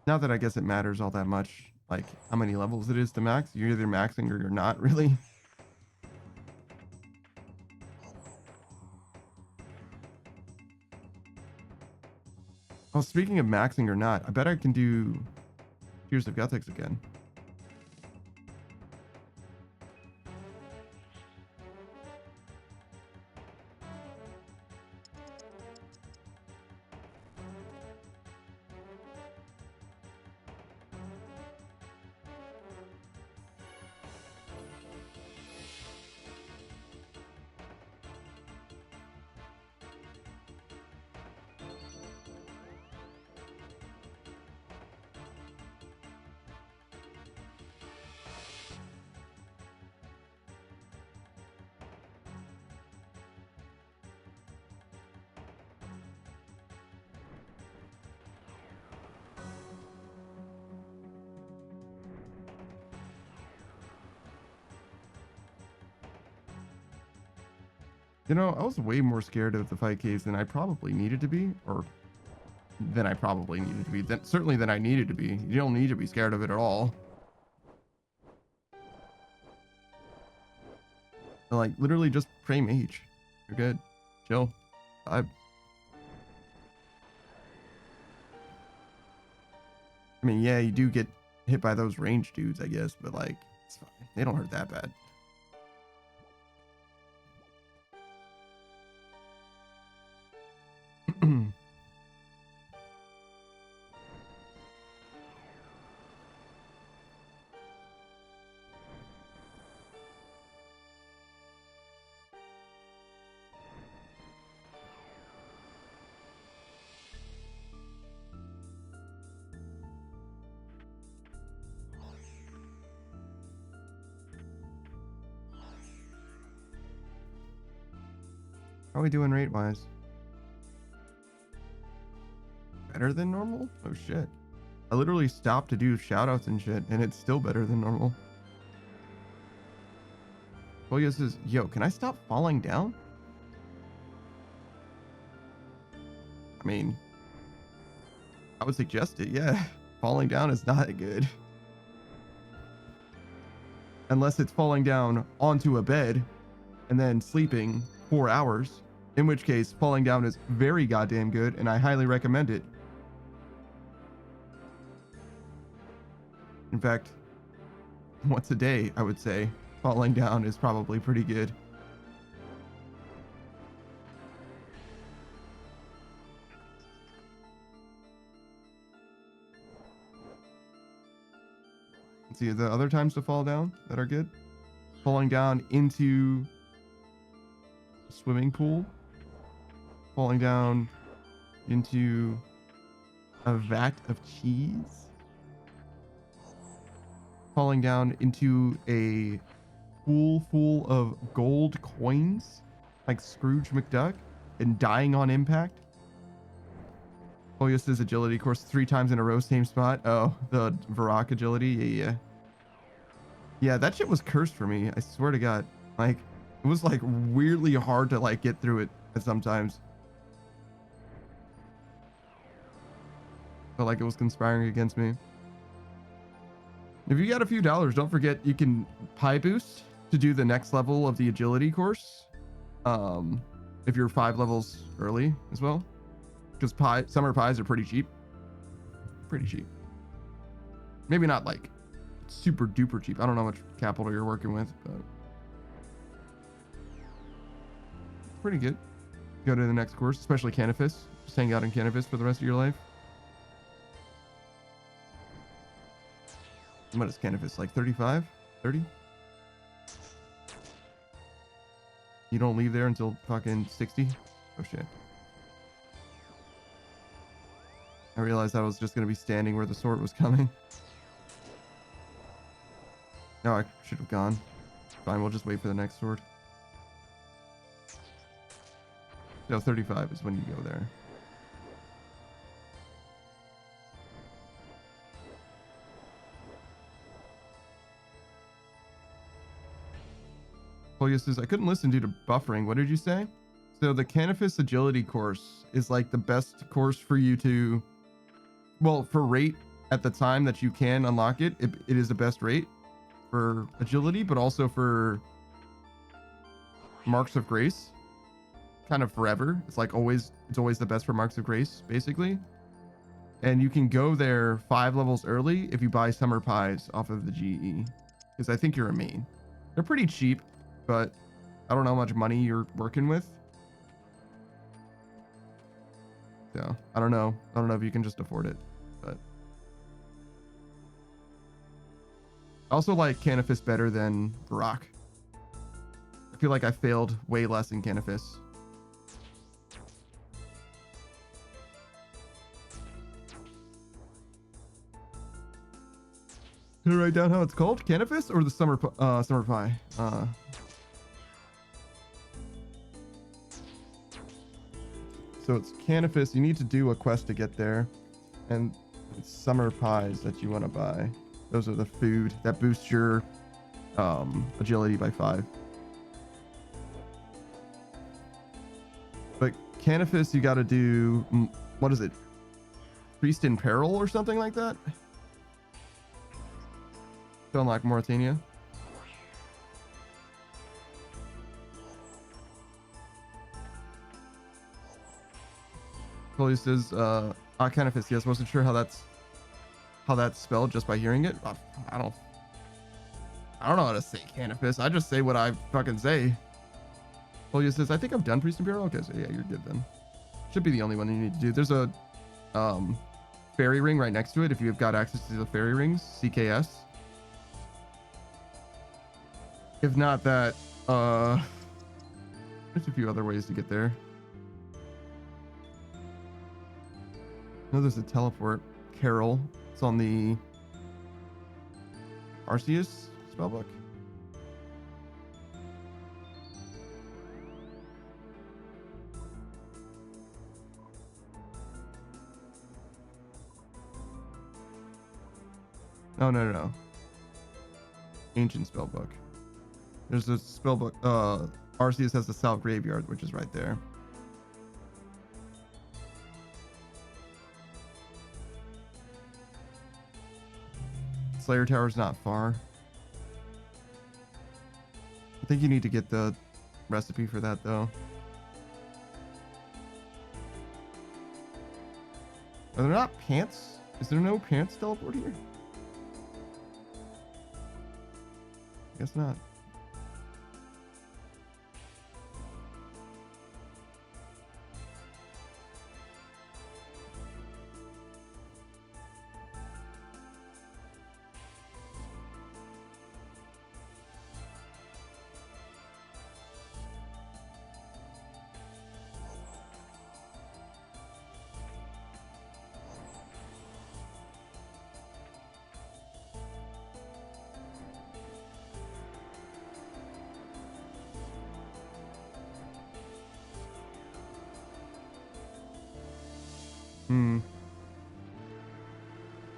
Not that I guess it matters all that much, like how many levels it is to max. You're either maxing or you're not, really. Oh, speaking of maxing or not, I bet I can do Tears of Guthix again. You know, I was way more scared of the fight caves than I probably needed to be, or than I probably needed to be. Certainly than I needed to be. You don't need to be scared of it at all. Like, literally just pray mage. You're good. Chill. I mean, yeah, you do get hit by those range dudes, I guess, but like, it's fine. They don't hurt that bad. How are we doing rate wise? Better than normal? Oh shit. I literally stopped to do shout outs and shit, and it's still better than normal. Polio says, yo, can I stop falling down? I mean, I would suggest it, yeah. Falling down is not good. Unless it's falling down onto a bed and then sleeping 4 hours. In which case, falling down is very goddamn good, and I highly recommend it. In fact, once a day, I would say, falling down is probably pretty good. Let's see, the other times to fall down that are good? Falling down into a swimming pool. Falling down into a vat of cheese. Falling down into a pool full of gold coins, like Scrooge McDuck, and dying on impact. Oh, yes, this agility course 3 times in a row, same spot. Oh, the Varrock agility. Yeah. Yeah, that shit was cursed for me. I swear to God. Like, it was like weirdly hard to like get through it sometimes. Felt like it was conspiring against me. If you got a few dollars, don't forget you can pie boost to do the next level of the agility course. If you're 5 levels early as well, because summer pies are pretty cheap. Pretty cheap. Maybe not like super duper cheap. I don't know how much capital you're working with, but pretty good. Go to the next course, especially Canifis. Just hang out in Canifis for the rest of your life. What is Canifis, like 35? 30? You don't leave there until fucking 60? Oh shit. I realized I was just going to be standing where the sword was coming. No, I should have gone. Fine, we'll just wait for the next sword. No, 35 is when you go there. Polio says, I couldn't listen due to buffering. What did you say? So the Canifis agility course is like the best course for you to, well, for rate at the time that you can unlock it, it is the best rate for agility, but also for Marks of Grace. Kind of forever. It's like always, it's always the best for Marks of Grace, basically. And you can go there 5 levels early if you buy summer pies off of the GE. Because I think you're a main. They're pretty cheap, but I don't know how much money you're working with. So I don't know. I don't know if you can just afford it, but I also like Canifis better than Varrock. I feel like I failed way less in Canifis. Can I write down how it's called? Canifis or the summer pie? So it's Canifis. You need to do a quest to get there, and it's summer pies that you want to buy. Those are the food that boosts your agility by 5. But Canifis, you got to do, what is it? Priest in Peril or something like that. To unlock Mauritania. Chloe says, Canifis, yes, wasn't sure how that's spelled just by hearing it. I don't know how to say Canifis. I just say what I fucking say. Chloe says, I think I've done Priest Imperial. Okay, so yeah, you're good then. Should be the only one you need to do. There's a fairy ring right next to it if you've got access to the fairy rings, CKS. If not that, there's a few other ways to get there. No, there's a teleport. Carol. It's on the Arceus spellbook. Oh, no. Ancient spellbook. There's a spellbook. Arceus has the South Graveyard, which is right there. Slayer Tower's not far. I think you need to get the recipe for that, though. Are there not pants? Is there no pants teleport here? Guess not.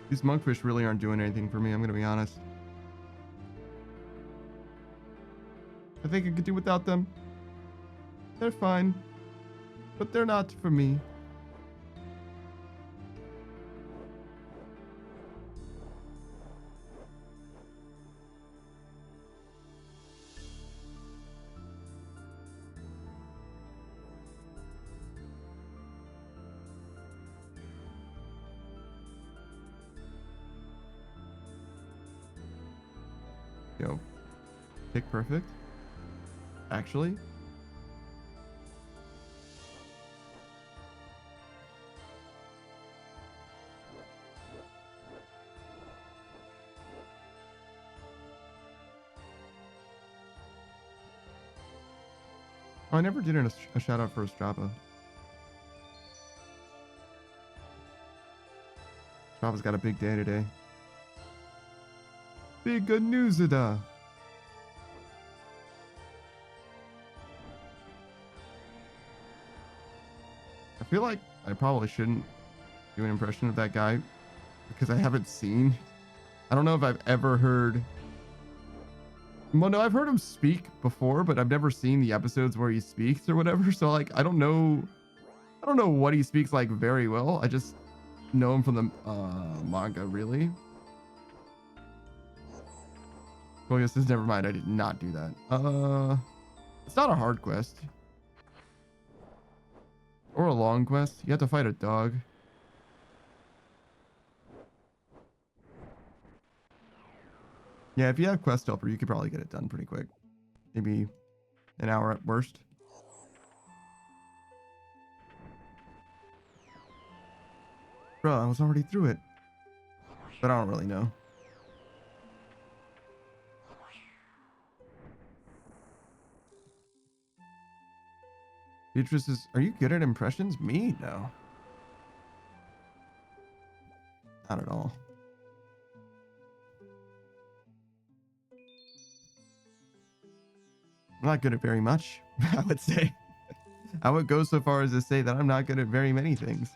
These monkfish really aren't doing anything for me, I'm gonna be honest. I think I could do without them. They're fine, but they're not for me. Yo, pick perfect. Actually, oh, I never did a shout out for Strava. Strava's got a big day today. Big good news today. I feel like I probably shouldn't do an impression of that guy because I haven't seen. I don't know if I've ever heard. Well, no, I've heard him speak before, but I've never seen the episodes where he speaks or whatever. So like, I don't know what he speaks like very well. I just know him from the manga, really. Oh, yes, this never mind. I did not do that. It's not a hard quest. Or a long quest. You have to fight a dog. Yeah, if you have Quest Helper, you could probably get it done pretty quick. Maybe an hour at worst. Bro, I was already through it. But I don't really know. Beatrice is, are you good at impressions? Me? No. Not at all. I'm not good at very much, I would say. I would go so far as to say that I'm not good at very many things.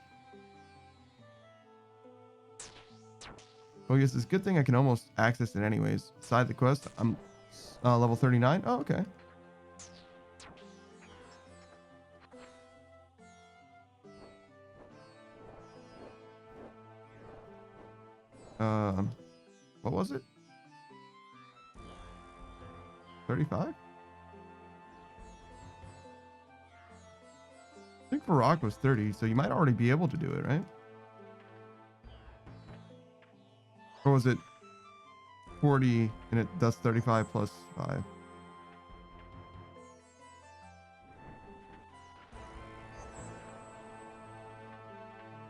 Oh, yes, it's a good thing I can almost access it anyways. Side the quest, I'm level 39. Oh, okay. What was it? 35? I think Varrock was 30, so you might already be able to do it, right? Or was it 40 and it does 35 plus 5?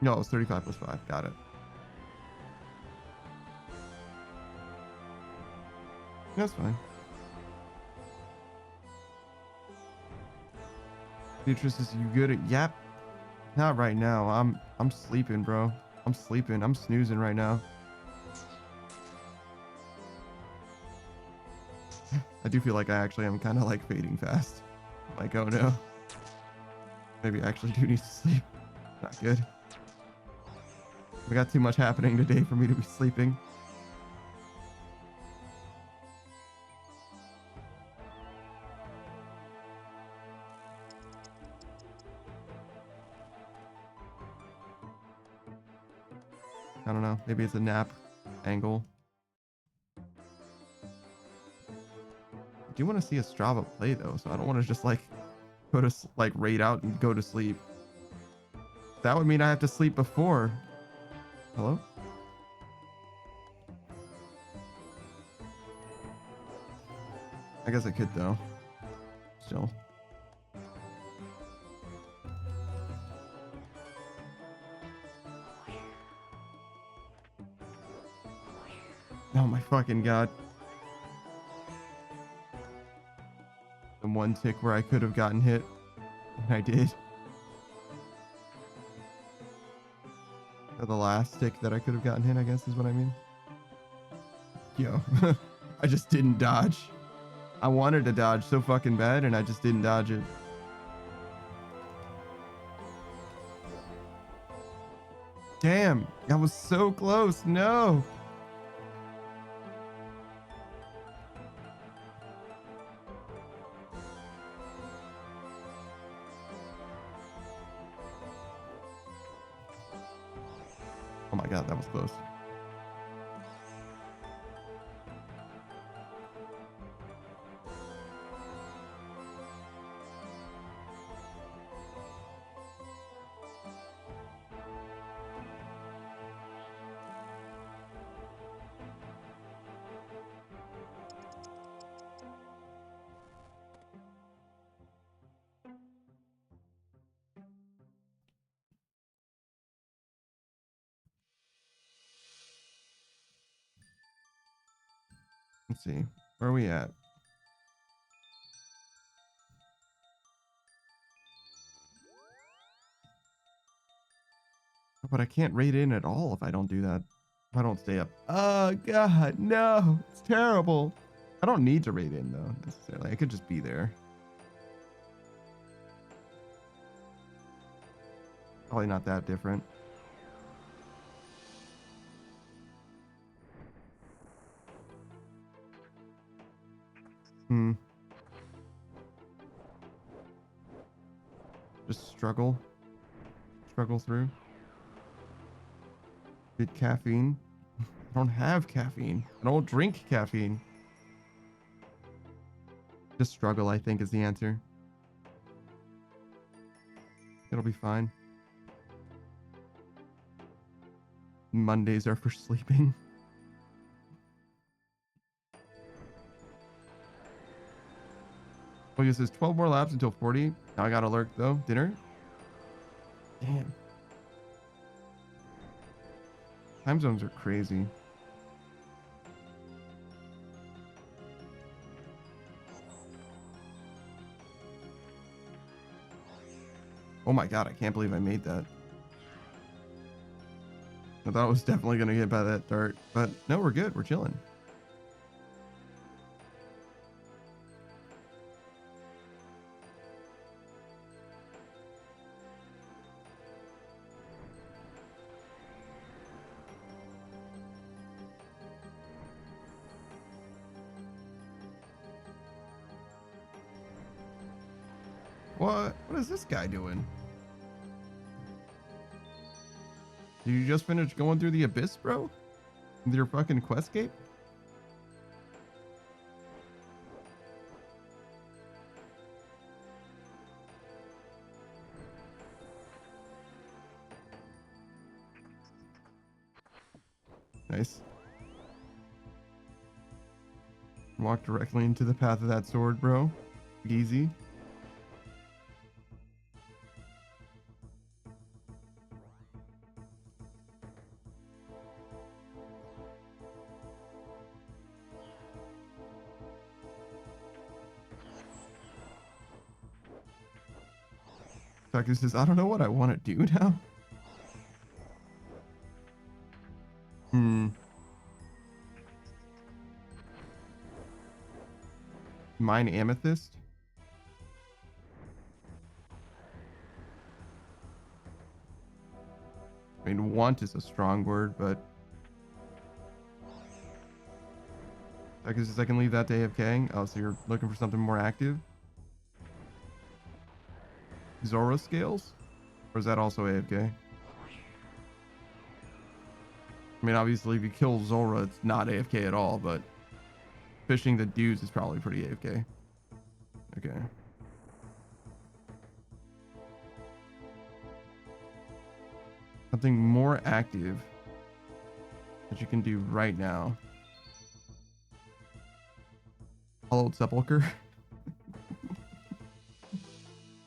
No, it's 35 plus 5. Got it. That's fine. Beatrice, is you good at yap? Not right now. I'm sleeping, bro. I'm sleeping. I'm snoozing right now. I do feel like I actually am kind of like fading fast. Like, oh no. Maybe I actually do need to sleep. Not good. We got too much happening today for me to be sleeping. I don't know. Maybe it's a nap angle. I do want to see a Strava play though, so I don't want to just like go to like raid out and go to sleep. That would mean I have to sleep before. Hello? I guess I could though. Still. Oh my fucking god. The one tick where I could have gotten hit. And I did. Or the last tick that I could have gotten hit, I guess is what I mean. Yo. I just didn't dodge. I wanted to dodge so fucking bad and I just didn't dodge it. Damn. I was so close. No. Oh my god, that was close. Let's see. Where are we at? But I can't raid in at all if I don't do that. If I don't stay up. Oh, God. No. It's terrible. I don't need to raid in, though, necessarily. I could just be there. Probably not that different. Just struggle through. Get caffeine. I don't have caffeine. I don't drink caffeine. Just struggle, I think, is the answer. It'll be fine. Mondays are for sleeping. Oh, yes, there's 12 more laps until 40. Now I got alert though. Dinner? Damn. Time zones are crazy. Oh my god, I can't believe I made that. I thought I was definitely going to get by that dart, but no, we're good. We're chilling. What is this guy doing? Did you just finish going through the abyss, bro? With your fucking Questscape? Nice. Walk directly into the path of that sword, bro. Easy. Tucker says, I don't know what I want to do now. Mine amethyst? I mean, want is a strong word, but I guess I can leave that to AFK. Oh, so you're looking for something more active? Zora scales? Or is that also AFK? I mean, obviously, if you kill Zora, it's not AFK at all, but fishing the dudes is probably pretty AFK. Okay. Something more active that you can do right now. Hollowed Sepulcher.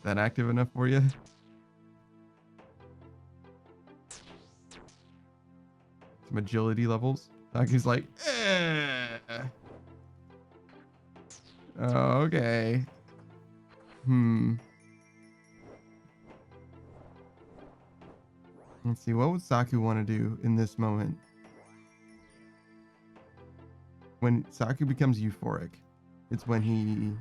That active enough for you? Some agility levels. Like he's like, oh, okay. Let's see, what would Saku want to do in this moment? When Saku becomes euphoric, it's when he...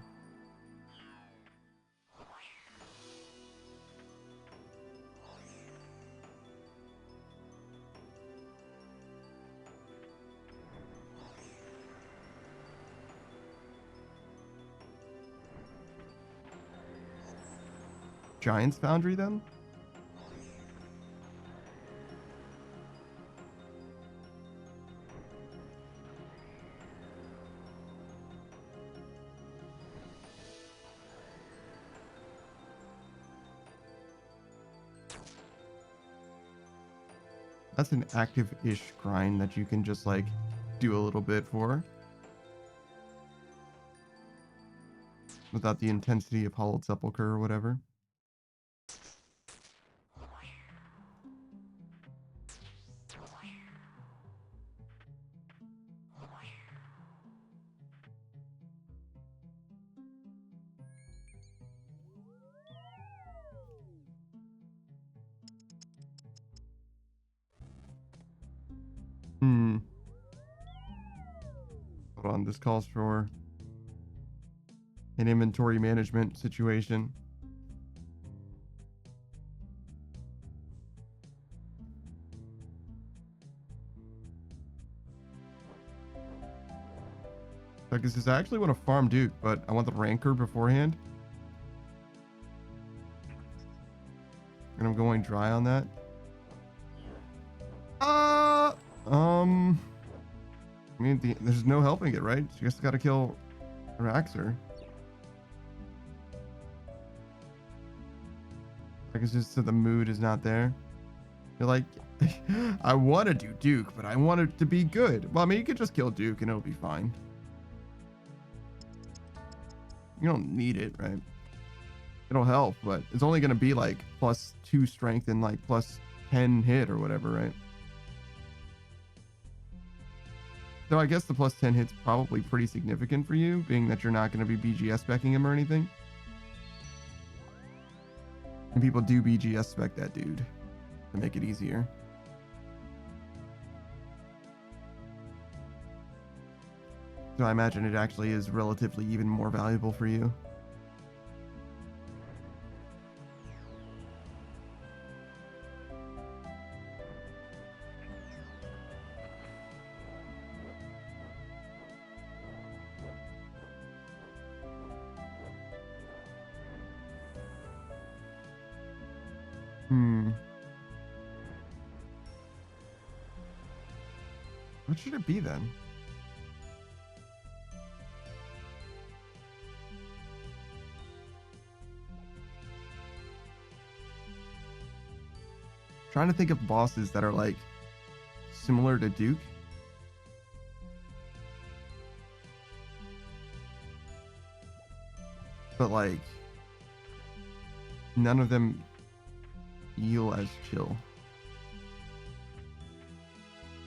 Giant's Foundry then? That's an active-ish grind that you can just like do a little bit for. Without the intensity of Hollowed Sepulcher or whatever. Hold on, this calls for an inventory management situation. Because I actually want to farm Duke, but I want the Rancor beforehand. And I'm going dry on that. I mean, there's no helping it, right? You just gotta kill Raxer. I guess just so the mood is not there. You're like, I want to do Duke, but I want it to be good. Well, I mean, you could just kill Duke and it'll be fine. You don't need it, right? It'll help, but it's only going to be like +2 strength and like +10 hit or whatever, right? So I guess the +10 hit's probably pretty significant for you, being that you're not going to be BGS specking him or anything. And people do BGS spec that dude to make it easier. So I imagine it actually is relatively even more valuable for you. What should it be then? Trying to think of bosses that are like similar to Duke. But like none of them feel as chill.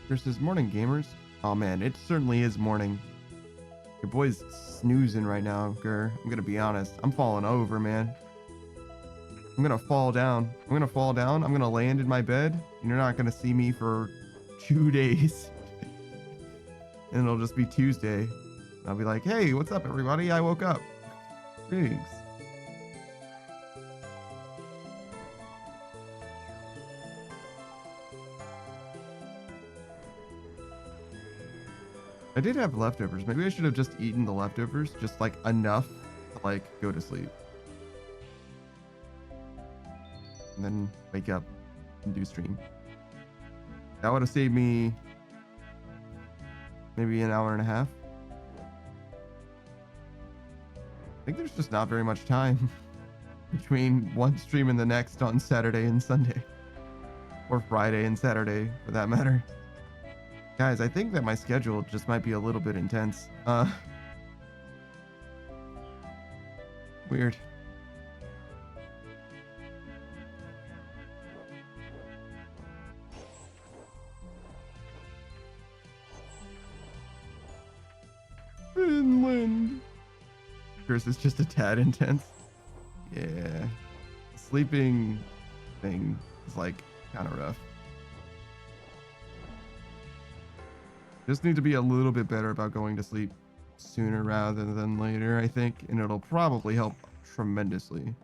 Chris says, morning gamers. Oh man, it certainly is morning. Your boy's snoozing right now, Gur. I'm gonna be honest. I'm falling over, man. I'm gonna fall down. I'm gonna land in my bed, and you're not gonna see me for 2 days. And it'll just be Tuesday. I'll be like, hey, what's up, everybody? I woke up. Greetings. I did have leftovers. Maybe I should have just eaten the leftovers, just like enough to like go to sleep. And then wake up and do stream. That would have saved me maybe an hour and a half. I think there's just not very much time between one stream and the next on Saturday and Sunday. Or Friday and Saturday, for that matter. Guys, I think that my schedule just might be a little bit intense. Weird. Finland. Chris is just a tad intense. Yeah. Sleeping thing is like kind of rough. Just need to be a little bit better about going to sleep sooner rather than later, I think, and it'll probably help tremendously.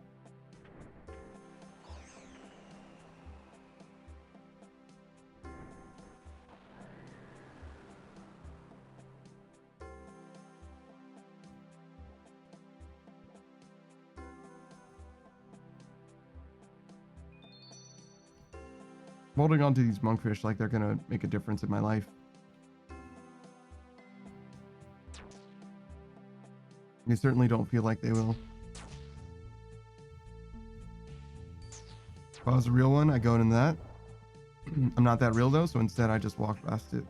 I'm holding on to these monkfish like they're gonna make a difference in my life. They certainly don't feel like they will. If I was a real one, I'd go into that. I'm not that real though, so instead I just walk past it.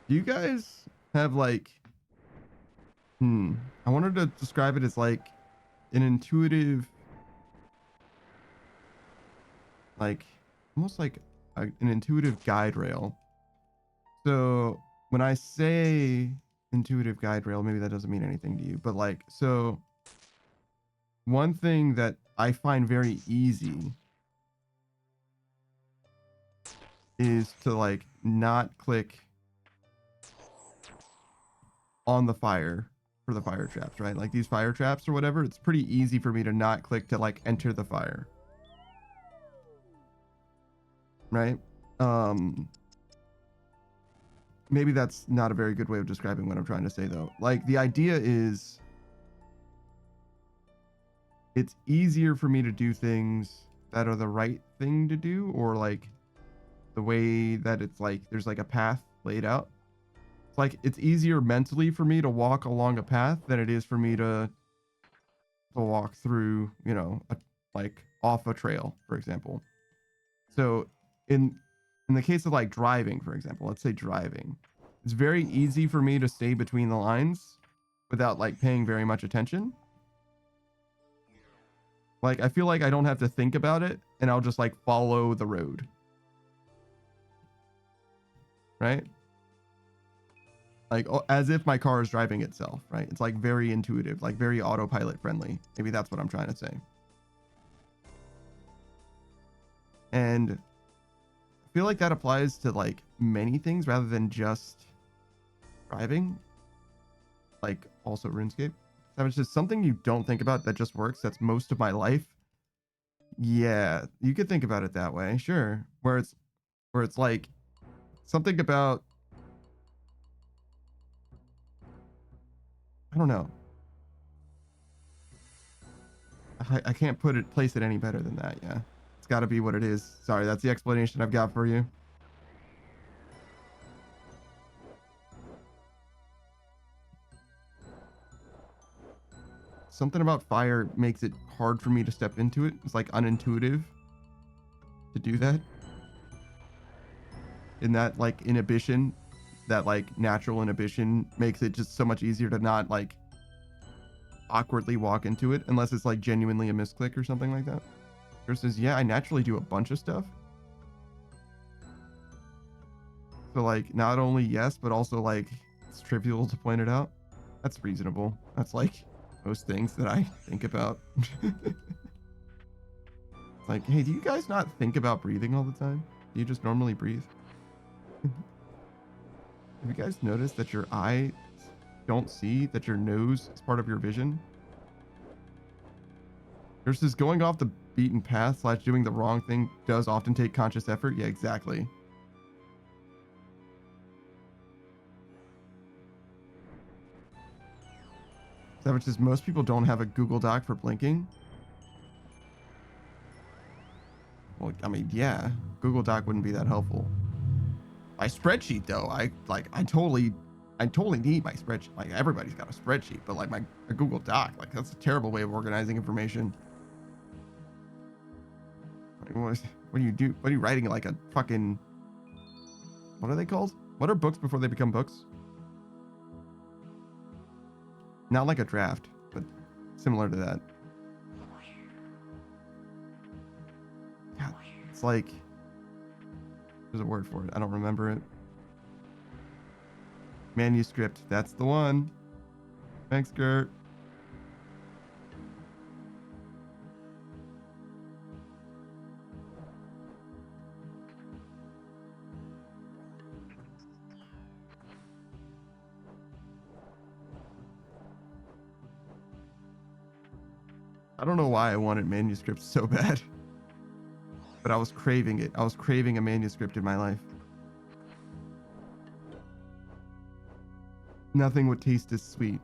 Do you guys have like, I wanted to describe it as like an intuitive, like almost like an intuitive guide rail. So when I say intuitive guide rail, maybe that doesn't mean anything to you, but like, so one thing that I find very easy is to like not click on the fire for the fire traps, right? Like these fire traps or whatever, it's pretty easy for me to not click to like enter the fire. Right? Maybe that's not a very good way of describing what I'm trying to say though. Like the idea is it's easier for me to do things that are the right thing to do, or like the way that it's like there's like a path laid out. Like it's easier mentally for me to walk along a path than it is for me to walk through, you know, like off a trail, for example. So in the case of like driving, for example, let's say driving, it's very easy for me to stay between the lines without like paying very much attention. Like I feel like I don't have to think about it and I'll just like follow the road. Right? Like as if my car is driving itself, right? It's like very intuitive, like very autopilot friendly. Maybe that's what I'm trying to say. And I feel like that applies to like many things rather than just driving. Like also RuneScape. That was just something you don't think about that just works. That's most of my life. Yeah, you could think about it that way, sure. Where it's like something about, I don't know. I can't place it any better than that. Yeah, it's got to be what it is. Sorry, that's the explanation I've got for you. Something about fire makes it hard for me to step into it. It's like unintuitive to do that. In that like inhibition, that like natural inhibition makes it just so much easier to not like awkwardly walk into it unless it's like genuinely a misclick or something like that. Versus, yeah, I naturally do a bunch of stuff. So like not only yes, but also like it's trivial to point it out. That's reasonable. That's like most things that I think about. It's like, hey, do you guys not think about breathing all the time? Do you just normally breathe? Have you guys noticed that your eyes don't see that your nose is part of your vision? Versus going off the beaten path / doing the wrong thing does often take conscious effort. Yeah, exactly. That which is most people don't have a Google Doc for blinking. Well, I mean, yeah, Google Doc wouldn't be that helpful. My spreadsheet though, I totally need my spreadsheet. Like everybody's got a spreadsheet, but like a Google Doc, like that's a terrible way of organizing information. What do you do? What are you writing? Like a fucking, what are they called? What are books before they become books? Not like a draft, but similar to that. God, it's like, there's a word for it. I don't remember it. Manuscript. That's the one. Thanks, Gert. I don't know why I wanted manuscripts so bad, but I was craving it. I was craving a manuscript in my life. Nothing would taste as sweet.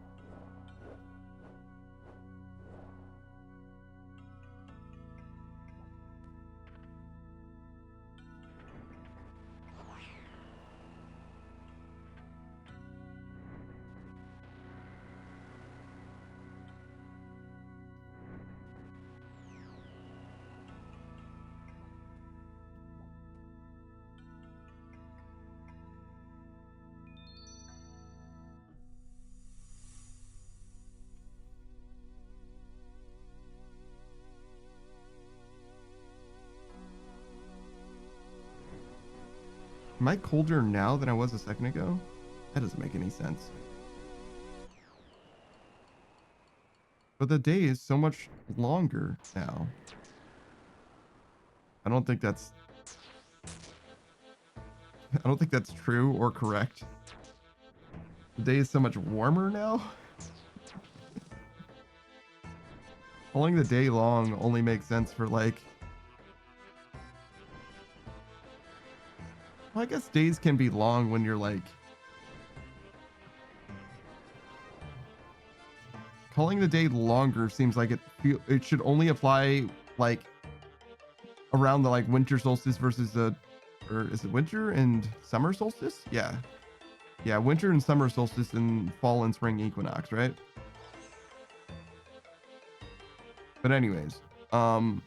Am I colder now than I was a second ago? That doesn't make any sense. But the day is so much longer now. I don't think that's true or correct. The day is so much warmer now. Calling the day long only makes sense for like, well, I guess days can be long when you're like, calling the day longer seems like it should only apply like around the like winter solstice versus or is it winter and summer solstice? Yeah. Yeah, winter and summer solstice and fall and spring equinox, right? But anyways, calling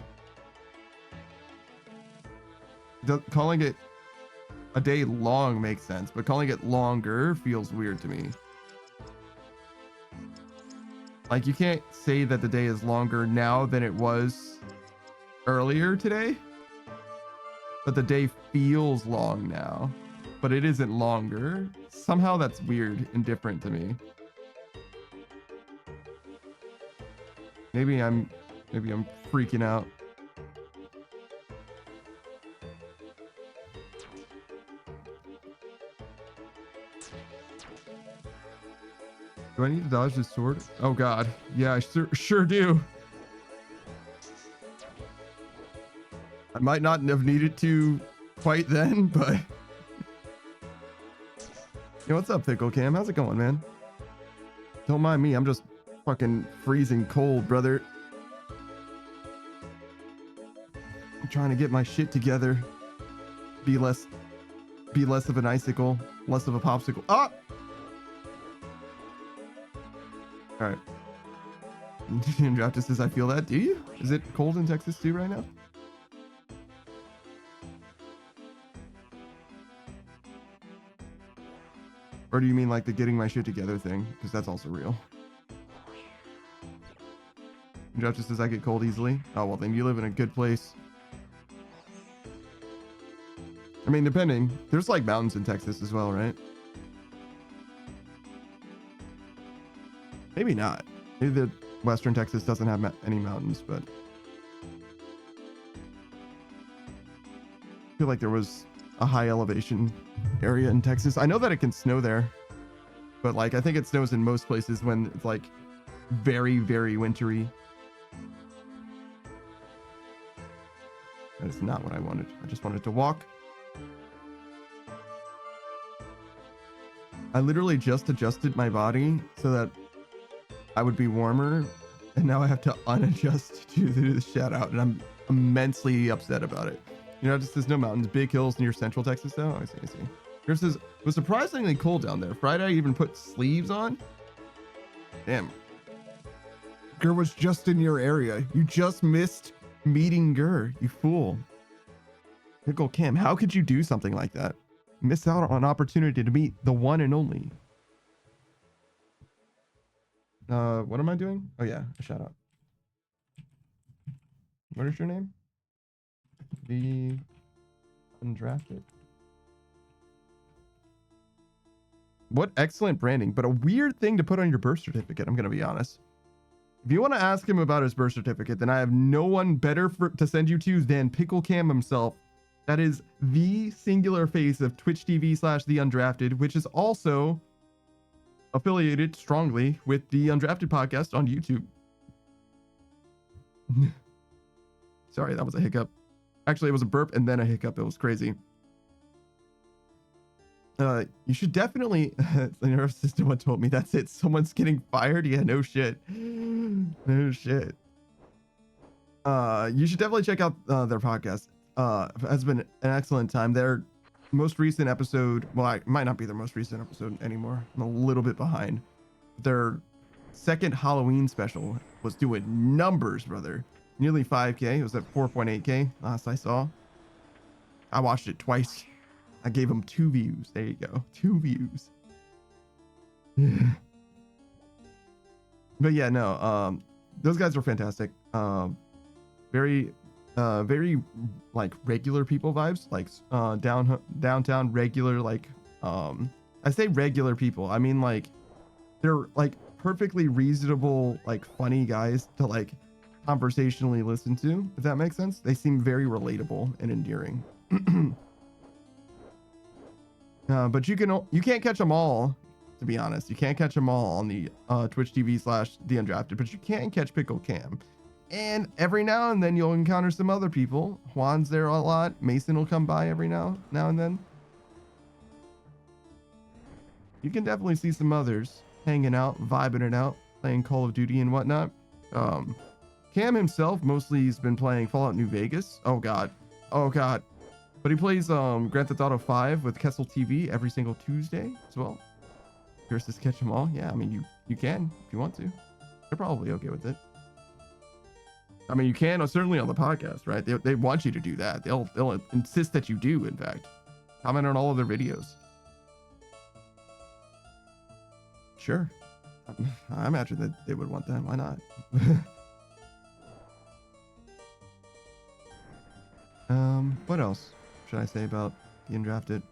it a day long makes sense, but calling it longer feels weird to me. Like you can't say that the day is longer now than it was earlier today, but the day feels long now, but it isn't longer. Somehow that's weird and different to me. Maybe I'm freaking out. I need to dodge this sword? Oh god. Yeah, I sure do. I might not have needed to fight then, but... Yo, what's up, Pickle Cam? How's it going, man? Don't mind me, I'm just fucking freezing cold, brother. I'm trying to get my shit together. Be less of an icicle, less of a popsicle. Ah! Alright. Draftus says, I feel that. Do you? Is it cold in Texas too right now? Or do you mean like the getting my shit together thing? Because that's also real. Draftus says, I get cold easily. Oh, well then you live in a good place. I mean, depending. There's like mountains in Texas as well, right? Maybe not. Maybe the Western Texas doesn't have any mountains, but I feel like there was a high elevation area in Texas. I know that it can snow there, but like I think it snows in most places when it's like very, very wintry. That is not what I wanted. I just wanted to walk. I literally just adjusted my body so that I would be warmer, and now I have to unadjust to do the shout out, and I'm immensely upset about it. You know, just there's no mountains, big hills near Central Texas though. I see. Yours says, it was surprisingly cold down there. Friday I even put sleeves on. Damn. Gur was just in your area. You just missed meeting Gur, you fool. Pickle Cam, how could you do something like that? Miss out on an opportunity to meet the one and only. What am I doing? Oh yeah, a shout out. What is your name? The Undrafted. What excellent branding, but a weird thing to put on your birth certificate, I'm gonna be honest. If you want to ask him about his birth certificate, then I have no one better to send you to than Pickle Cam himself. That is the singular face of Twitch TV/The Undrafted, which is also affiliated strongly with the Undrafted podcast on YouTube. Sorry, that was a hiccup. Actually, it was a burp and then a hiccup. It was crazy. You should definitely, the nervous system one told me, that's it. Someone's getting fired. Yeah, no shit. No shit. You should definitely check out their podcast. Has been an excellent time. Their most recent episode, well, it might not be their most recent episode anymore. I'm a little bit behind. Their second Halloween special was doing numbers, brother. Nearly 5K. It was at 4.8K last I saw. I watched it twice. I gave them 2 views. There you go. 2 views. But yeah, no, those guys are fantastic. Very like regular people vibes, like downtown regular, like I say regular people, I mean like they're like perfectly reasonable, like funny guys to like conversationally listen to, if that makes sense. They seem very relatable and endearing. But you can't catch them all, to be honest. You can't catch them all on the Twitch TV/The Undrafted, but you can catch Pickle Cam. And every now and then you'll encounter some other people. Juan's there a lot. Mason will come by every now and then. You can definitely see some others hanging out, vibing it out, playing Call of Duty and whatnot. Cam himself, mostly he's been playing Fallout New Vegas. Oh god. But he plays Grand Theft Auto 5 with Kessel TV every single Tuesday as well. Versus catch them all. Yeah, I mean you can if you want to. They're probably okay with it. I mean, you can certainly on the podcast, right? They want you to do that. They'll insist that you do. In fact, comment on all of their videos. Sure, I imagine that they would want that. Why not? What else should I say about the Undrafted?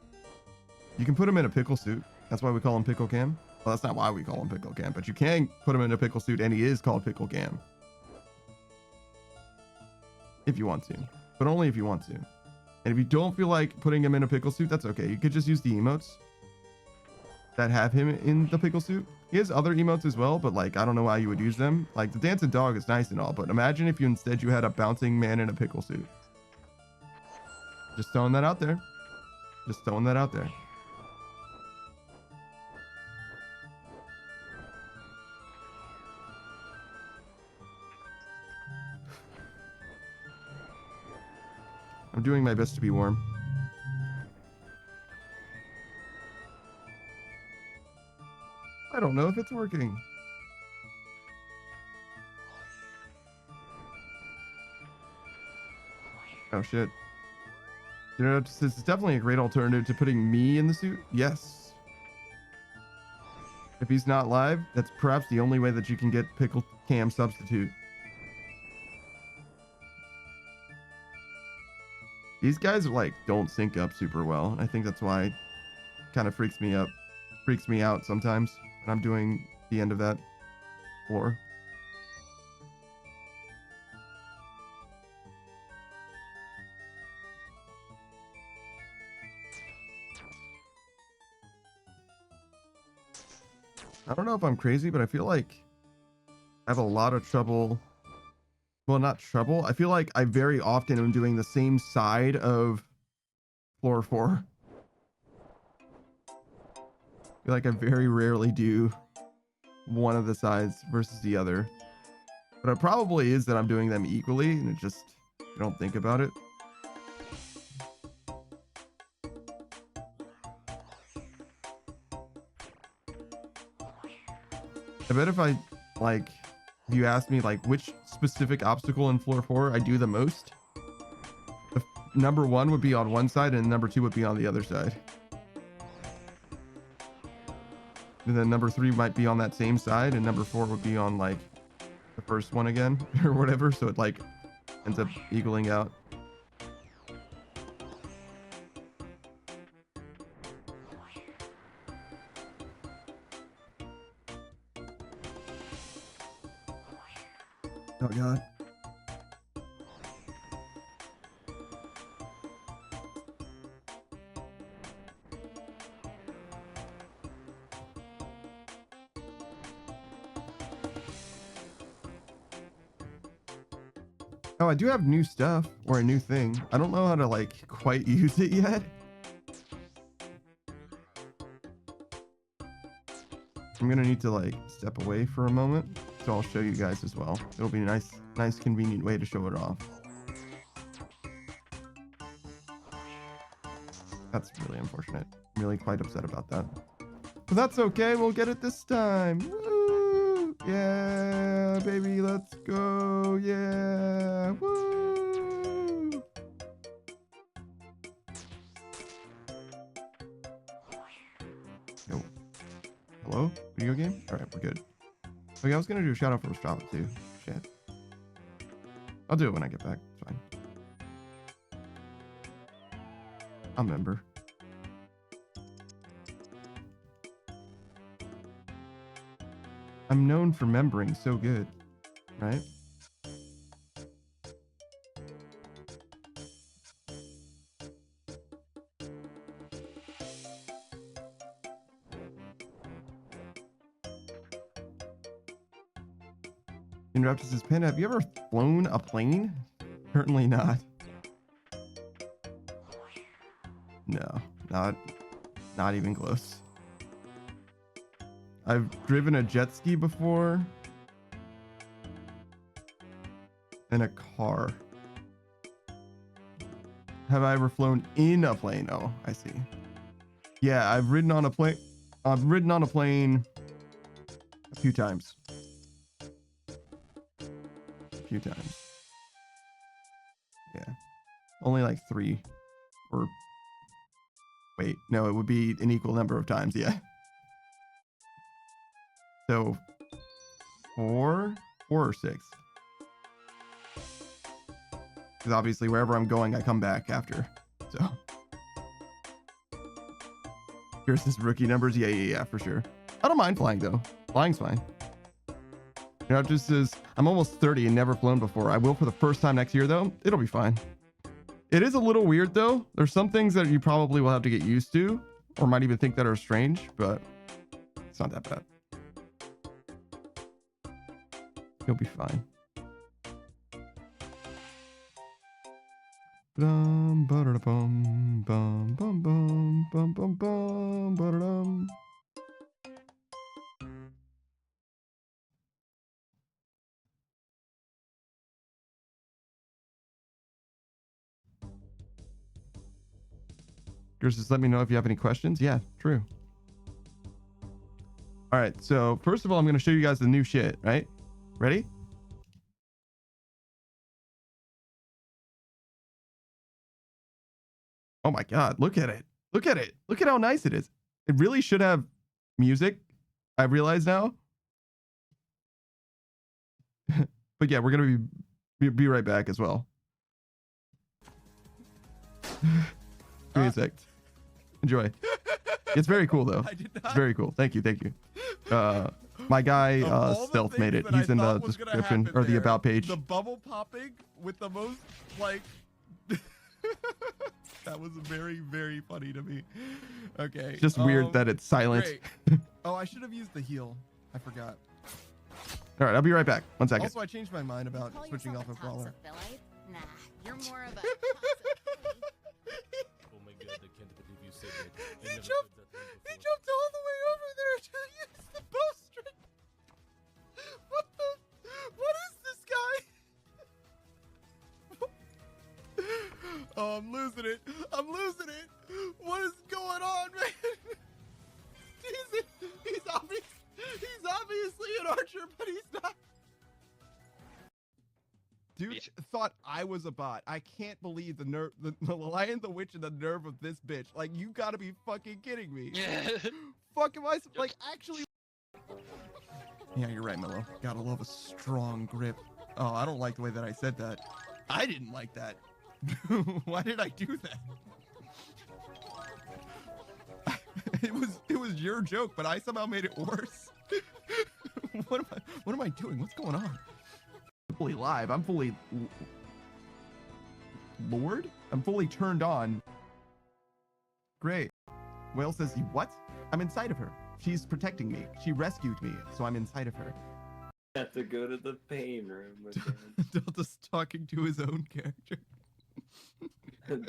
You can put him in a pickle suit. That's why we call him Pickle Cam. Well, that's not why we call him Pickle Cam, but you can put him in a pickle suit, and he is called Pickle Cam. If you want to, but only if you want to. And if you don't feel like putting him in a pickle suit, that's okay. You could just use the emotes. that have him in the pickle suit. He has other emotes as well, but like I don't know why you would use them. Like the dancing dog is nice and all, but imagine if you instead you had a bouncing man in a pickle suit. Just throwing that out there. Just throwing that out there. I'm doing my best to be warm. I don't know if it's working. Oh shit. You know, this is definitely a great alternative to putting me in the suit. Yes. If he's not live, that's perhaps the only way that you can get Pickle Cam substitute. These guys like don't sync up super well. I think that's why it kind of freaks me out sometimes when I'm doing the end of that floor. I don't know if I'm crazy, but I feel like I have a lot of trouble. Well, not trouble. I feel like I very often am doing the same side of floor 4. I feel like I very rarely do one of the sides versus the other. But it probably is that I'm doing them equally, and it just, I don't think about it. I bet if I, like, if you ask me, like, which specific obstacle in floor 4 I do the most, the number 1 would be on one side and number 2 would be on the other side. And then number 3 might be on that same side, and number 4 would be on, like, the first one again, or whatever, so it, like, ends up equaling out. Oh god. Oh, I do have new stuff or a new thing. I don't know how to like quite use it yet. I'm gonna need to like step away for a moment, so I'll show you guys as well. It'll be a nice convenient way to show it off. That's really unfortunate. I'm really quite upset about that. But that's okay, we'll get it this time. Woo! Yeah, baby, let's go. Yeah. Woo! Yo. Hello? Video game? Alright, we're good. Okay, I was gonna do a shout out for Strava too. Shit. I'll do it when I get back. It's fine. I'll remember. I'm known for remembering so good, right? Interruptus says, Panda, have you ever flown a plane? Certainly not. No, not even close. I've driven a jet ski before. And a car. Have I ever flown in a plane? Oh, I see. Yeah, I've ridden on a plane. I've ridden on a plane a few times. Times. Yeah. Only like 3 or wait, no, it would be an equal number of times, yeah. So 4 or 6. Because obviously wherever I'm going, I come back after. So here's his rookie numbers. Yeah, for sure. I don't mind flying though. Flying's fine. You know, it just says, I'm almost 30 and never flown before. I will for the first time next year, though. It'll be fine. It is a little weird, though. There's some things that you probably will have to get used to, or might even think that are strange, but It's not that bad. You'll be fine. Bum bum bum bum bum bum bum bum bum. Just let me know if you have any questions. Yeah, true. All right, so first of all, I'm going to show you guys the new shit, right? Ready? Oh my God, look at it. Look at it. Look at how nice it is. It really should have music. I realize now. But yeah, we're going to be right back as well. Give me a sec. Enjoy. It's very cool though. It's very cool. Thank you. Thank you. My guy stealth made it. He's in the description or the about page. The bubble popping with the most like that was very, very funny to me. Okay. It's just weird that it's silent. Oh, I should have used the heal. I forgot. All right, I'll be right back. 1 second. Also, I changed my mind about switching off a brawler. Nah, you're more of a He jumped all the way over there to use the bowstring. What is this guy? Oh, I'm losing it. I'm losing it. What is going on, man? He's obviously an archer, but he's not. Dude thought I was a bot. I can't believe the lion, the witch, and the nerve of this bitch. Like, you gotta be fucking kidding me. Yeah. Fuck am I, like, actually. Yeah, you're right, Mello. Gotta love a strong grip. Oh, I don't like the way that I said that. I didn't like that. Why did I do that? It was your joke, but I somehow made it worse. What am I doing? What's going on? I'm fully live. I'm fully Lord? I'm fully turned on. Great. Whale says, what? I'm inside of her. She's protecting me. She rescued me, so I'm inside of her. Have to go to the pain room again. Delta's talking to his own character.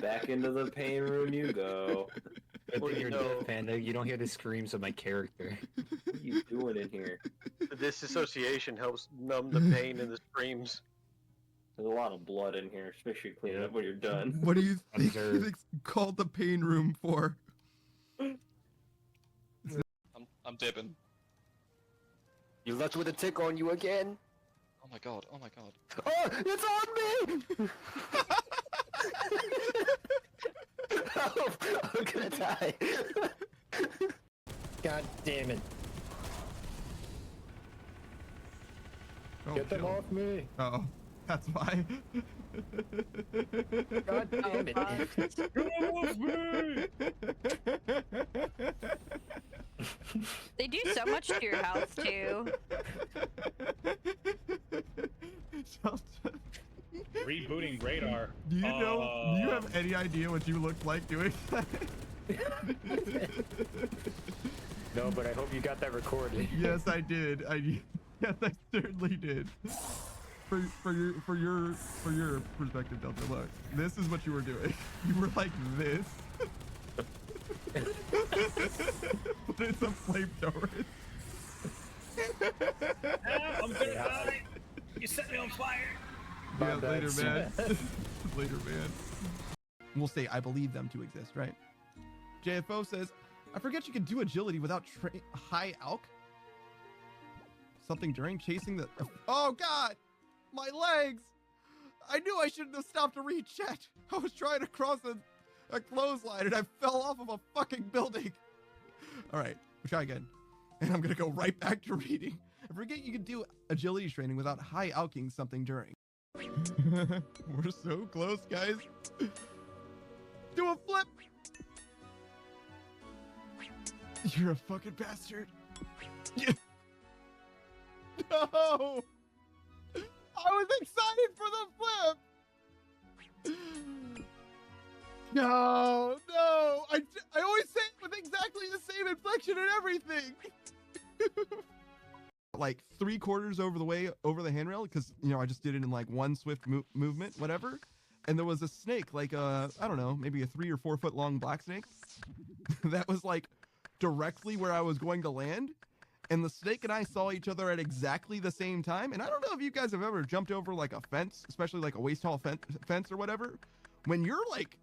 Back into the pain room you go. Good thing you're deaf, Panda. You don't hear the screams of my character. What are you doing in here? The disassociation helps numb the pain and the screams. There's a lot of blood in here. Make sure you clean it up when you're done. What do you think it's called the pain room for? I'm dipping. You left with a tick on you again? Oh my god, oh my god. Oh, it's on me! Help! I'm gonna die. God damn it. Oh, Get them off me! Uh-oh. That's why. God damn it. Get off me! They do so much to your health too. Rebooting radar. Do you have any idea what you looked like doing that? No, but I hope you got that recorded. Yes, I did. Yes, I certainly did. For your perspective, Delta, look, this is what you were doing. You were like this. But it's a flamethrower. I'm gonna die. You set me on fire. Yeah, later, man. Later, man. We'll say I believe them to exist, right? JFO says, I forget you can do agility without high alk. Something during chasing the... Oh, God! My legs! I knew I shouldn't have stopped to read chat. I was trying to cross a clothesline and I fell off of a fucking building. All right, we'll try again. And I'm going to go right back to reading. I forget you can do agility training without high alking something during. We're so close, guys. Do a flip. You're a fucking bastard. No. I was excited for the flip. No. I always say it with exactly the same inflection and everything. like 3/4 over the way over the handrail, because I just did it in like one swift movement, whatever. And there was a snake, like I don't know, maybe a 3 or 4 foot long black snake that was like directly where I was going to land. And the snake and I saw each other at exactly the same time. And I don't know if you guys have ever jumped over like a fence, especially like a waist tall fence or whatever. When you're like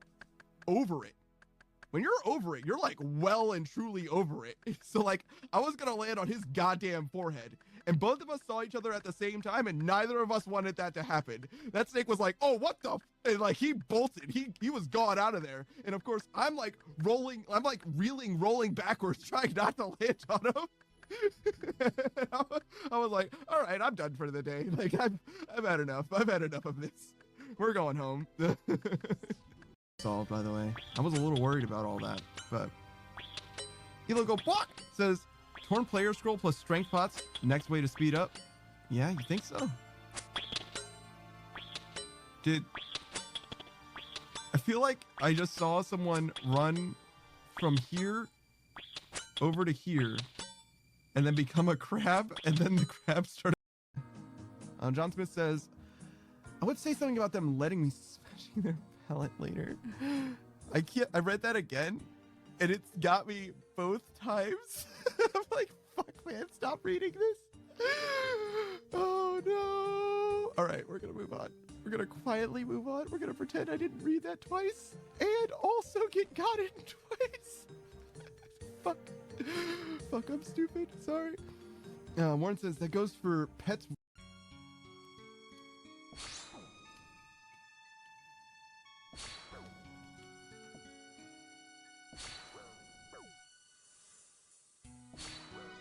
over it, you're like well and truly over it. So like I was gonna land on his goddamn forehead, and both of us saw each other at the same time, and neither of us wanted that to happen. That snake was like, oh, what the? And like he bolted, he was gone out of there. And of course I'm like rolling backwards, trying not to land on him. I was like, all right, I'm done for the day. Like I've had enough. I've had enough of this. We're going home. Solved, by the way. I was a little worried about all that, but Elo go block says torn player scroll plus strength pots. Next way to speed up. Yeah, you think so? I feel like I just saw someone run from here over to here and then become a crab, and then the crab started. John Smith says, I would say something about them letting me smashing their palette later. I read that again, and it's got me both times. I'm like, fuck, man, stop reading this. Oh no. All right, we're gonna move on. We're gonna quietly move on. We're gonna pretend I didn't read that twice, and also get gotten twice. Fuck. Fuck, I'm stupid. Sorry. Warren says that goes for pets.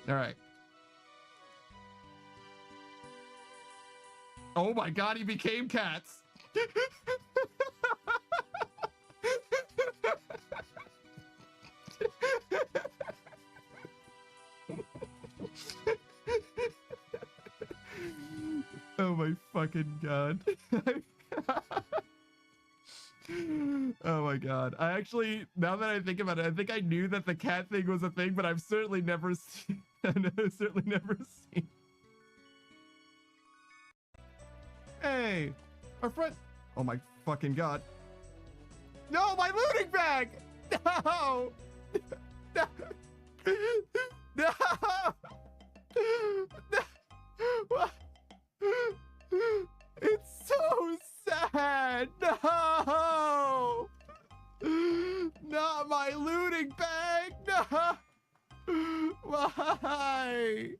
All right. Oh my God, he became cats. Oh my fucking God. Oh my God. I actually, now that I think about it, I think I knew that the cat thing was a thing, but I've certainly never seen. I've certainly never seen. Hey, our friend. Oh my fucking God. No, my looting bag. No. No. No. No. What? It's so sad. No. Not my looting bag. No. Why?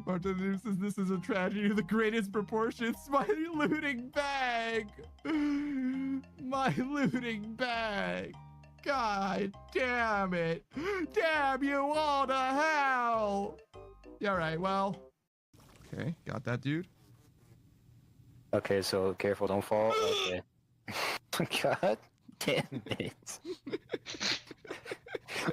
Martin says this is a tragedy of the greatest proportions. My looting bag. My looting bag. God damn it. Damn you all to hell. All right, well. Okay, got that, dude. Okay, so careful, don't fall. Okay. God damn it.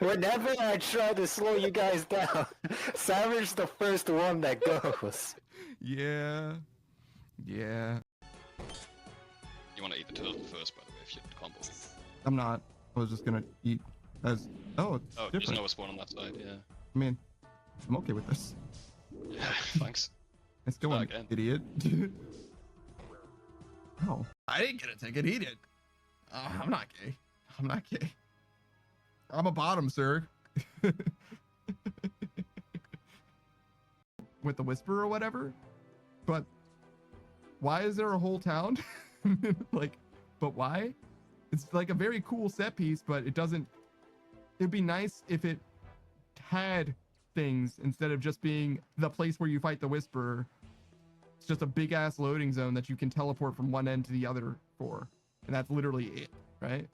Whenever I try to slow you guys down, Savage the first one that goes. Yeah. Yeah. You want to eat the turtle first, by the way, if you combo. I'm not. I was just gonna eat as. Oh, it's oh, different. there's no spawn on that side, yeah. I mean, I'm okay with this. Yeah, thanks. It's going, idiot. Oh, I didn't get a ticket. He did. I'm not gay. I'm not gay. I'm a bottom, sir. With the whisper or whatever. But why is there a whole town? Like, but why? It's like a very cool set piece, but it doesn't. It'd be nice if it had things instead of just being the place where you fight the whisperer. It's just a big ass loading zone that you can teleport from one end to the other for, and that's literally it, right?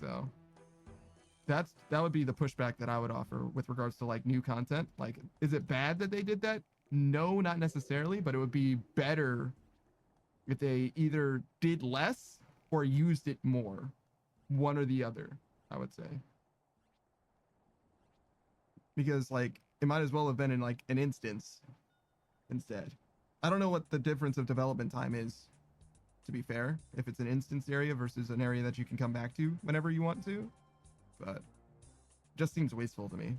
So that would be the pushback that I would offer with regards to like new content. Like, is it bad that they did that? No, not necessarily, but it would be better if they either did less or used it more, one or the other, I would say. Because like it might as well have been in like an instance instead. I don't know what the difference of development time is, to be fair, if it's an instance area versus an area that you can come back to whenever you want to, but it just seems wasteful to me.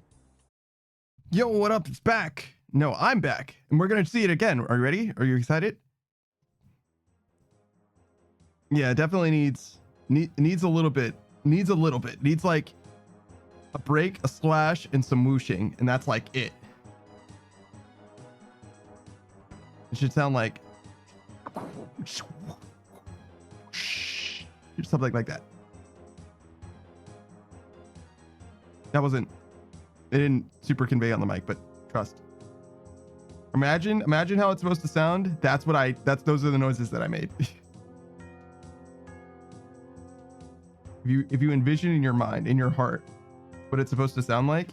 Yo, what up? It's back. No, I'm back. And we're going to see it again. Are you ready? Are you excited? Yeah, it definitely needs a little bit. Needs a little bit. Needs like a break, a splash, and some whooshing. And that's like it. It should sound like something like that. That wasn't, it didn't super convey on the mic, but trust. Imagine how it's supposed to sound. Those are the noises that I made. If you envision in your mind, in your heart, what it's supposed to sound like,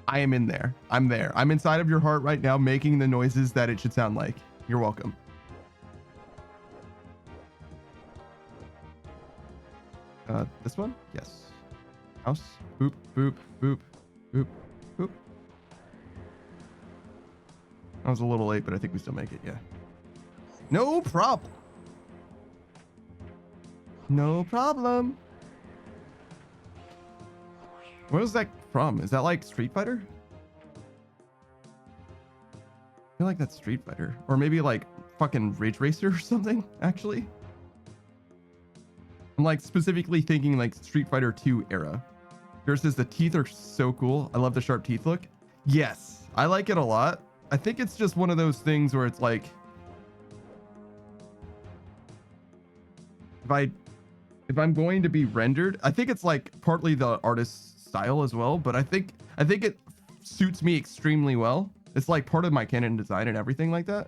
I am in there. I'm there. I'm inside of your heart right now, making the noises that it should sound like. You're welcome. This one? Yes. House. Boop, boop, boop, boop, boop. I was a little late, but I think we still make it. Yeah. No problem. No problem. What is that from? Is that like Street Fighter? I feel like that's Street Fighter. Or maybe like fucking Ridge Racer or something, actually. I'm like specifically thinking like Street Fighter 2 era. Yours says the teeth are so cool. I love the sharp teeth look. Yes, I like it a lot. I think it's just one of those things where it's like, if I'm going to be rendered, I think it's like partly the artist's style as well, but I think it suits me extremely well. It's like part of my canon design and everything like that.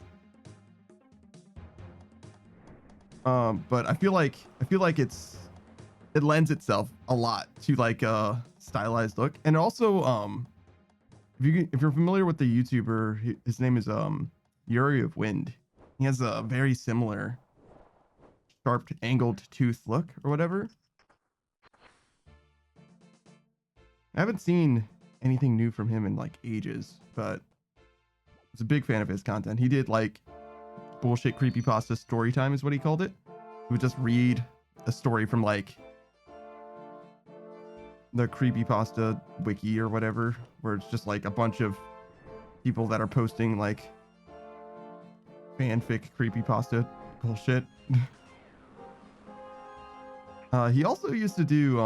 But I feel like it lends itself a lot to like a stylized look. And also, if you're familiar with the YouTuber, his name is Yuri of Wind. He has a very similar sharp angled tooth look or whatever. I haven't seen anything new from him in like ages, but I was a big fan of his content. He did like bullshit creepypasta story time is what he called it. He would just read a story from like the creepypasta wiki or whatever, where it's just like a bunch of people that are posting like fanfic creepypasta bullshit. He also used to do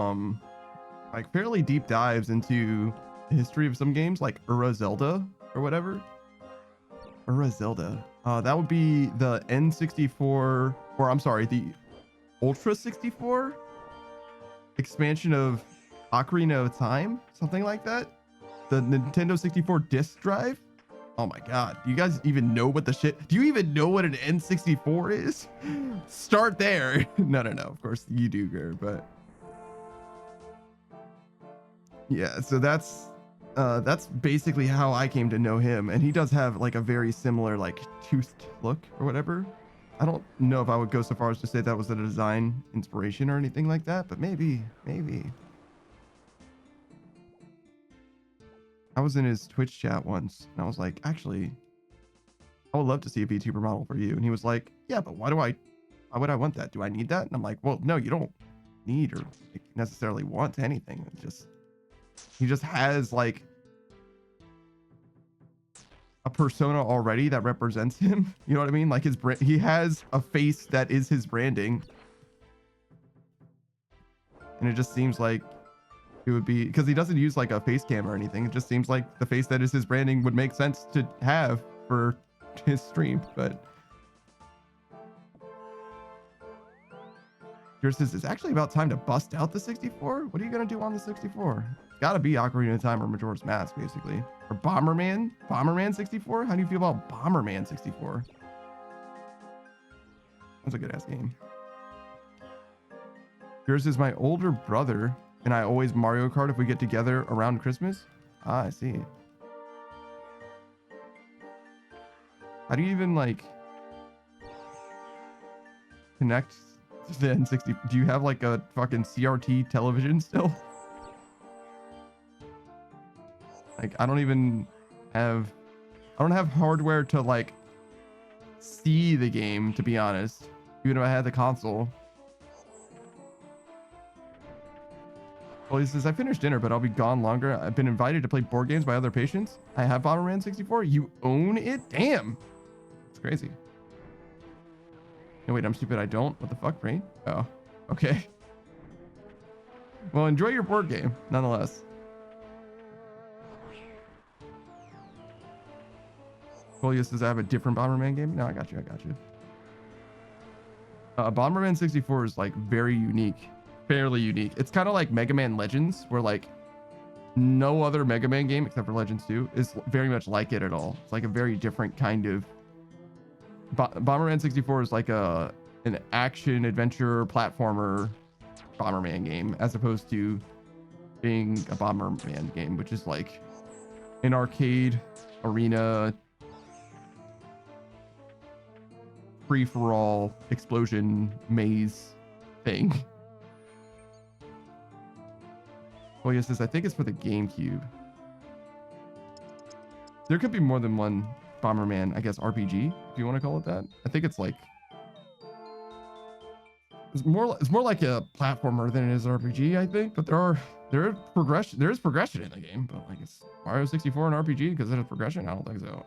like fairly deep dives into the history of some games like Ura Zelda or whatever. Ura Zelda. That would be the N64, or I'm sorry, the Ultra 64 expansion of Ocarina of Time, something like that. The Nintendo 64 disc drive. Oh my god, do you guys even know what the shit? Do you even know what an N64 is? Start there. No, of course you do, Gur, but yeah, so that's basically how I came to know him, and he does have like a very similar like toothed look or whatever. I don't know if I would go so far as to say that was a design inspiration or anything like that, but maybe. I was in his Twitch chat once, and I was like, actually, I would love to see a VTuber model for you. And he was like, yeah, but why would I want that? Do I need that? And I'm like, well, no, you don't need or necessarily want anything. He just has like a persona already that represents him. You know what I mean? Like he has a face that is his branding. And it just seems like it would be, because he doesn't use like a face cam or anything. It just seems like the face that is his branding would make sense to have for his stream. But yours says it's actually about time to bust out the 64. What are you gonna do on the 64? It's gotta be Ocarina of Time or Majora's Mask, basically. Or Bomberman 64. How do you feel about Bomberman 64? That's a good ass game. Yours is my older brother, and I always Mario Kart if we get together around Christmas. Ah, I see. How do you even like connect to the N60? Do you have like a fucking CRT television still? Like I don't have hardware to like see the game, to be honest. Even if I had the console. Well, he says, I finished dinner, but I'll be gone longer. I've been invited to play board games by other patients. I have Bomberman 64. You own it? Damn. It's crazy. No, wait, I'm stupid. I don't. What the fuck, brain? Oh, okay. Well, enjoy your board game, nonetheless. Julia says, I have a different Bomberman game. No, I got you. I got you. Bomberman 64 is like very unique. Fairly unique. It's kind of like Mega Man Legends, where like no other Mega Man game except for Legends 2 is very much like it at all. It's like a very different kind of Bomberman 64 is like an action adventure platformer Bomberman game, as opposed to being a Bomberman game, which is like an arcade arena free-for-all explosion maze thing. Well, yes, I think it's for the GameCube. There could be more than one Bomberman, I guess, RPG, if you want to call it that. I think it's like it's more like a platformer than it is an RPG, I think. But there is progression in the game. But like, it's Mario 64 an RPG because it has progression? I don't think so.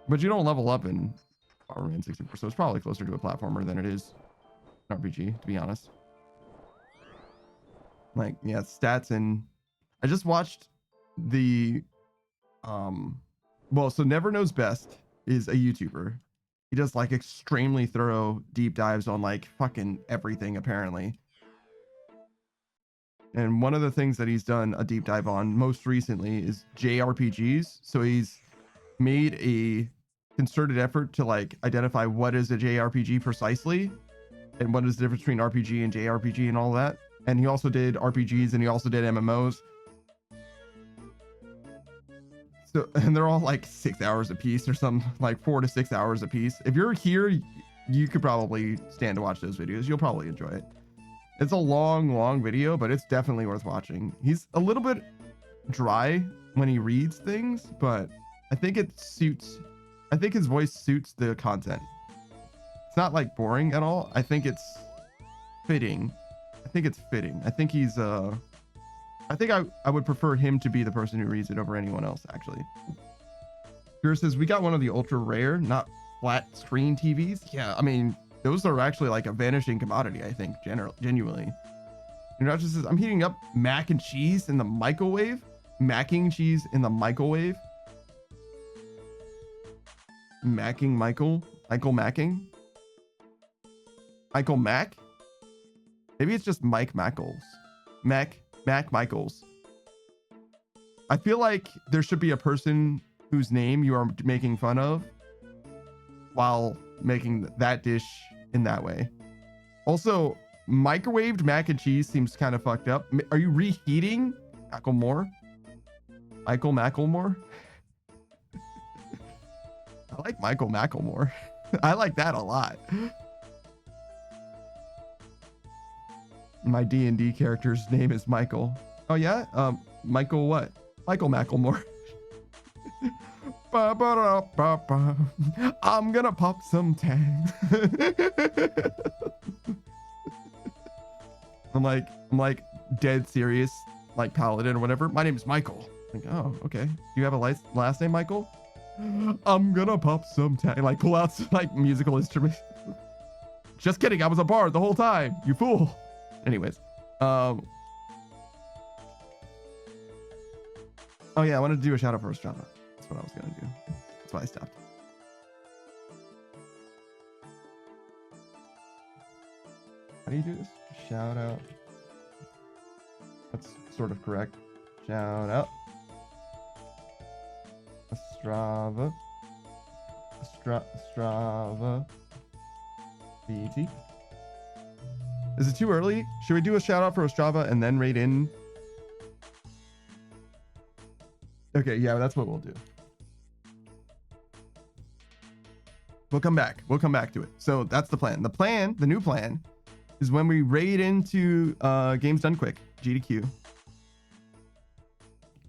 But you don't level up in Bomberman 64, so it's probably closer to a platformer than it is an RPG, to be honest. Like, yeah, stats. And I just watched the so Never Knows Best is a YouTuber. He does like extremely thorough deep dives on like fucking everything apparently. And one of the things that he's done a deep dive on most recently is JRPGs. So he's made a concerted effort to like identify what is a JRPG precisely and what is the difference between RPG and JRPG and all that. And he also did RPGs and he also did MMOs. So, and they're all like 6 hours a piece or something, like 4 to 6 hours a piece. If you're here, you could probably stand to watch those videos. You'll probably enjoy it. It's a long video, but it's definitely worth watching. He's a little bit dry when he reads things, but I think his voice suits the content. It's not like boring at all. I think it's fitting. I think he's I think I would prefer him to be the person who reads it over anyone else, actually. Pure says, we got one of the ultra rare, not flat screen TVs. Yeah, I mean, those are actually like a vanishing commodity, I think, genuinely. And Roger says, I'm heating up mac and cheese in the microwave. Macking cheese in the microwave. Macking Michael? Michael Macking? Michael Mack? Maybe it's just Mike Mackles. Mac Michaels. I feel like there should be a person whose name you are making fun of while making that dish in that way. Also, microwaved mac and cheese seems kind of fucked up. Are you reheating Macklemore? Michael Macklemore? I like Michael Macklemore. I like that a lot. My D&D character's name is Michael. Oh yeah? Michael what? Michael Macklemore. I'm gonna pop some tags. I'm like dead serious, like Paladin or whatever. My name is Michael. Like, oh, okay. Do you have a last name, Michael? I'm gonna pop some tags. Like, pull out some, like, musical instruments. Just kidding. I was a bard the whole time. You fool. Anyways, oh yeah, I wanted to do a shout out for Strava. That's what I was gonna do. That's why I stopped. How do you do this? Shout out. That's sort of correct. Shout out. Strava. Strava. BT. Is it too early? Should we do a shout out for Ostrava and then raid in? Okay, yeah, that's what we'll do. We'll come back. We'll come back to it. So that's the plan. The new plan is when we raid into Games Done Quick, GDQ.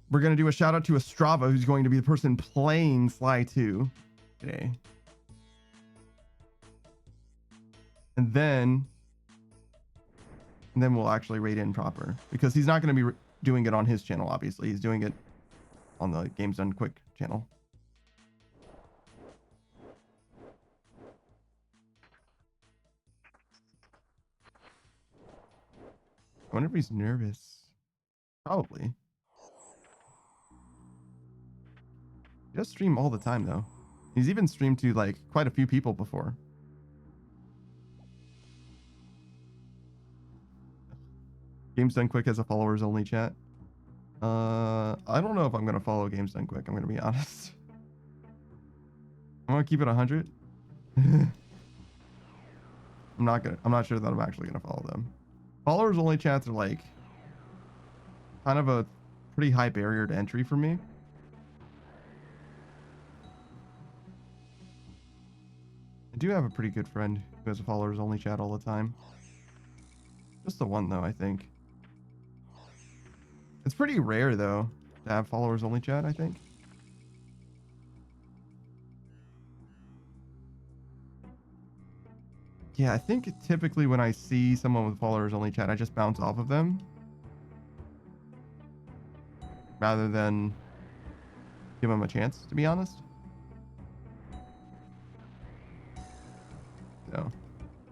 We're going to do a shout out to Ostrava, who's going to be the person playing Sly 2 today. And then and then we'll actually rate in proper, because he's not going to be doing it on his channel. Obviously, he's doing it on the Games Done Quick channel. I wonder if he's nervous. Probably. He does stream all the time though. He's even streamed to like quite a few people before. Games Done Quick has a followers only chat. I don't know if I'm gonna follow Games Done Quick. I'm gonna be honest. I'm gonna keep it 100. I'm not sure that I'm actually gonna follow them. Followers only chats are like kind of a pretty high barrier to entry for me. I do have a pretty good friend who has a followers only chat all the time. Just the one though, I think. It's pretty rare though to have followers only chat, I think. Yeah, I think typically when I see someone with followers only chat, I just bounce off of them rather than give them a chance, to be honest. So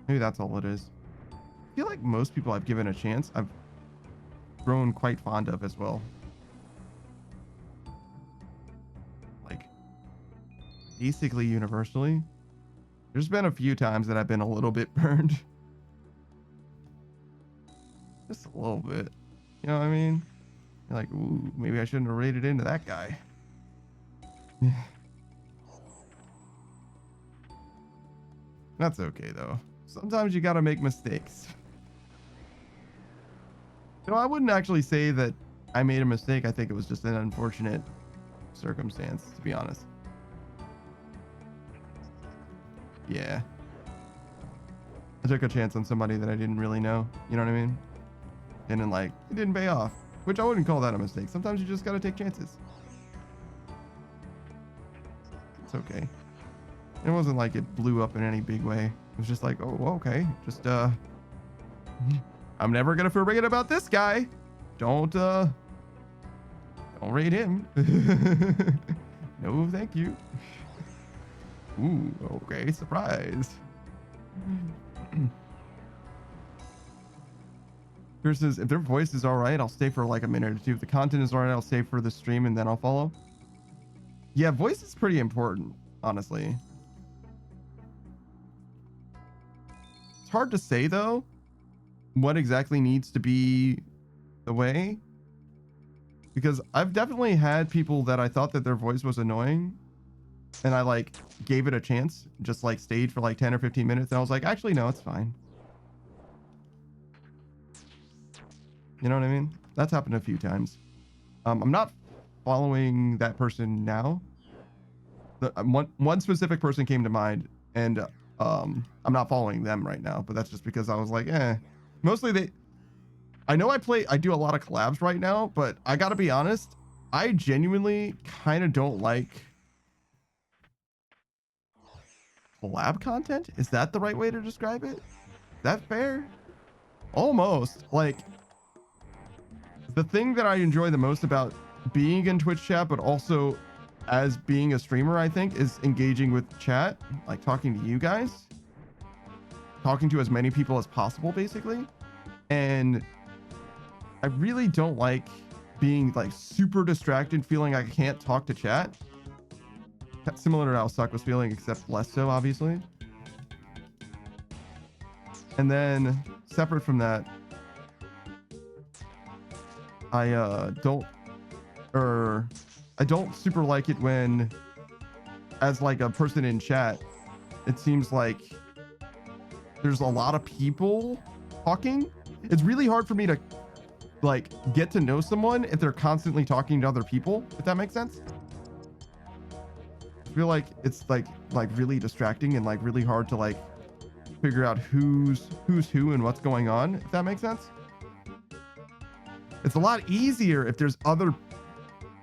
maybe that's all it is. I feel like most people I've given a chance, I've grown quite fond of as well. Like basically universally. There's been a few times that I've been a little bit burned. Just a little bit. You know what I mean? You're like, ooh, maybe I shouldn't have raided into that guy. That's okay though. Sometimes you gotta make mistakes. You know, I wouldn't actually say that I made a mistake. I think it was just an unfortunate circumstance, to be honest. Yeah. I took a chance on somebody that I didn't really know. You know what I mean? And then like, it didn't pay off, which I wouldn't call that a mistake. Sometimes you just gotta take chances. It's okay. It wasn't like it blew up in any big way. It was just like, oh, okay. Just, I'm never gonna forget about this guy. Don't rate him. No, thank you. Ooh, okay, surprise. Here says, if their voice is all right, I'll stay for like a minute or two. If the content is all right, I'll stay for the stream and then I'll follow. Yeah, voice is pretty important, honestly. It's hard to say though, what exactly needs to be the way. Because I've definitely had people that I thought that their voice was annoying and I like gave it a chance, just like stayed for like 10 or 15 minutes. And I was like, actually, no, it's fine. You know what I mean? That's happened a few times. I'm not following that person now. One specific person came to mind and I'm not following them right now, but that's just because I was like, mostly I know I do a lot of collabs right now, but I gotta be honest, I genuinely kind of don't like collab content. Is that the right way to describe it? Is that fair? Almost. Like, the thing that I enjoy the most about being in Twitch chat, but also as being a streamer, I think, is engaging with chat, like talking to you guys, talking to as many people as possible, basically. And I really don't like being like super distracted, feeling like I can't talk to chat. Similar to how Suck was feeling, except less so, obviously. And then separate from that, I don't super like it when, as like a person in chat, it seems like there's a lot of people talking. It's really hard for me to like get to know someone if they're constantly talking to other people, if that makes sense. I feel like it's like really distracting and like really hard to like figure out who's who and what's going on, if that makes sense. It's a lot easier if there's other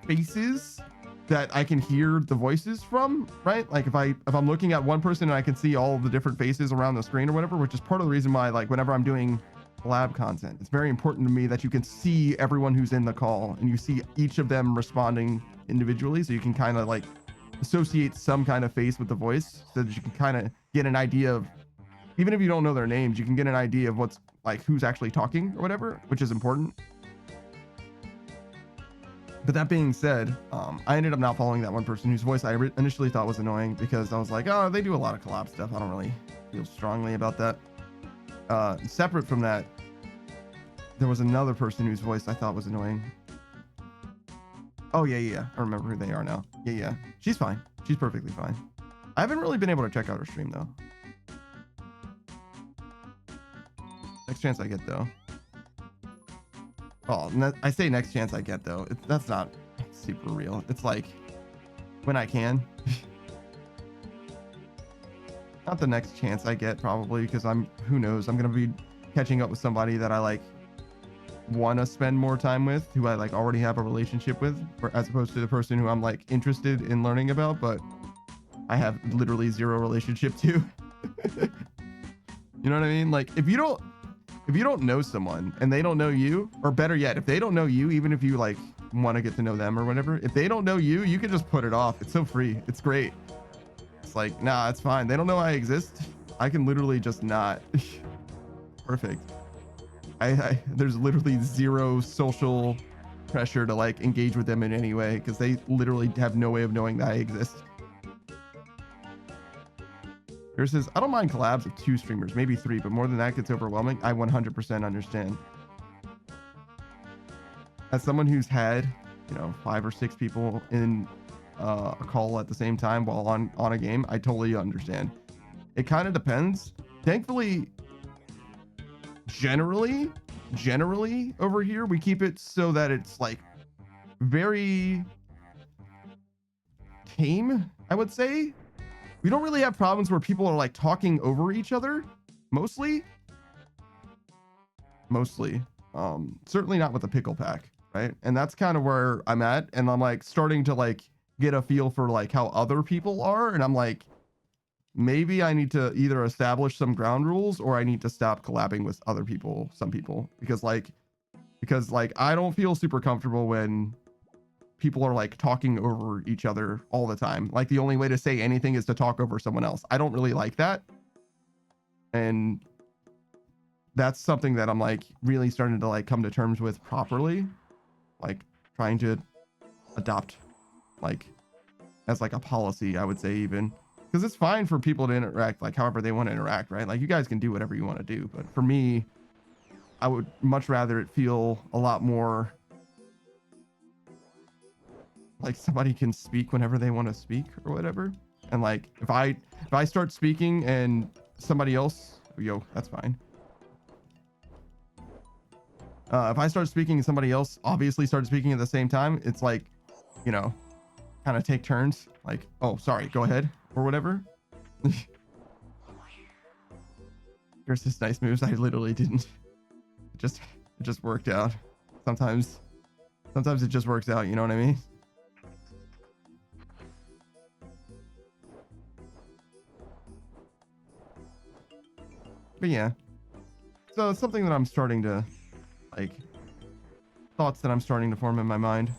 faces that I can hear the voices from, right? Like if I'm looking at one person and I can see all of the different faces around the screen or whatever, which is part of the reason why, like, whenever I'm doing collab content. It's very important to me that you can see everyone who's in the call and you see each of them responding individually, so you can kind of like associate some kind of face with the voice, so that you can kind of get an idea of, even if you don't know their names, you can get an idea of what's like who's actually talking or whatever, which is important. But that being said, I ended up not following that one person whose voice I initially thought was annoying, because I was like, oh, they do a lot of collab stuff. I don't really feel strongly about that. Separate from that, there was another person whose voice I thought was annoying. Oh, yeah. I remember who they are now. Yeah. She's fine. She's perfectly fine. I haven't really been able to check out her stream, though. Next chance I get, though. Oh, I say next chance I get, though. That's not super real. It's like when I can. Not the next chance I get, probably, because who knows, I'm going to be catching up with somebody that I like want to spend more time with, who I like already have a relationship with, as opposed to the person who I'm like interested in learning about, but I have literally zero relationship to. You know what I mean? Like, if you don't know someone and they don't know you, or better yet, if they don't know you, even if you like want to get to know them or whatever, if they don't know you, you can just put it off. It's so free. It's great. It's like, nah, it's fine. They don't know I exist. I can literally just not. Perfect. There's literally zero social pressure to like engage with them in any way, because they literally have no way of knowing that I exist. Here says, I don't mind collabs with 2 streamers, maybe 3, but more than that gets overwhelming. I 100% understand. As someone who's had, 5 or 6 people in a call at the same time while on a game, I totally understand. It kind of depends. Thankfully, generally over here, we keep it so that it's like very tame, I would say. We don't really have problems where people are like talking over each other, mostly. Certainly not with the pickle pack, right? And that's kind of where I'm at, and I'm like starting to like get a feel for like how other people are, and I'm like, maybe I need to either establish some ground rules, or I need to stop collabing with other people, some people, because I don't feel super comfortable when people are like talking over each other all the time. Like, the only way to say anything is to talk over someone else. I don't really like that. And that's something that I'm like really starting to like come to terms with properly, like trying to adopt like as like a policy, I would say, even, because it's fine for people to interact like however they want to interact, right? Like, you guys can do whatever you want to do, but for me, I would much rather it feel a lot more like somebody can speak whenever they want to speak or whatever. And like, if I start speaking and somebody else, that's fine. If I start speaking and somebody else obviously starts speaking at the same time, it's like, kind of take turns. Like, oh, sorry, go ahead or whatever. Here's this nice moves. I literally didn't. It just worked out. Sometimes it just works out. You know what I mean? But yeah, so it's something that I'm starting to like, thoughts that I'm starting to form in my mind.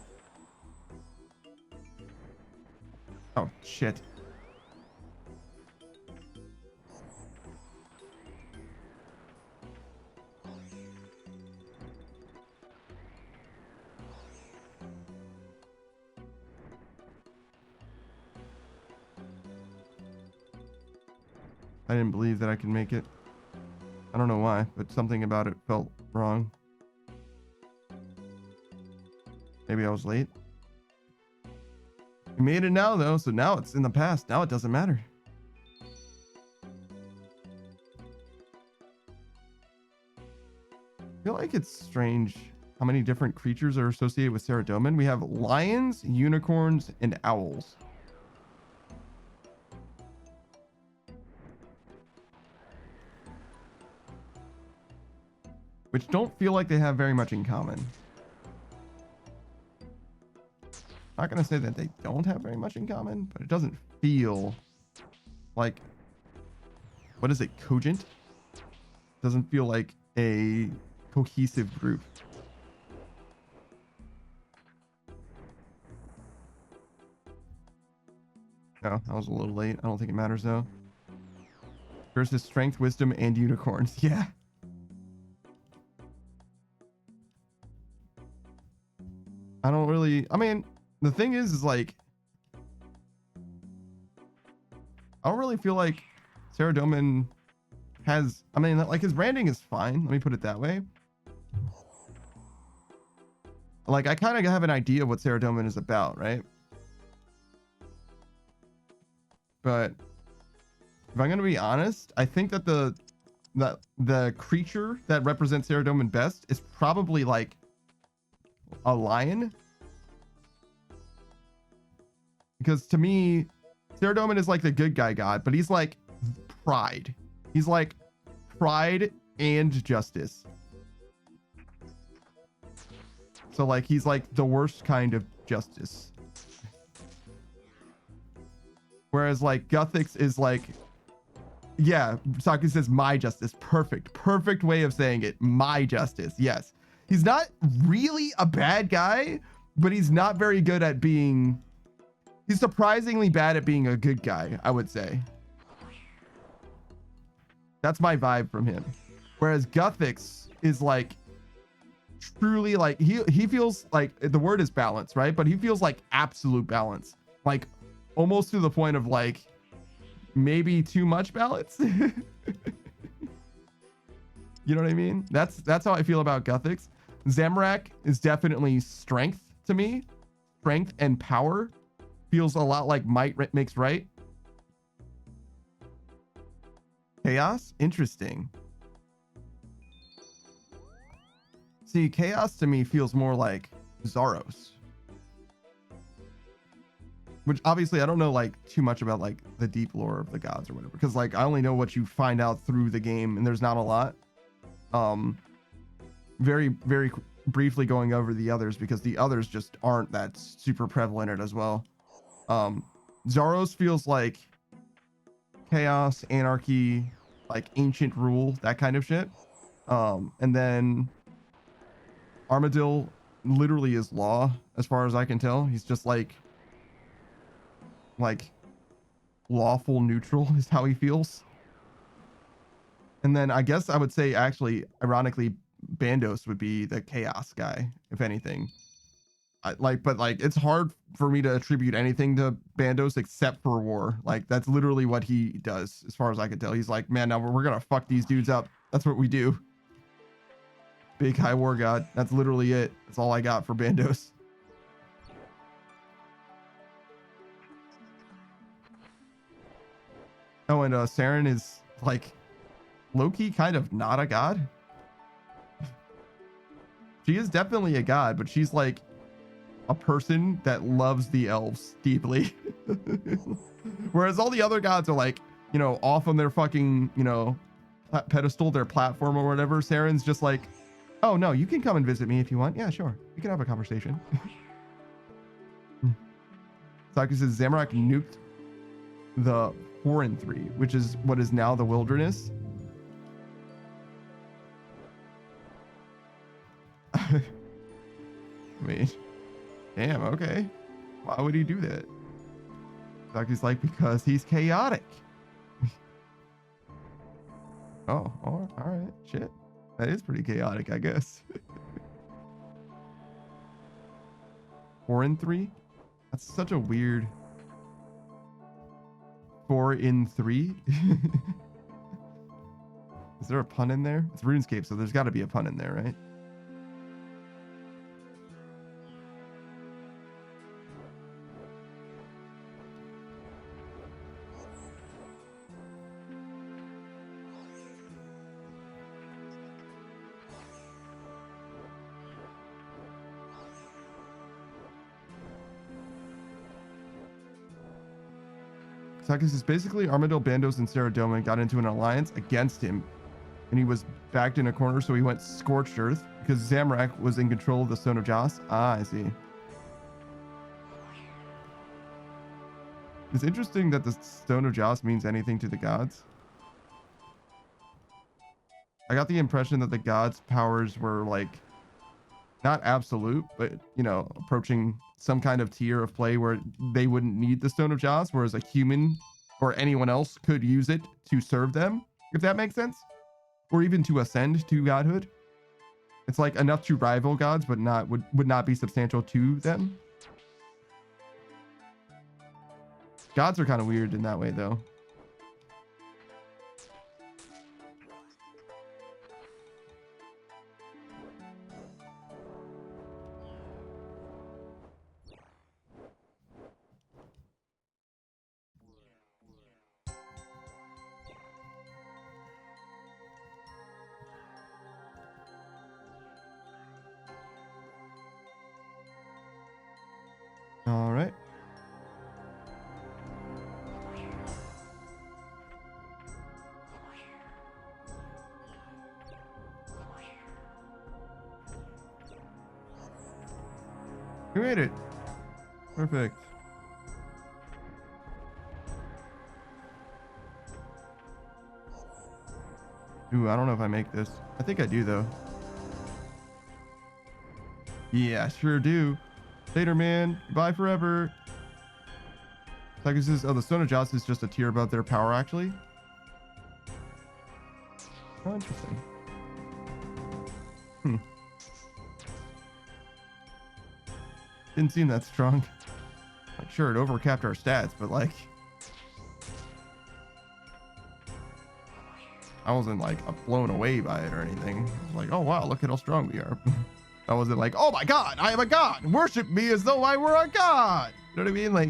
Oh shit. I didn't believe that I could make it. I don't know why, but something about it felt wrong. Maybe I was late. We made it now, though, so now it's in the past. Now it doesn't matter. I feel like it's strange how many different creatures are associated with Ceredomin. We have lions, unicorns, and owls. Which don't feel like they have very much in common. Not gonna say that they don't have very much in common, but it doesn't feel like, what is it, cogent? Doesn't feel like a cohesive group. Oh, I was a little late. I don't think it matters though. Versus strength, wisdom, and unicorns. Yeah. I don't really, I mean, the thing is like, I don't really feel like Saradomin has, I mean, like his branding is fine. Let me put it that way. Like I kind of have an idea what Saradomin is about, right? But if I'm going to be honest, I think that the creature that represents Saradomin best is probably like a lion. Because to me, Saradomin is like the good guy god, but he's like pride. He's like pride and justice. So like he's like the worst kind of justice. Whereas like Guthix is like, yeah, Saku says my justice. Perfect way of saying it. My justice. Yes. He's not really a bad guy, but he's not very good at being, he's surprisingly bad at being a good guy, I would say. That's my vibe from him. Whereas Guthix is like truly like, he feels like, the word is balance, right? But he feels like absolute balance. Like almost to the point of like maybe too much balance. You know what I mean? That's how I feel about Guthix. Zamorak is definitely strength to me. Strength and power. Feels a lot like might makes right. Chaos? Interesting. See, chaos to me feels more like Zaros. Which obviously I don't know like too much about like the deep lore of the gods or whatever. Because like I only know what you find out through the game and there's not a lot. Very briefly going over the others because the others just aren't that super prevalent as well. Zaros feels like chaos, anarchy, like ancient rule, that kind of shit. And then Armadil literally is law as far as I can tell. He's just like lawful neutral is how he feels. And then I guess I would say actually ironically Bandos would be the chaos guy if anything. But it's hard for me to attribute anything to Bandos except for war. Like that's literally what he does as far as I can tell. He's like, man, now we're gonna fuck these dudes up. That's what we do. Big high war god. That's literally it. That's all I got for Bandos. Oh, and Saren is like low-key kind of not a god. She is definitely a god, but she's like a person that loves the elves deeply. Whereas all the other gods are like, you know, off on their fucking, you know, pedestal, their platform or whatever. Saren's just like, oh no, you can come and visit me if you want. Yeah, sure. We can have a conversation. Saku says Zamorak nuked the 4 and 3, which is what is now the wilderness. I mean, damn, okay. Why would he do that? Saku's like, because he's chaotic. Oh, all right. Shit. That is pretty chaotic, I guess. 4 and 3? That's such a weird 4 in 3. Is there a pun in there? It's RuneScape, so there's got to be a pun in there, right? Sakus is basically Armadil, Bandos, and Saradomin got into an alliance against him, and he was backed in a corner, so he went Scorched Earth because Zamorak was in control of the Stone of Joss. Ah, I see. It's interesting that the Stone of Joss means anything to the gods. I got the impression that the gods' powers were like not absolute, but you know, approaching some kind of tier of play where they wouldn't need the Stone of Jaws, whereas a human or anyone else could use it to serve them, if that makes sense, or even to ascend to godhood. It's like enough to rival gods, but not would not be substantial to them. Gods are kind of weird in that way, though. All right. We made it. Perfect. Ooh, I don't know if I make this. I think I do, though. Yeah, I sure do. Later, man. Goodbye forever. So I guess this, oh, the Stone of Joss is just a tier above their power, actually. Oh, interesting. Didn't seem that strong. Like, sure, it overcapped our stats, but like, I wasn't like blown away by it or anything. I was like, oh wow, look at how strong we are. I wasn't like, oh my god, I am a god. Worship me as though I were a god. You know what I mean? Like,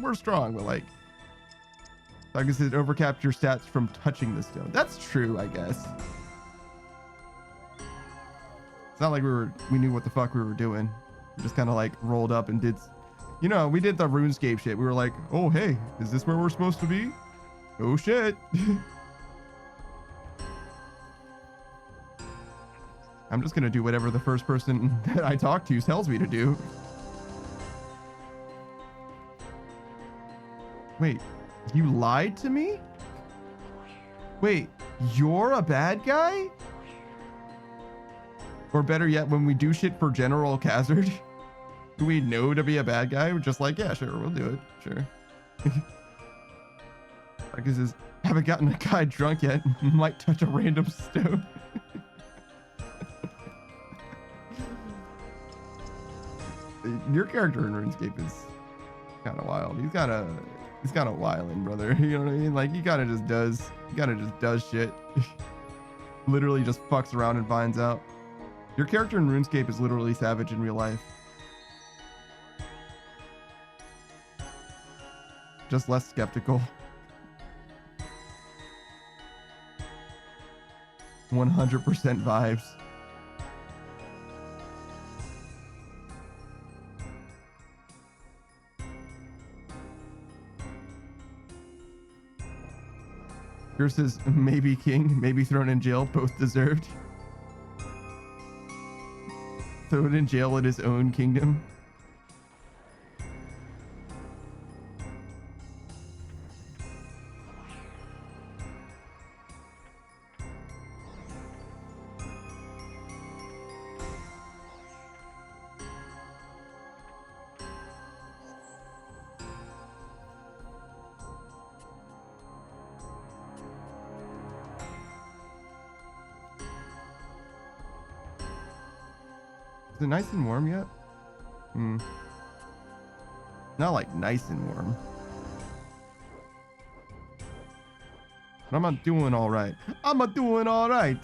we're strong, but like, I guess it overcapped your stats from touching the stone. That's true, I guess. It's not like we knew what the fuck we were doing. We just kind of like rolled up and did, you know, we did the RuneScape shit. We were like, oh hey, is this where we're supposed to be? Oh shit. I'm just gonna do whatever the first person that I talk to tells me to do. Wait, you lied to me? Wait, you're a bad guy? Or better yet, when we do shit for General Khazard, do we know to be a bad guy? We're just like, yeah, sure, we'll do it. Sure. I guess haven't gotten a guy drunk yet. Might touch a random stone. Your character in RuneScape is kind of wild. He's kind of wildin', brother. You know what I mean? Like, he kind of just does shit. Literally just fucks around and finds out. Your character in RuneScape is literally savage in real life. Just less skeptical. 100% vibes. Yours is maybe king, maybe thrown in jail, both deserved. Thrown in jail in his own kingdom. Is it nice and warm yet? Not like nice and warm. But I'm not doing all right. I'm not doing all right.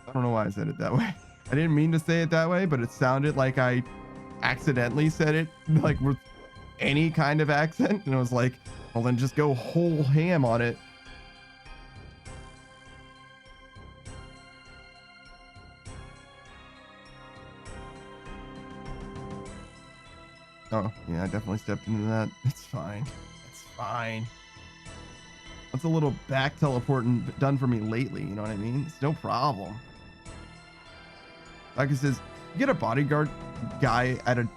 I don't know why I said it that way. I didn't mean to say it that way, but it sounded like I accidentally said it like with any kind of accent. And I was like, well, then just go whole ham on it. Oh, yeah, I definitely stepped into that. It's fine. It's fine. That's a little back teleporting done for me lately, you know what I mean? It's no problem. Like it says, you get a bodyguard guy at a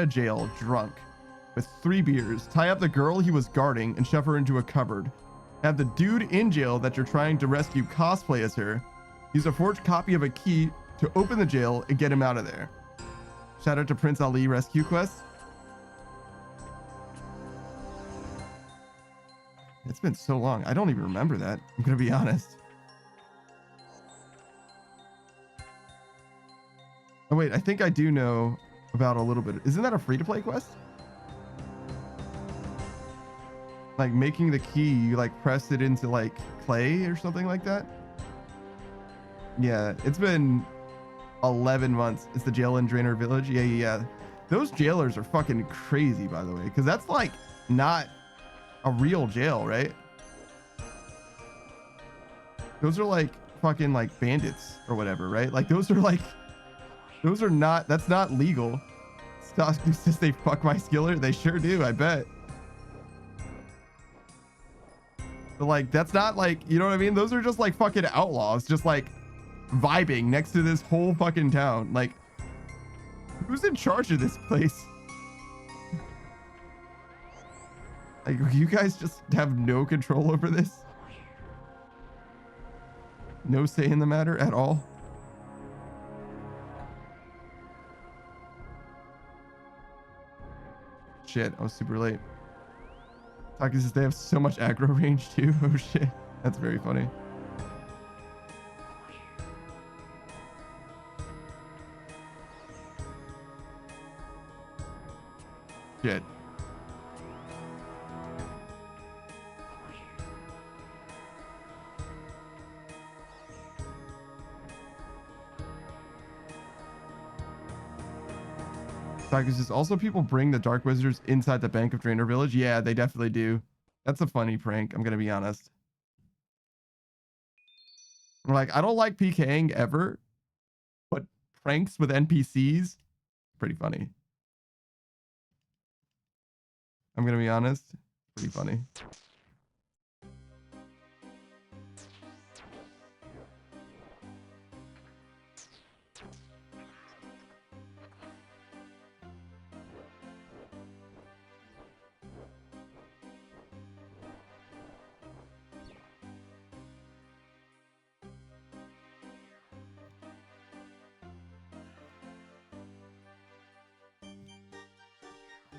jail drunk, with 3 beers, tie up the girl he was guarding, and shove her into a cupboard. Have the dude in jail that you're trying to rescue cosplay as her. Use a forged copy of a key to open the jail and get him out of there. Shout out to Prince Ali Rescue Quest. It's been so long. I don't even remember that. I'm going to be honest. Oh, wait. I think I do know about a little bit. Isn't that a free-to-play quest? Like making the key, you like press it into like clay or something like that. Yeah, it's been 11 months. It's the jail in Draenor Village. Yeah. Those jailers are fucking crazy, by the way, because that's like not a real jail, right? Those are like fucking like bandits or whatever, right? Like those are not, that's not legal. Stock says they fuck my skiller. They sure do, I bet. But like, that's not like, you know what I mean? Those are just like fucking outlaws, just like vibing next to this whole fucking town. Like, who's in charge of this place? Like, you guys just have no control over this? No say in the matter at all? Shit, I was super late. Taki says they have so much aggro range too. Oh shit, that's very funny. Shit. Taki says also people bring the Dark Wizards inside the Bank of Draenor Village. Yeah, they definitely do. That's a funny prank, I'm gonna be honest. Like, I don't like PKing ever, but pranks with NPCs, pretty funny. I'm gonna be honest, pretty funny.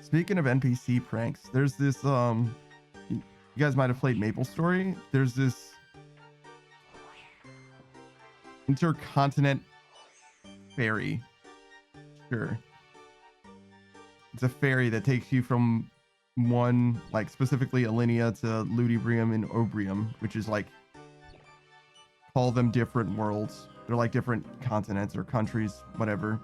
Speaking of NPC pranks, there's this you guys might have played MapleStory. There's this intercontinent ferry. Sure. It's a ferry that takes you from one, like specifically Alinea to Ludibrium and Obrium, which is like, call them different worlds. They're like different continents or countries, whatever.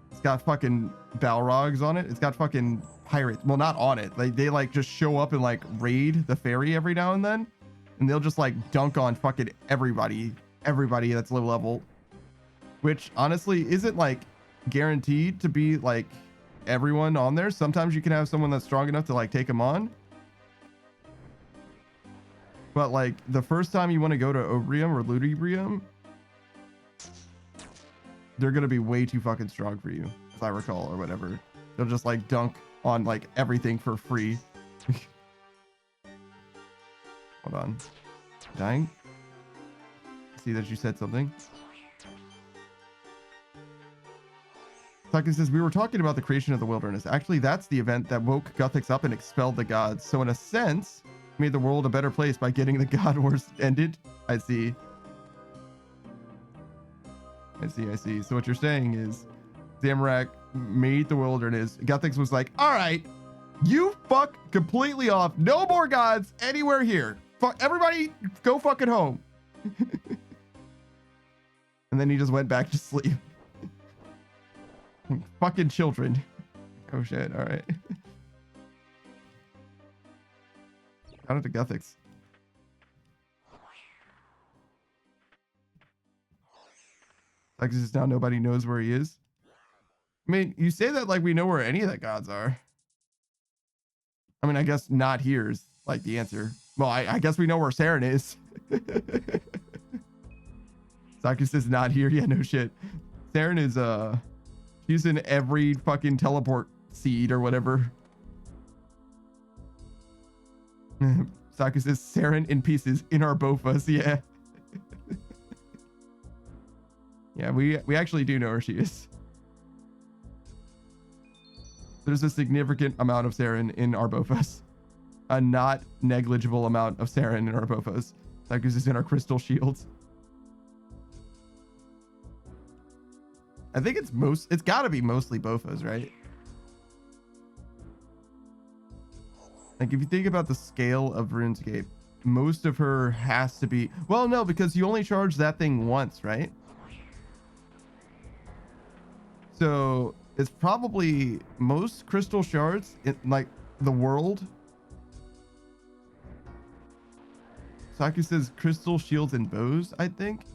It's got fucking Balrogs on it. It's got fucking pirates. Well, not on it. They like just show up and like raid the ferry every now and then. And they'll just like dunk on fucking everybody that's low level. Which honestly isn't like guaranteed to be like everyone on there. Sometimes you can have someone that's strong enough to like take them on. But like the first time you want to go to Obrium or Ludibrium, they're going to be way too fucking strong for you, if I recall, or whatever. They'll just like dunk on like everything for free. Hold on. Dying? See that you said something. Taki says, we were talking about the creation of the wilderness. Actually, that's the event that woke Gothics up and expelled the gods. So in a sense, made the world a better place by getting the God Wars ended. I see. So what you're saying is Zamorak made the wilderness. Gothics was like, all right, you fuck completely off. No more gods anywhere here. Fuck everybody, go fucking home. And then he just went back to sleep. Fucking children. Oh shit, all right. Shout out to Gothics. Like, this is now nobody knows where he is. I mean, you say that like we know where any of the gods are. I mean, I guess not here is like the answer. Well, I guess we know where Saren is. Sakus is not here. Yeah, no shit. Saren is she's in every fucking teleport seed or whatever. Saku says Saren in pieces in our Bofas. Yeah. Yeah, we actually do know where she is. There's a significant amount of Saren in our Bofas. A not negligible amount of Saren in our Bofas. Saku is in our crystal shields. I think it's gotta be mostly Bofas, right? Like if you think about the scale of RuneScape, most of her has to be, well, no, because you only charge that thing once, right? So it's probably most crystal shards in like the world. Saku says crystal shields and bows, I think.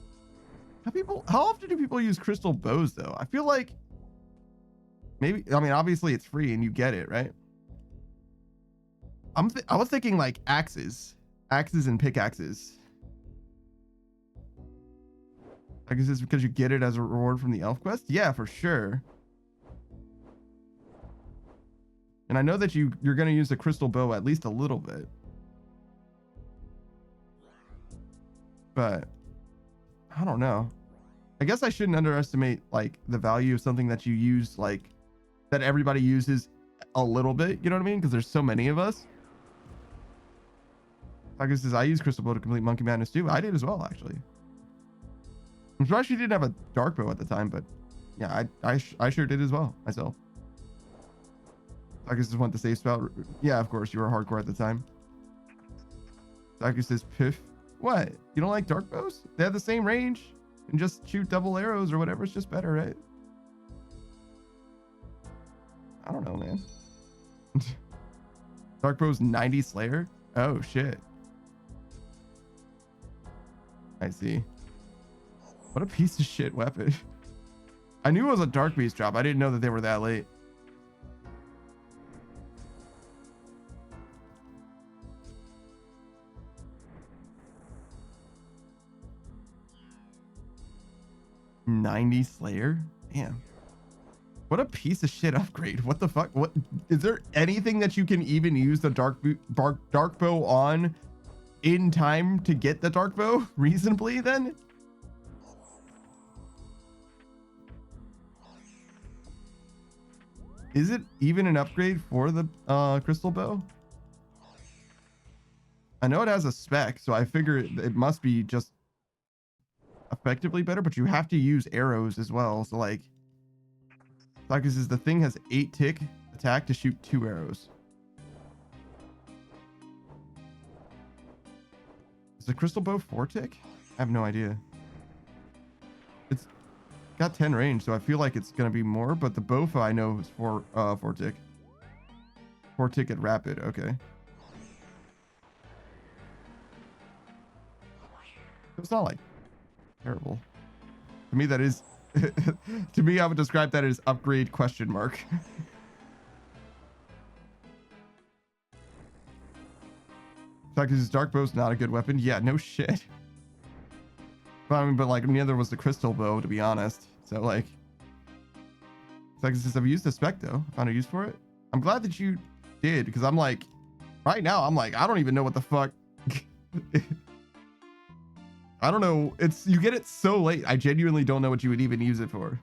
How often do people use crystal bows though? I feel like maybe, I mean, obviously it's free and you get it, right? I was thinking like axes and pickaxes. I guess it's because you get it as a reward from the elf quest. Yeah, for sure. And I know that you're going to use the crystal bow at least a little bit. But I don't know. I guess I shouldn't underestimate like the value of something that you use, like that everybody uses a little bit. You know what I mean? Because there's so many of us. Saku says, I use crystal bow to complete Monkey Madness too. I did as well, actually. I'm surprised she didn't have a dark bow at the time, but yeah, I sure did as well myself. Saku says, want the safe spell? Yeah, of course, you were hardcore at the time. Saku says, piff. What? You don't like dark bows? They have the same range and just shoot double arrows or whatever. It's just better, right? I don't know, man. Dark bow's 90 Slayer? Oh, shit. I see. What a piece of shit weapon. I knew it was a Dark Beast drop. I didn't know that they were that late. $90 Slayer? Damn. What a piece of shit upgrade. What the fuck? What is there anything that you can even use the dark bow on in time to get the dark bow reasonably then? Is it even an upgrade for the crystal bow? I know it has a spec, so I figure it must be just effectively better, but you have to use arrows as well. So like, is the thing has 8 tick attack to shoot 2 arrows. Is the crystal bow 4 tick? I have no idea. It's got 10 range, so I feel like it's gonna be more, but the Bofa I know is 4 tick. 4 tick at rapid, okay. It's not like terrible. To me, that is to me, I would describe that as upgrade question mark. Saku's dark bow's not a good weapon. Yeah, no shit. But I mean, but like neither was the crystal bow, to be honest. So like, Saku says, I've used the spec though. Found a use for it. I'm glad that you did, because I'm like, right now I'm like, I don't even know what the fuck. I don't know. You get it so late. I genuinely don't know what you would even use it for.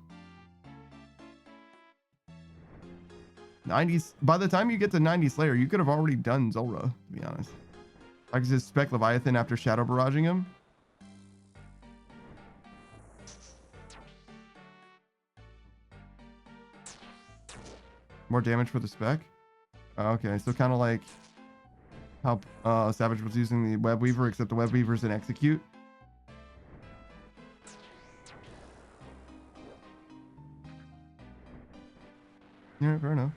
90s. By the time you get to 90 Slayer, you could have already done Zulrah, to be honest. I could just spec Leviathan after shadow barraging him. More damage for the spec. Okay, so kind of like how Savage was using the Web Weaver, except the Web Weaver's an execute. Yeah, fair enough.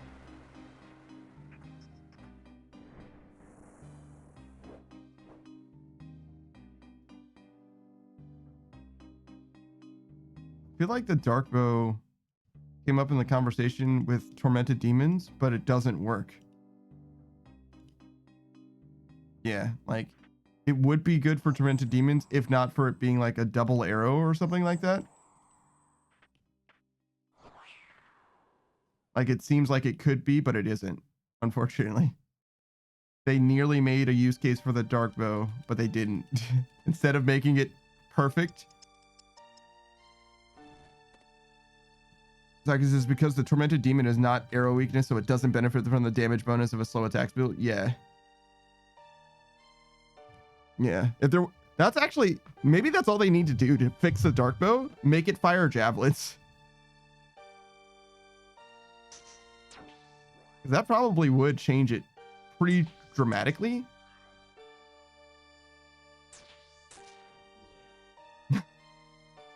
I feel like the dark bow came up in the conversation with tormented demons, but it doesn't work. Yeah, like it would be good for tormented demons if not for it being like a double arrow or something like that. Like it seems like it could be, but it isn't, unfortunately. They nearly made a use case for the dark bow, but they didn't. Instead of making it perfect. This is because the Tormented Demon is not arrow weakness, so it doesn't benefit from the damage bonus of a slow attack build. Yeah. Yeah. That's actually, maybe that's all they need to do to fix the dark bow. Make it fire javelins. That probably would change it pretty dramatically.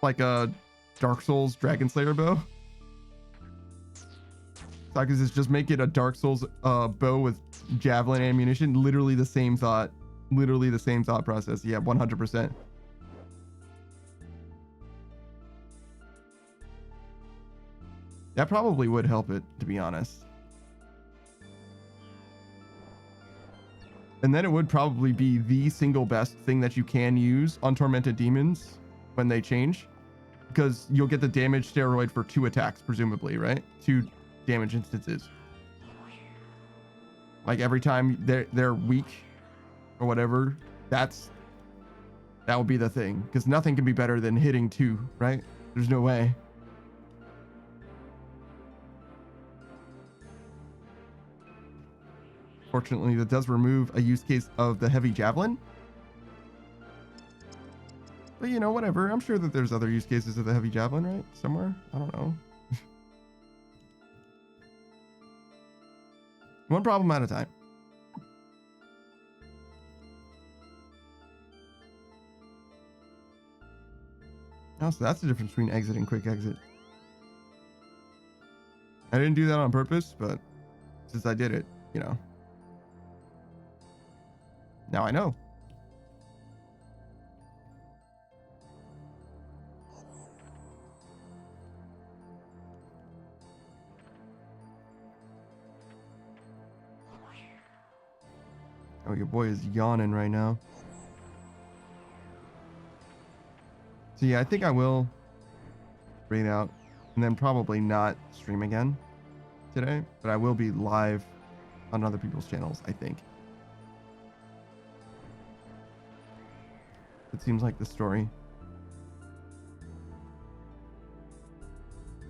Like a Dark Souls Dragon Slayer bow. Because it's just make it a Dark Souls bow with javelin ammunition. Literally the same thought. Literally the same thought process. Yeah, 100%. That probably would help it, to be honest. And then it would probably be the single best thing that you can use on Tormented Demons when they change. Because you'll get the damage steroid for 2 attacks, presumably, right? 2 damage instances. Like every time they're weak or whatever, that would be the thing. Because nothing can be better than hitting 2, right? There's no way. Fortunately, that does remove a use case of the heavy javelin. But you know, whatever. I'm sure that there's other use cases of the heavy javelin, right? Somewhere. I don't know. One problem at a time. Oh, so that's the difference between exit and quick exit. I didn't do that on purpose, but since I did it, you know. Now I know. Oh, your boy is yawning right now. So yeah, I think I will raid out and then probably not stream again today, but I will be live on other people's channels, I think. It seems like the story.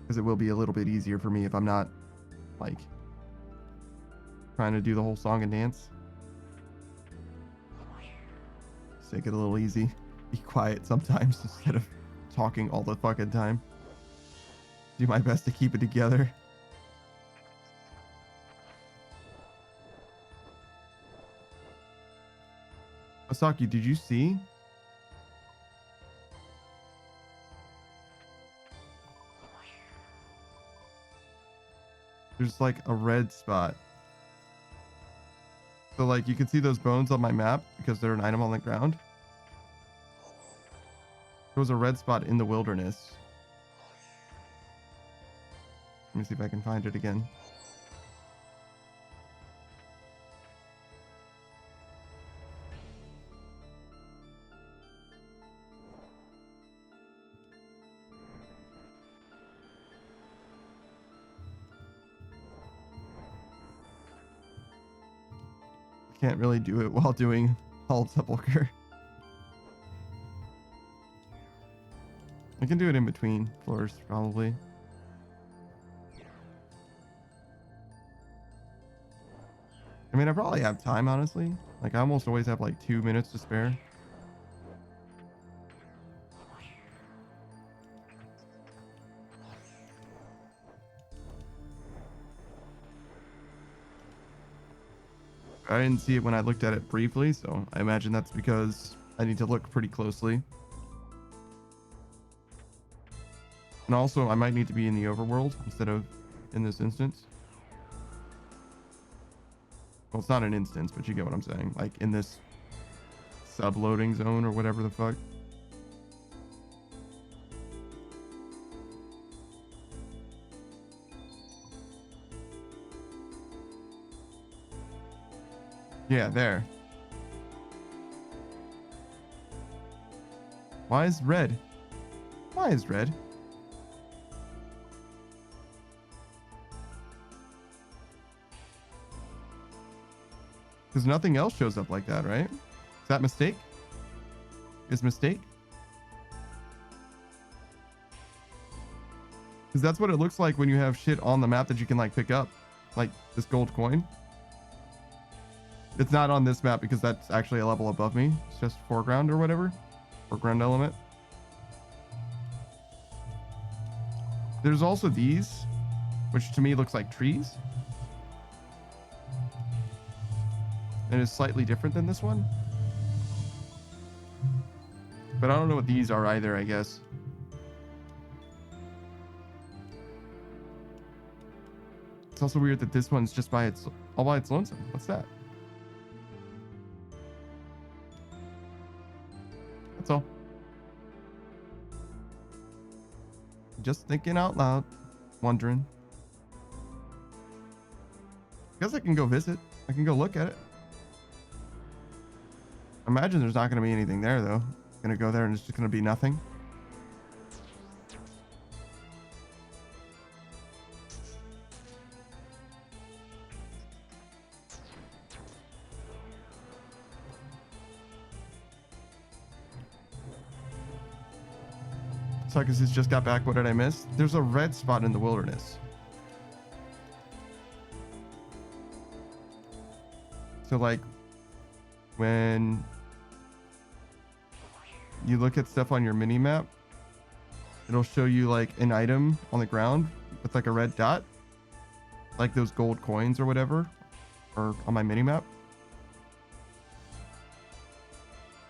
Because it will be a little bit easier for me if I'm not, like, trying to do the whole song and dance. Just take it a little easy. Be quiet sometimes instead of talking all the fucking time. Do my best to keep it together. Asaki, did you see? There's like a red spot. So like you can see those bones on my map because they're an item on the ground. There was a red spot in the wilderness. Let me see if I can find it again. Can't really do it while doing Hull Sepulchre. I can do it in between floors, probably. I mean, I probably have time, honestly. Like, I almost always have like 2 minutes to spare. I didn't see it when I looked at it briefly, so I imagine that's because I need to look pretty closely. And also, I might need to be in the overworld instead of in this instance. Well, it's not an instance, but you get what I'm saying. Like, in this sub-loading zone or whatever the fuck. Yeah, there. Why is red? Why is red? Because nothing else shows up like that, right? Is that mistake? Is mistake? Because that's what it looks like when you have shit on the map that you can like pick up. Like this gold coin. It's not on this map because that's actually a level above me. It's just foreground or whatever. Foreground element. There's also these, which to me looks like trees. And is slightly different than this one. But I don't know what these are either, I guess. It's also weird that this one's just all by its lonesome. What's that? That's all. Just thinking out loud. Wondering. I guess I can go visit. I can go look at it. I imagine there's not going to be anything there, though. I'm going to go there and it's just going to be nothing. Suckers has just got back. What did I miss? There's a red spot in the wilderness. So, like, when you look at stuff on your mini map, it'll show you like an item on the ground with like a red dot, like those gold coins or whatever, or on my mini map.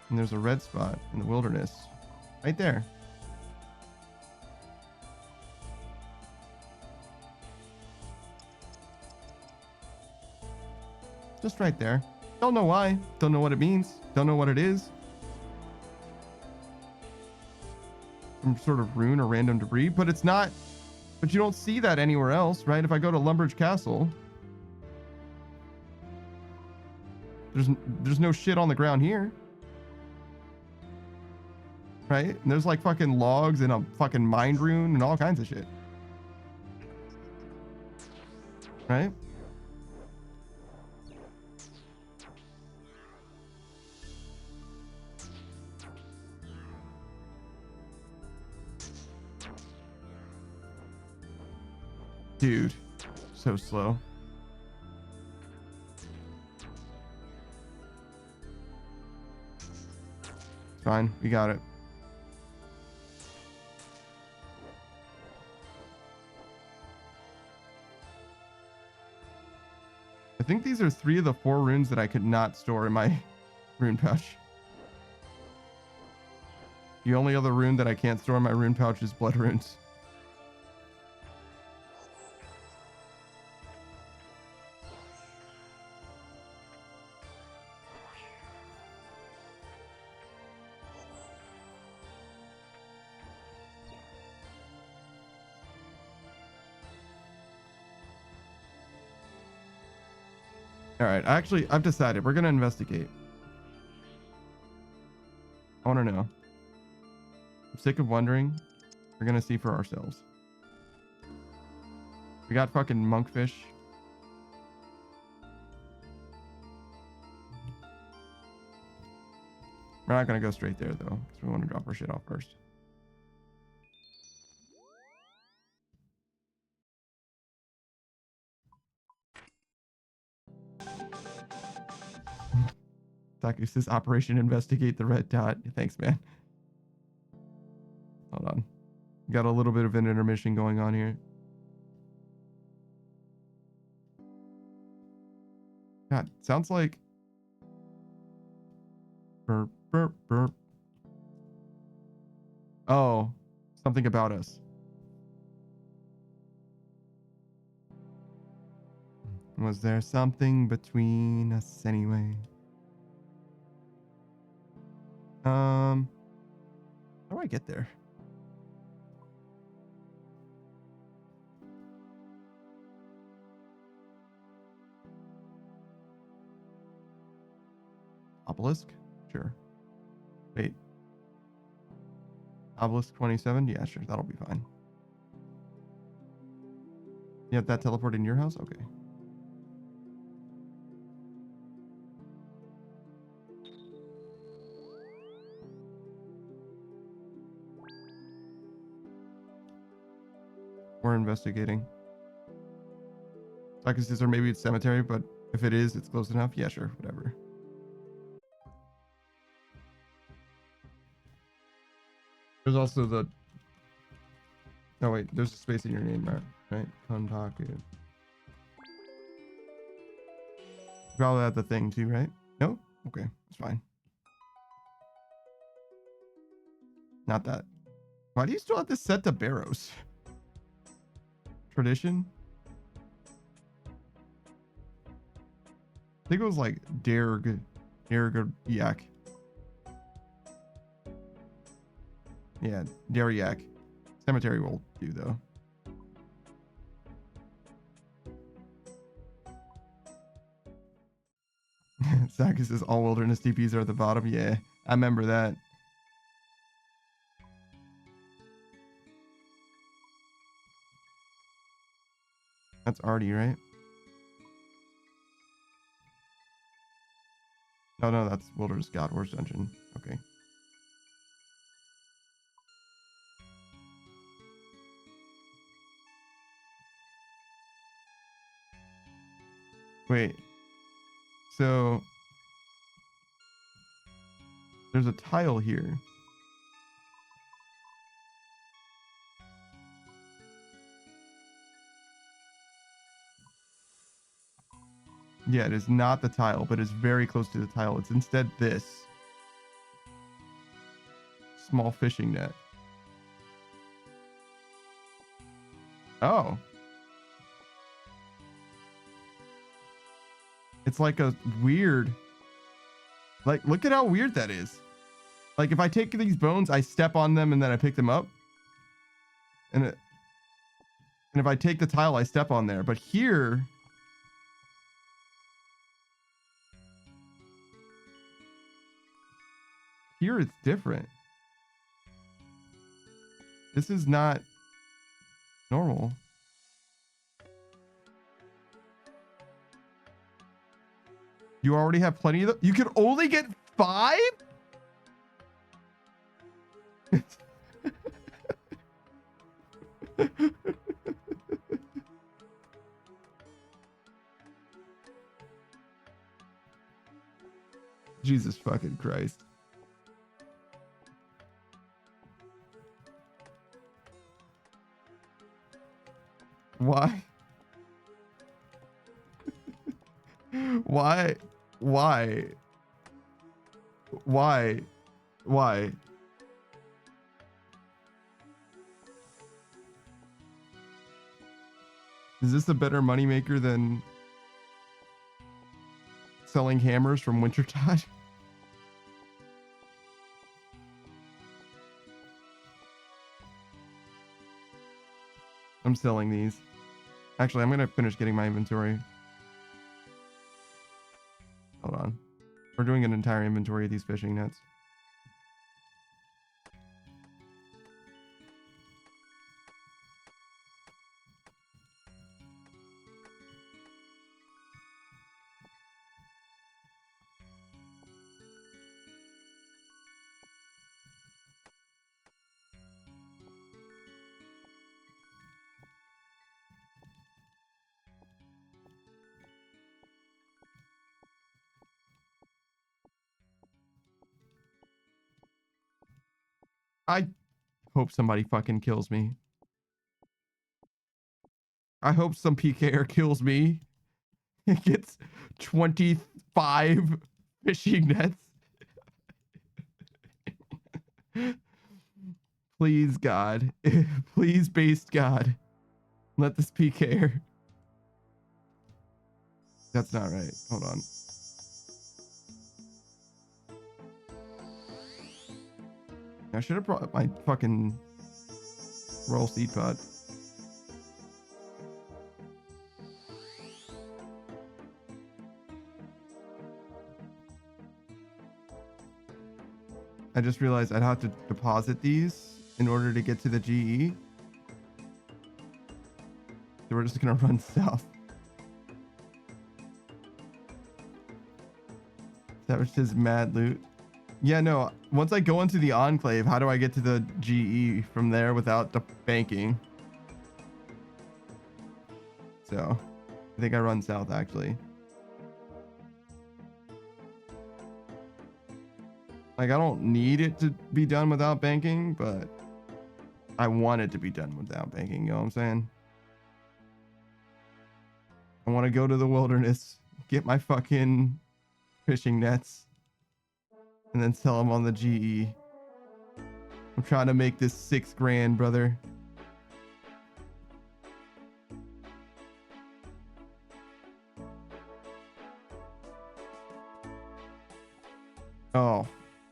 And there's a red spot in the wilderness right there. Just right there. Don't know why. Don't know what it means. Don't know what it is. Some sort of rune or random debris, but it's not. But you don't see that anywhere else, right? If I go to Lumbridge Castle, there's no shit on the ground here, right? And there's like fucking logs and a fucking mind rune and all kinds of shit, right? Dude, so slow. It's fine, we got it. I think these are 3 of the 4 runes that I could not store in my rune pouch. The only other rune that I can't store in my rune pouch is blood runes. All right, actually, I've decided we're gonna investigate. I want to know. I'm sick of wondering. We're gonna see for ourselves. We got fucking monkfish. We're not gonna go straight there though, because we want to drop our shit off first. Taku says Operation Investigate the Red Dot. Thanks, man. Hold on. Got a little bit of an intermission going on here. God, sounds like burp, burp, burp. Oh, something about us. Was there something between us anyway? How do I get there? Obelisk? Sure. Wait. Obelisk 27? Yeah, sure. That'll be fine. You have that teleported in your house? Okay. investigating. Sarcasm, or maybe it's cemetery, but if it is, it's close enough. Yeah, sure, whatever. There's also the... Oh wait, there's a space in your name, right? Kontaku. Probably have the thing too, right? No? Okay, it's fine. Not that. Why do you still have this set to Barrows? Tradition? I think it was like Derg Yak. Yeah, Deriak. Cemetery will do though. Saka says all wilderness TPs are at the bottom. Yeah, I remember that. That's Artie, right? Oh no, that's Wilderness God Wars Dungeon. Okay. Wait. So there's a tile here. Yeah, it is not the tile, but it's very close to the tile. It's instead this small fishing net. Oh. It's like a weird, like, look at how weird that is. Like if I take these bones, I step on them and then I pick them up. And if I take the tile, I step on there. But here, it's different. This is not normal. You already have plenty of them. You can only get 5? Jesus fucking Christ. Why? Why? Why? Why? Why? Is this a better moneymaker than selling hammers from Wintertide? I'm selling these. Actually, I'm gonna finish getting my inventory. Hold on. We're doing an entire inventory of these fishing nets. I hope somebody fucking kills me. I hope some PKer kills me. It gets 25 fishing nets. Please, God. Please, based God. Let this PKer. That's not right. Hold on. I should have brought my fucking royal seed pod. I just realized I'd have to deposit these in order to get to the GE. So we're just gonna run south. That was just mad loot. Yeah, no, once I go into the Enclave, how do I get to the GE from there without the banking? So I think I run south actually. Like, I don't need it to be done without banking, but I want it to be done without banking. You know what I'm saying? I want to go to the wilderness, get my fucking fishing nets, and then sell them on the GE. I'm trying to make this $6,000, brother.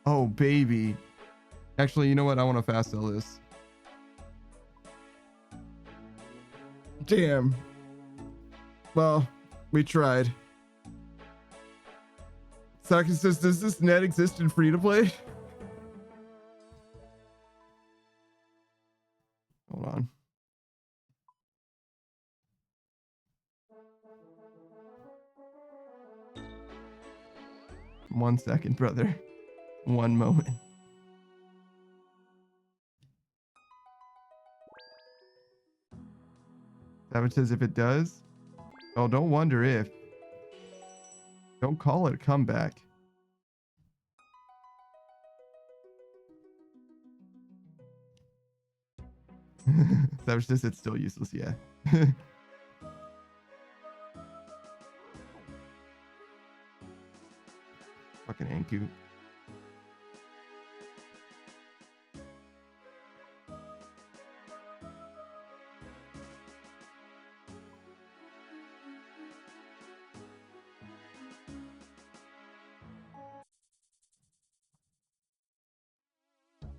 Oh, baby. Actually, you know what? I want to fast sell this. Damn. Well, we tried. Saki says, does this net exist in free to play? Hold on. One second, brother. One moment. Savage says if it does. Oh, don't wonder if. Don't call it a comeback. Savage says it's still useless, yeah. Fucking Anku.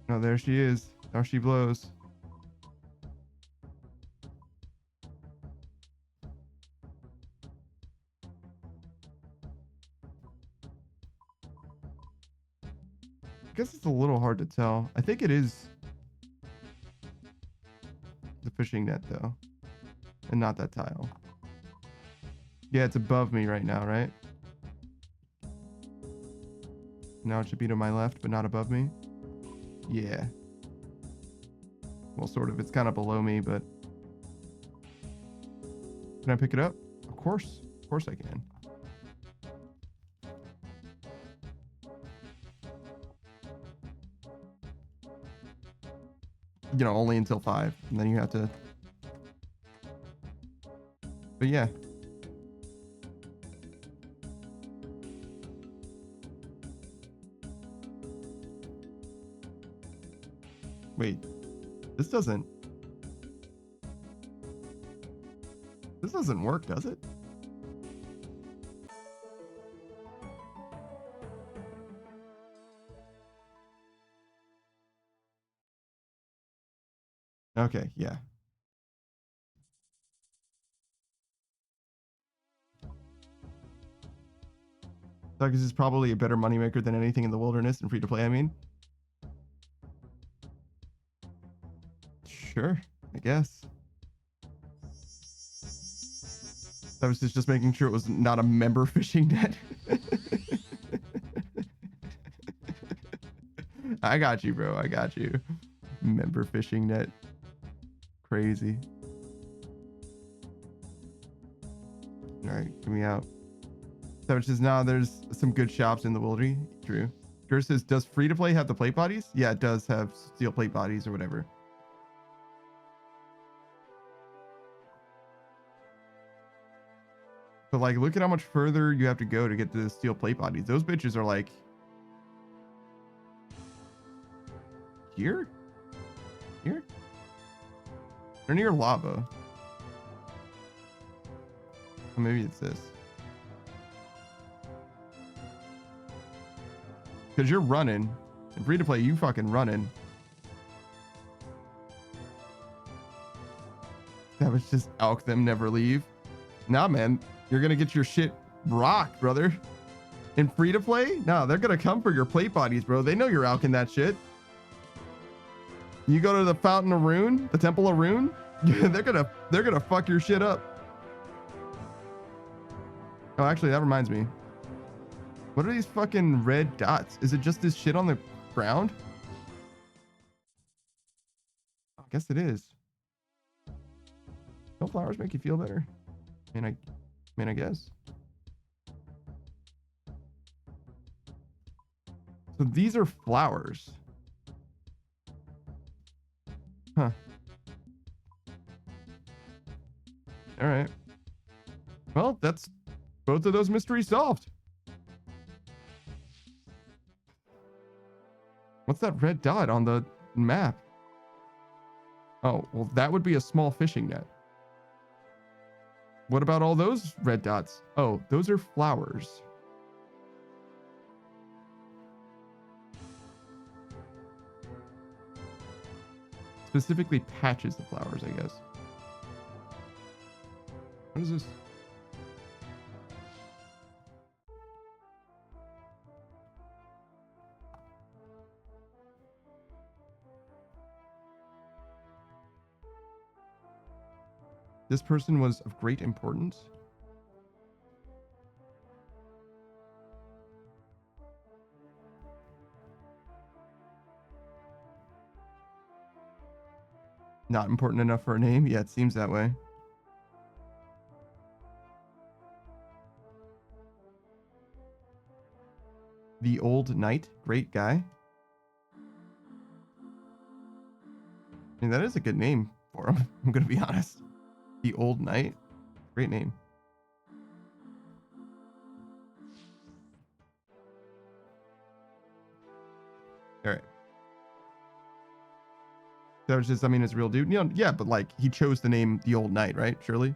Oh, there she is. There she blows. I guess it's a little hard to tell. I think it is the fishing net though, and not that tile. Yeah, it's above me right now, right? Now it should be to my left, but not above me. Yeah. Well, sort of. It's kind of below me, but can I pick it up? Of course I can. You know, only until 5, and then you have to. But yeah. Wait, this doesn't work, does it? Okay, yeah. Douglas is probably a better moneymaker than anything in the wilderness and free to play, I mean. Sure, I guess. I was just making sure it was not a member fishing net. I got you, bro. I got you. Member fishing net. Crazy. All right, get me out. Savage says, now there's some good shops in the wilderness. True. Drew says, does free to play have the plate bodies? Yeah, it does have steel plate bodies or whatever. But like, look at how much further you have to go to get to the steel plate bodies. Those bitches are like here. They're near lava. Or maybe it's this. Because you're running. In free to play, you fucking running. That was just elk them, never leave. Nah, man. You're going to get your shit rocked, brother. In free to play? No, they're going to come for your plate bodies, bro. They know you're alking that shit. You go to the Fountain of Rune, the Temple of Rune, they're gonna fuck your shit up. Oh, actually, that reminds me. What are these fucking red dots? Is it just this shit on the ground? I guess it is. Don't flowers make you feel better? I guess. So these are flowers. Huh. All right. Well, that's both of those mysteries solved. What's that red dot on the map? Oh, well, that would be a small fishing net. What about all those red dots? Oh, those are flowers. Specifically patches of flowers, I guess. What is this? This person was of great importance. Not important enough for a name? Yeah, it seems that way. The Old Knight, great guy. I mean, that is a good name for him, I'm gonna be honest. The Old Knight, great name. All right. That was just, I mean, it's a real dude. You know, yeah, but like he chose the name The Old Knight, right? Surely.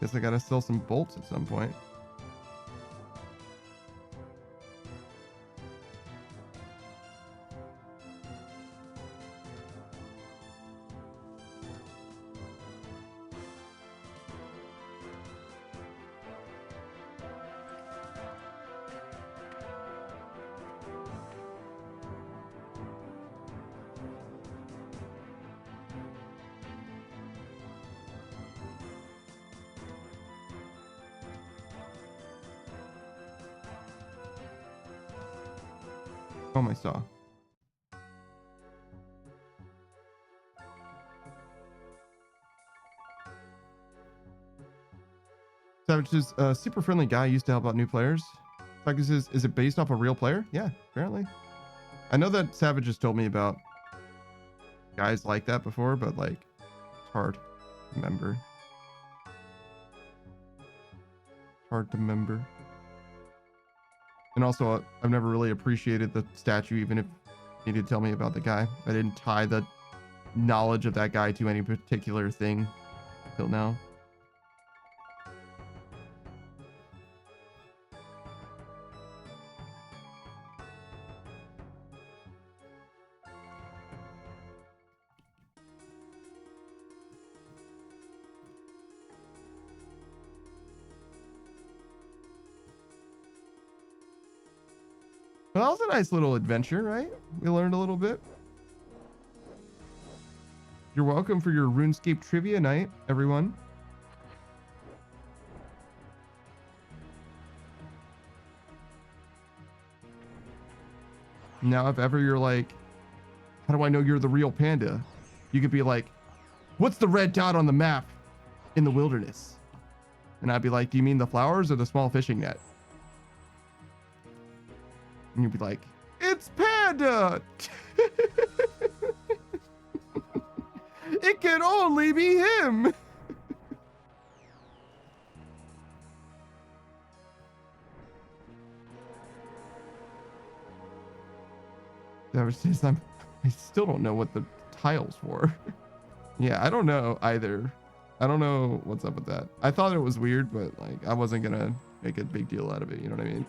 Guess I gotta sell some bolts at some point. Oh, my saw. Savage is a super friendly guy. Used to help out new players. Focus is it based off a real player? Yeah, apparently. I know that Savage has told me about guys like that before, but like, it's hard to remember. Hard to remember. And also, I've never really appreciated the statue, even if you did tell me about the guy. I didn't tie the knowledge of that guy to any particular thing till now. Well, that was a nice little adventure, right? We learned a little bit. You're welcome for your RuneScape trivia night, everyone. Now, if ever you're like, how do I know you're the real panda? You could be like, what's the red dot on the map in the wilderness? And I'd be like, do you mean the flowers or the small fishing net? And you'd be like, it's Panda! It can only be him! That was just, I still don't know what the tile's for. Yeah, I don't know either. I don't know what's up with that. I thought it was weird, but like, I wasn't gonna make a big deal out of it, you know what I mean?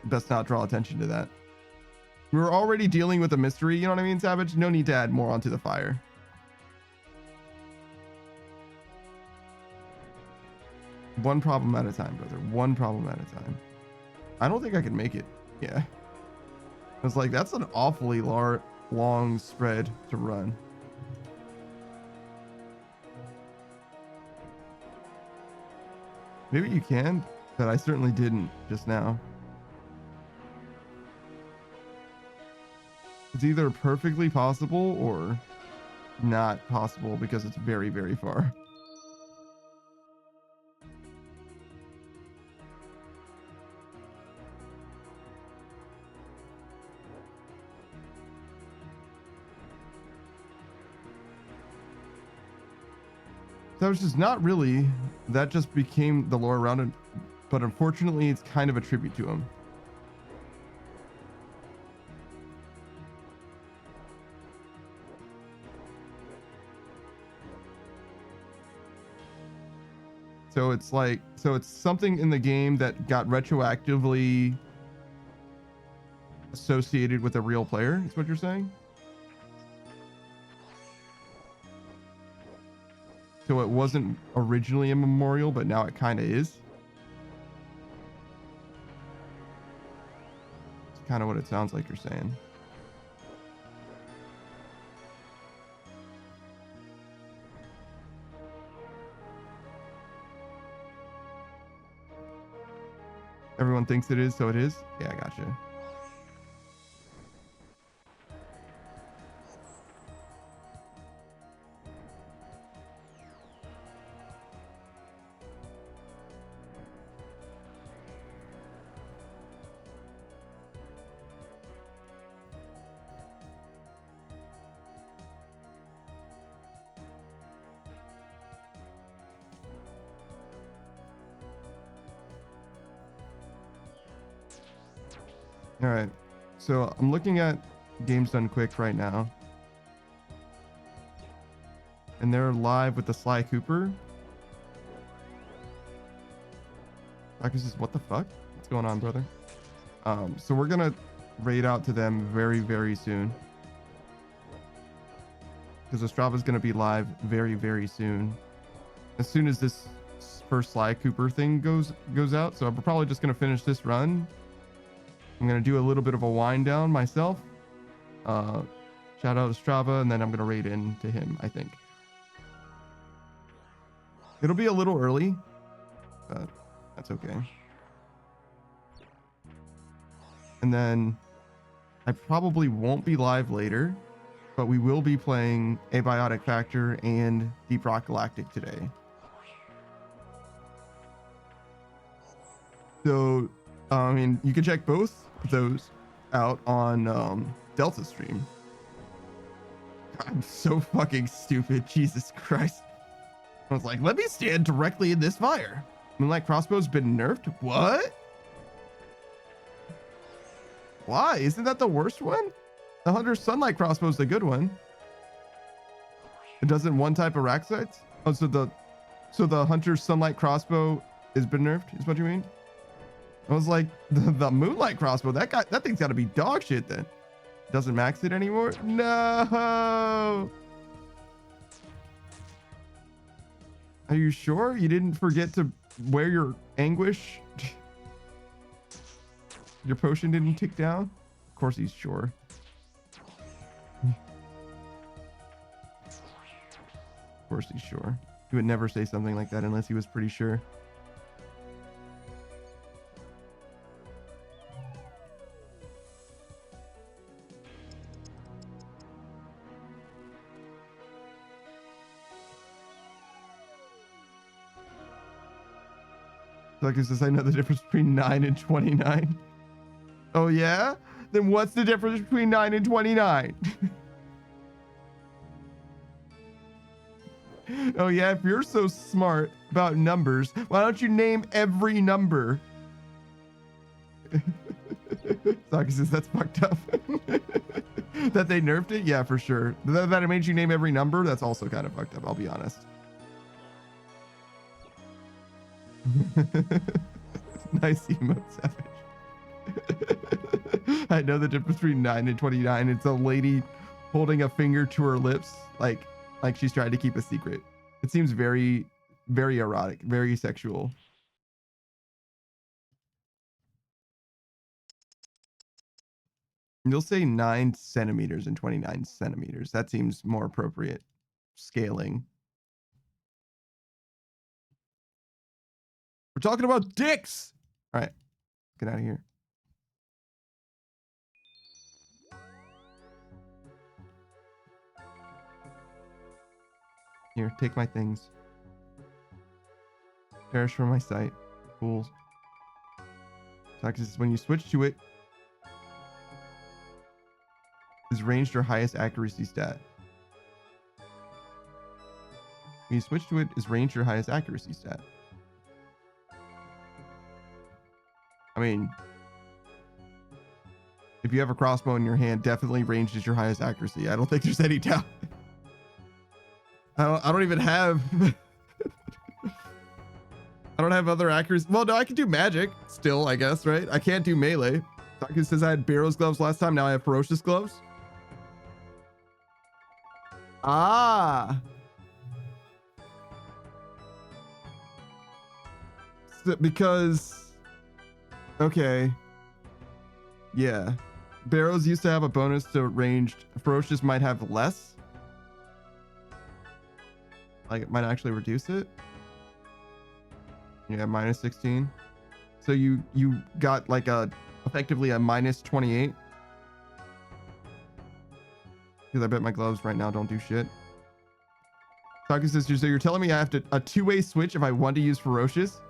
Best not draw attention to that. We were already dealing with a mystery, you know what I mean, Savage? No need to add more onto the fire. One problem at a time, brother. One problem at a time. I don't think I can make it. Yeah. I was like, that's an awfully long spread to run. Maybe you can, but I certainly didn't just now. It's either perfectly possible or not possible because it's very, very far. That was just not really, that just became the lore around it, but unfortunately it's kind of a tribute to him. So it's like, so it's something in the game that got retroactively associated with a real player, is what you're saying? So it wasn't originally a memorial, but now it kind of is. It's kind of what it sounds like you're saying. Everyone thinks it is, so it is? Yeah, I gotcha. All right, so I'm looking at Games Done Quick right now, and they're live with the Sly Cooper. Marcus says, "What the fuck? What's going on, brother?" So we're gonna raid out to them very, very soon, because Ostrava's gonna be live very, very soon. As soon as this first Sly Cooper thing goes out, so I'm probably just gonna finish this run. I'm going to do a little bit of a wind down myself. Shout out to Strava, and then I'm going to raid into him, I think. It'll be a little early, but that's okay. And then I probably won't be live later, but we will be playing Abiotic Factor and Deep Rock Galactic today. So, I mean, you can check both those out on Delta stream. I'm so fucking stupid. Jesus Christ. I was like, let me stand directly in this fire. Moonlight Crossbow's been nerfed? What? Why? Isn't that the worst one? The Hunter's Sunlight Crossbow's the good one. It doesn't one type of rack sights? Oh, so the Hunter's Sunlight Crossbow has been nerfed, is what you mean? I was like, the Moonlight Crossbow, that thing's got to be dog shit then. Doesn't max it anymore? No. Are you sure you didn't forget to wear your anguish? Your potion didn't tick down? Of course he's sure. Of course he's sure. He would never say something like that unless he was pretty sure. Like, says, I know the difference between 9 and 29. Oh, yeah? Then what's the difference between 9 and 29? Oh, yeah? If you're so smart about numbers, why don't you name every number? Saki says, that's fucked up. That they nerfed it? Yeah, for sure. That it made you name every number? That's also kind of fucked up, I'll be honest. Nice emote, Savage. I know the difference between 9 and 29. It's a lady holding a finger to her lips, like she's trying to keep a secret. It seems very, very erotic, very sexual. You'll say 9 centimeters and 29 centimeters. That seems more appropriate scaling. We're talking about dicks. All right, get out of here. Here, take my things. Perish from my sight. Fools. Because when you switch to it, is ranged your highest accuracy stat. When you switch to it, is ranged your highest accuracy stat. I mean, if you have a crossbow in your hand, definitely ranged is your highest accuracy. I don't think there's any doubt. I don't even have... I don't have other accuracy. Well, no, I can do magic still, I guess, right? I can't do melee. Taku says I had Barrow's gloves last time. Now I have Ferocious gloves. Ah. So, because... Okay. Yeah. Barrows used to have a bonus to ranged. Ferocious might have less. Like, it might actually reduce it. Yeah, minus 16. So you got like effectively a minus 28. Because I bet my gloves right now don't do shit. Taku Sister, so you're telling me I have to a two-way switch if I want to use Ferocious?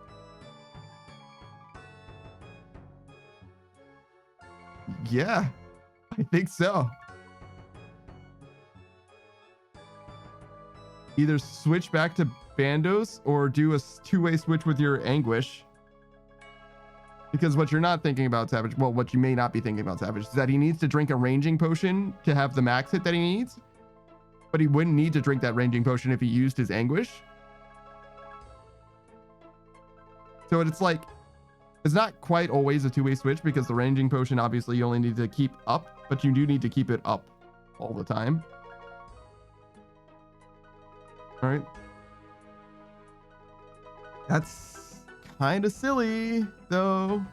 Yeah, I think so. Either switch back to Bandos or do a two-way switch with your Anguish. Because what you're not thinking about, Savage, well, what you may not be thinking about, Savage, is that he needs to drink a ranging potion to have the max hit that he needs. But he wouldn't need to drink that ranging potion if he used his Anguish. So it's like, it's not quite always a two-way switch because the ranging potion, obviously, you only need to keep up, but you do need to keep it up all the time. All right. That's kind of silly, though.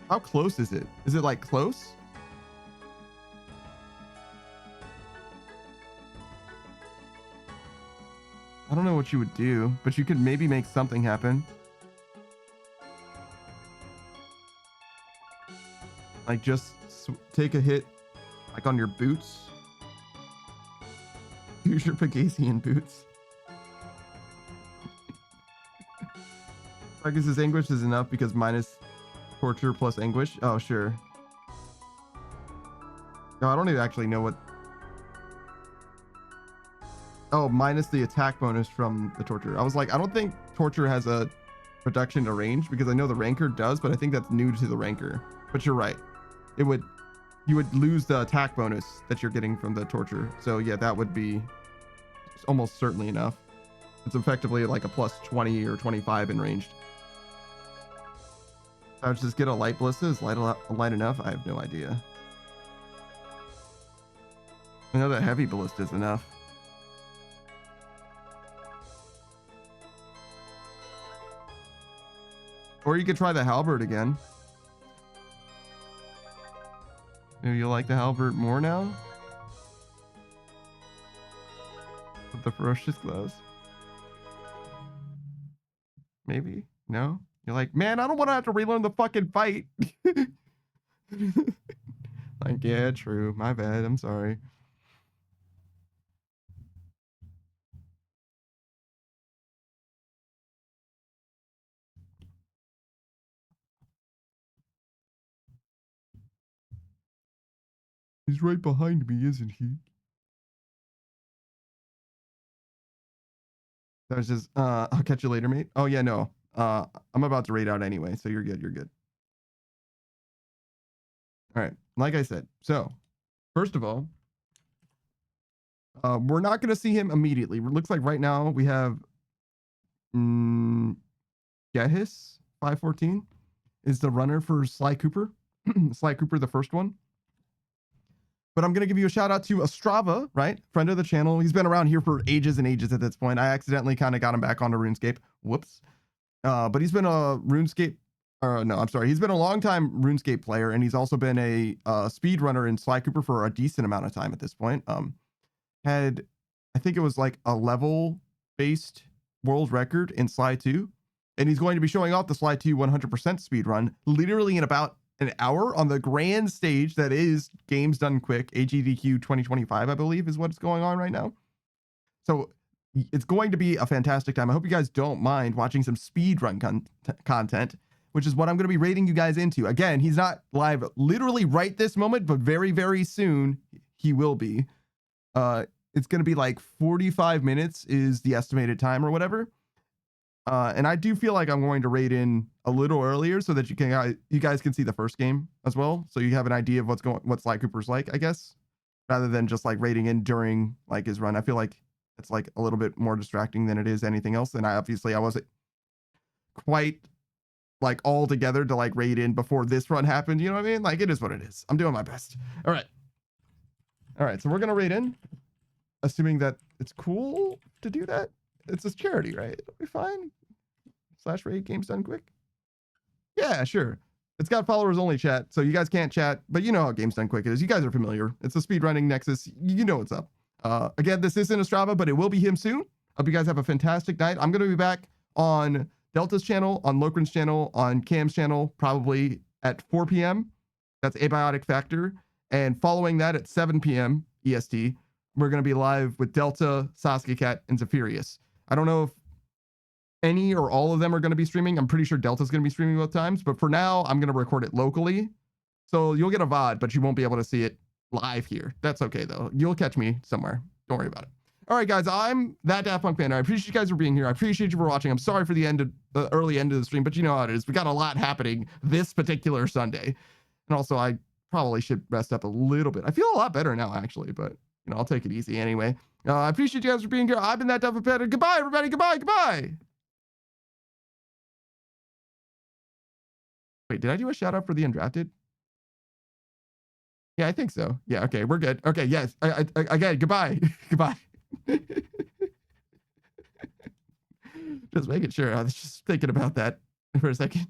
How close is it? Is it like close? I don't know what you would do, but you could maybe make something happen. Like just take a hit like on your boots. Use your Pegasian boots. I guess his Anguish is enough because minus torture plus Anguish. Oh, sure. No, I don't even actually know what. Oh, minus the attack bonus from the torture. I was like, I don't think torture has a reduction to range because I know the rancor does, but I think that's new to the rancor. But you're right. It would, you would lose the attack bonus that you're getting from the torture. So yeah, that would be almost certainly enough. It's effectively like a plus 20 or 25 in ranged. I would just get a light ballista. Is light enough? I have no idea. I know that heavy ballista is enough. Or you could try the halberd again. Maybe you like the halberd more now? With the ferocious gloves? Maybe? No? You're like, man, I don't want to have to relearn the fucking fight. Like, yeah, true. My bad. I'm sorry. He's right behind me, isn't he? That was just, I'll catch you later, mate. Oh, yeah, no. I'm about to raid out anyway, so you're good. You're good. All right. Like I said, so first of all, we're not going to see him immediately. It looks like right now we have Gehis 514 is the runner for Sly Cooper. Sly Cooper, the first one. But I'm going to give you a shout out to Ostrava, right? Friend of the channel. He's been around here for ages and ages at this point. I accidentally kind of got him back onto RuneScape. Whoops. But he's been a RuneScape, no, I'm sorry. He's been a long-time RuneScape player, and he's also been a speedrunner in Sly Cooper for a decent amount of time at this point. Had, I think it was like a level-based world record in Sly 2. And he's going to be showing off the Sly 2 100% speedrun literally in about an hour on the grand stage that is Games Done Quick, AGDQ 2025, I believe is what's going on right now. So it's going to be a fantastic time. I hope you guys don't mind watching some speedrun content, which is what I'm going to be rating you guys into. Again, he's not live literally right this moment, but very, very soon he will be. It's going to be like 45 minutes is the estimated time or whatever. And I do feel like I'm going to rate in a little earlier so that you guys can see the first game as well. So you have an idea of what Sly Cooper's like, I guess, rather than just like rating in during like his run. I feel like it's like a little bit more distracting than it is anything else. And I wasn't quite like all together to like rate in before this run happened. You know what I mean? Like it is what it is. I'm doing my best. All right. So we're going to rate in, assuming that it's cool to do that. It's a charity, right? It'll be fine. /rate Games Done Quick. Yeah, sure. It's got followers only chat, so you guys can't chat, but you know how Games Done Quick is. You guys are familiar. It's a speedrunning nexus. You know what's up. Again, this isn't Ostrava, but it will be him soon. Hope you guys have a fantastic night. I'm going to be back on Delta's channel, on Lokrin's channel, on Cam's channel, probably at 4 p.m. That's Abiotic Factor. And following that at 7 p.m. EST, we're going to be live with Delta, Sasuke Cat, and Zephyrus. I don't know if any or all of them are going to be streaming. I'm pretty sure Delta's going to be streaming both times, but for now, I'm going to record it locally. So you'll get a VOD, but you won't be able to see it live here. That's okay, though. You'll catch me somewhere. Don't worry about it. All right, guys, I'm that Daft Punk fan. I appreciate you guys for being here. I appreciate you for watching. I'm sorry for the early end of the stream, but you know how it is. We got a lot happening this particular Sunday. And also, I probably should rest up a little bit. I feel a lot better now, actually, but you know, I'll take it easy anyway. I appreciate you guys for being here. I've been that Daft Punk fan. Goodbye, everybody. Goodbye. Wait, did I do a shout out for the undrafted? Yeah, I think so. Yeah, okay, we're good. Okay, yes. Again, goodbye. Goodbye. Just making sure. I was just thinking about that for a second.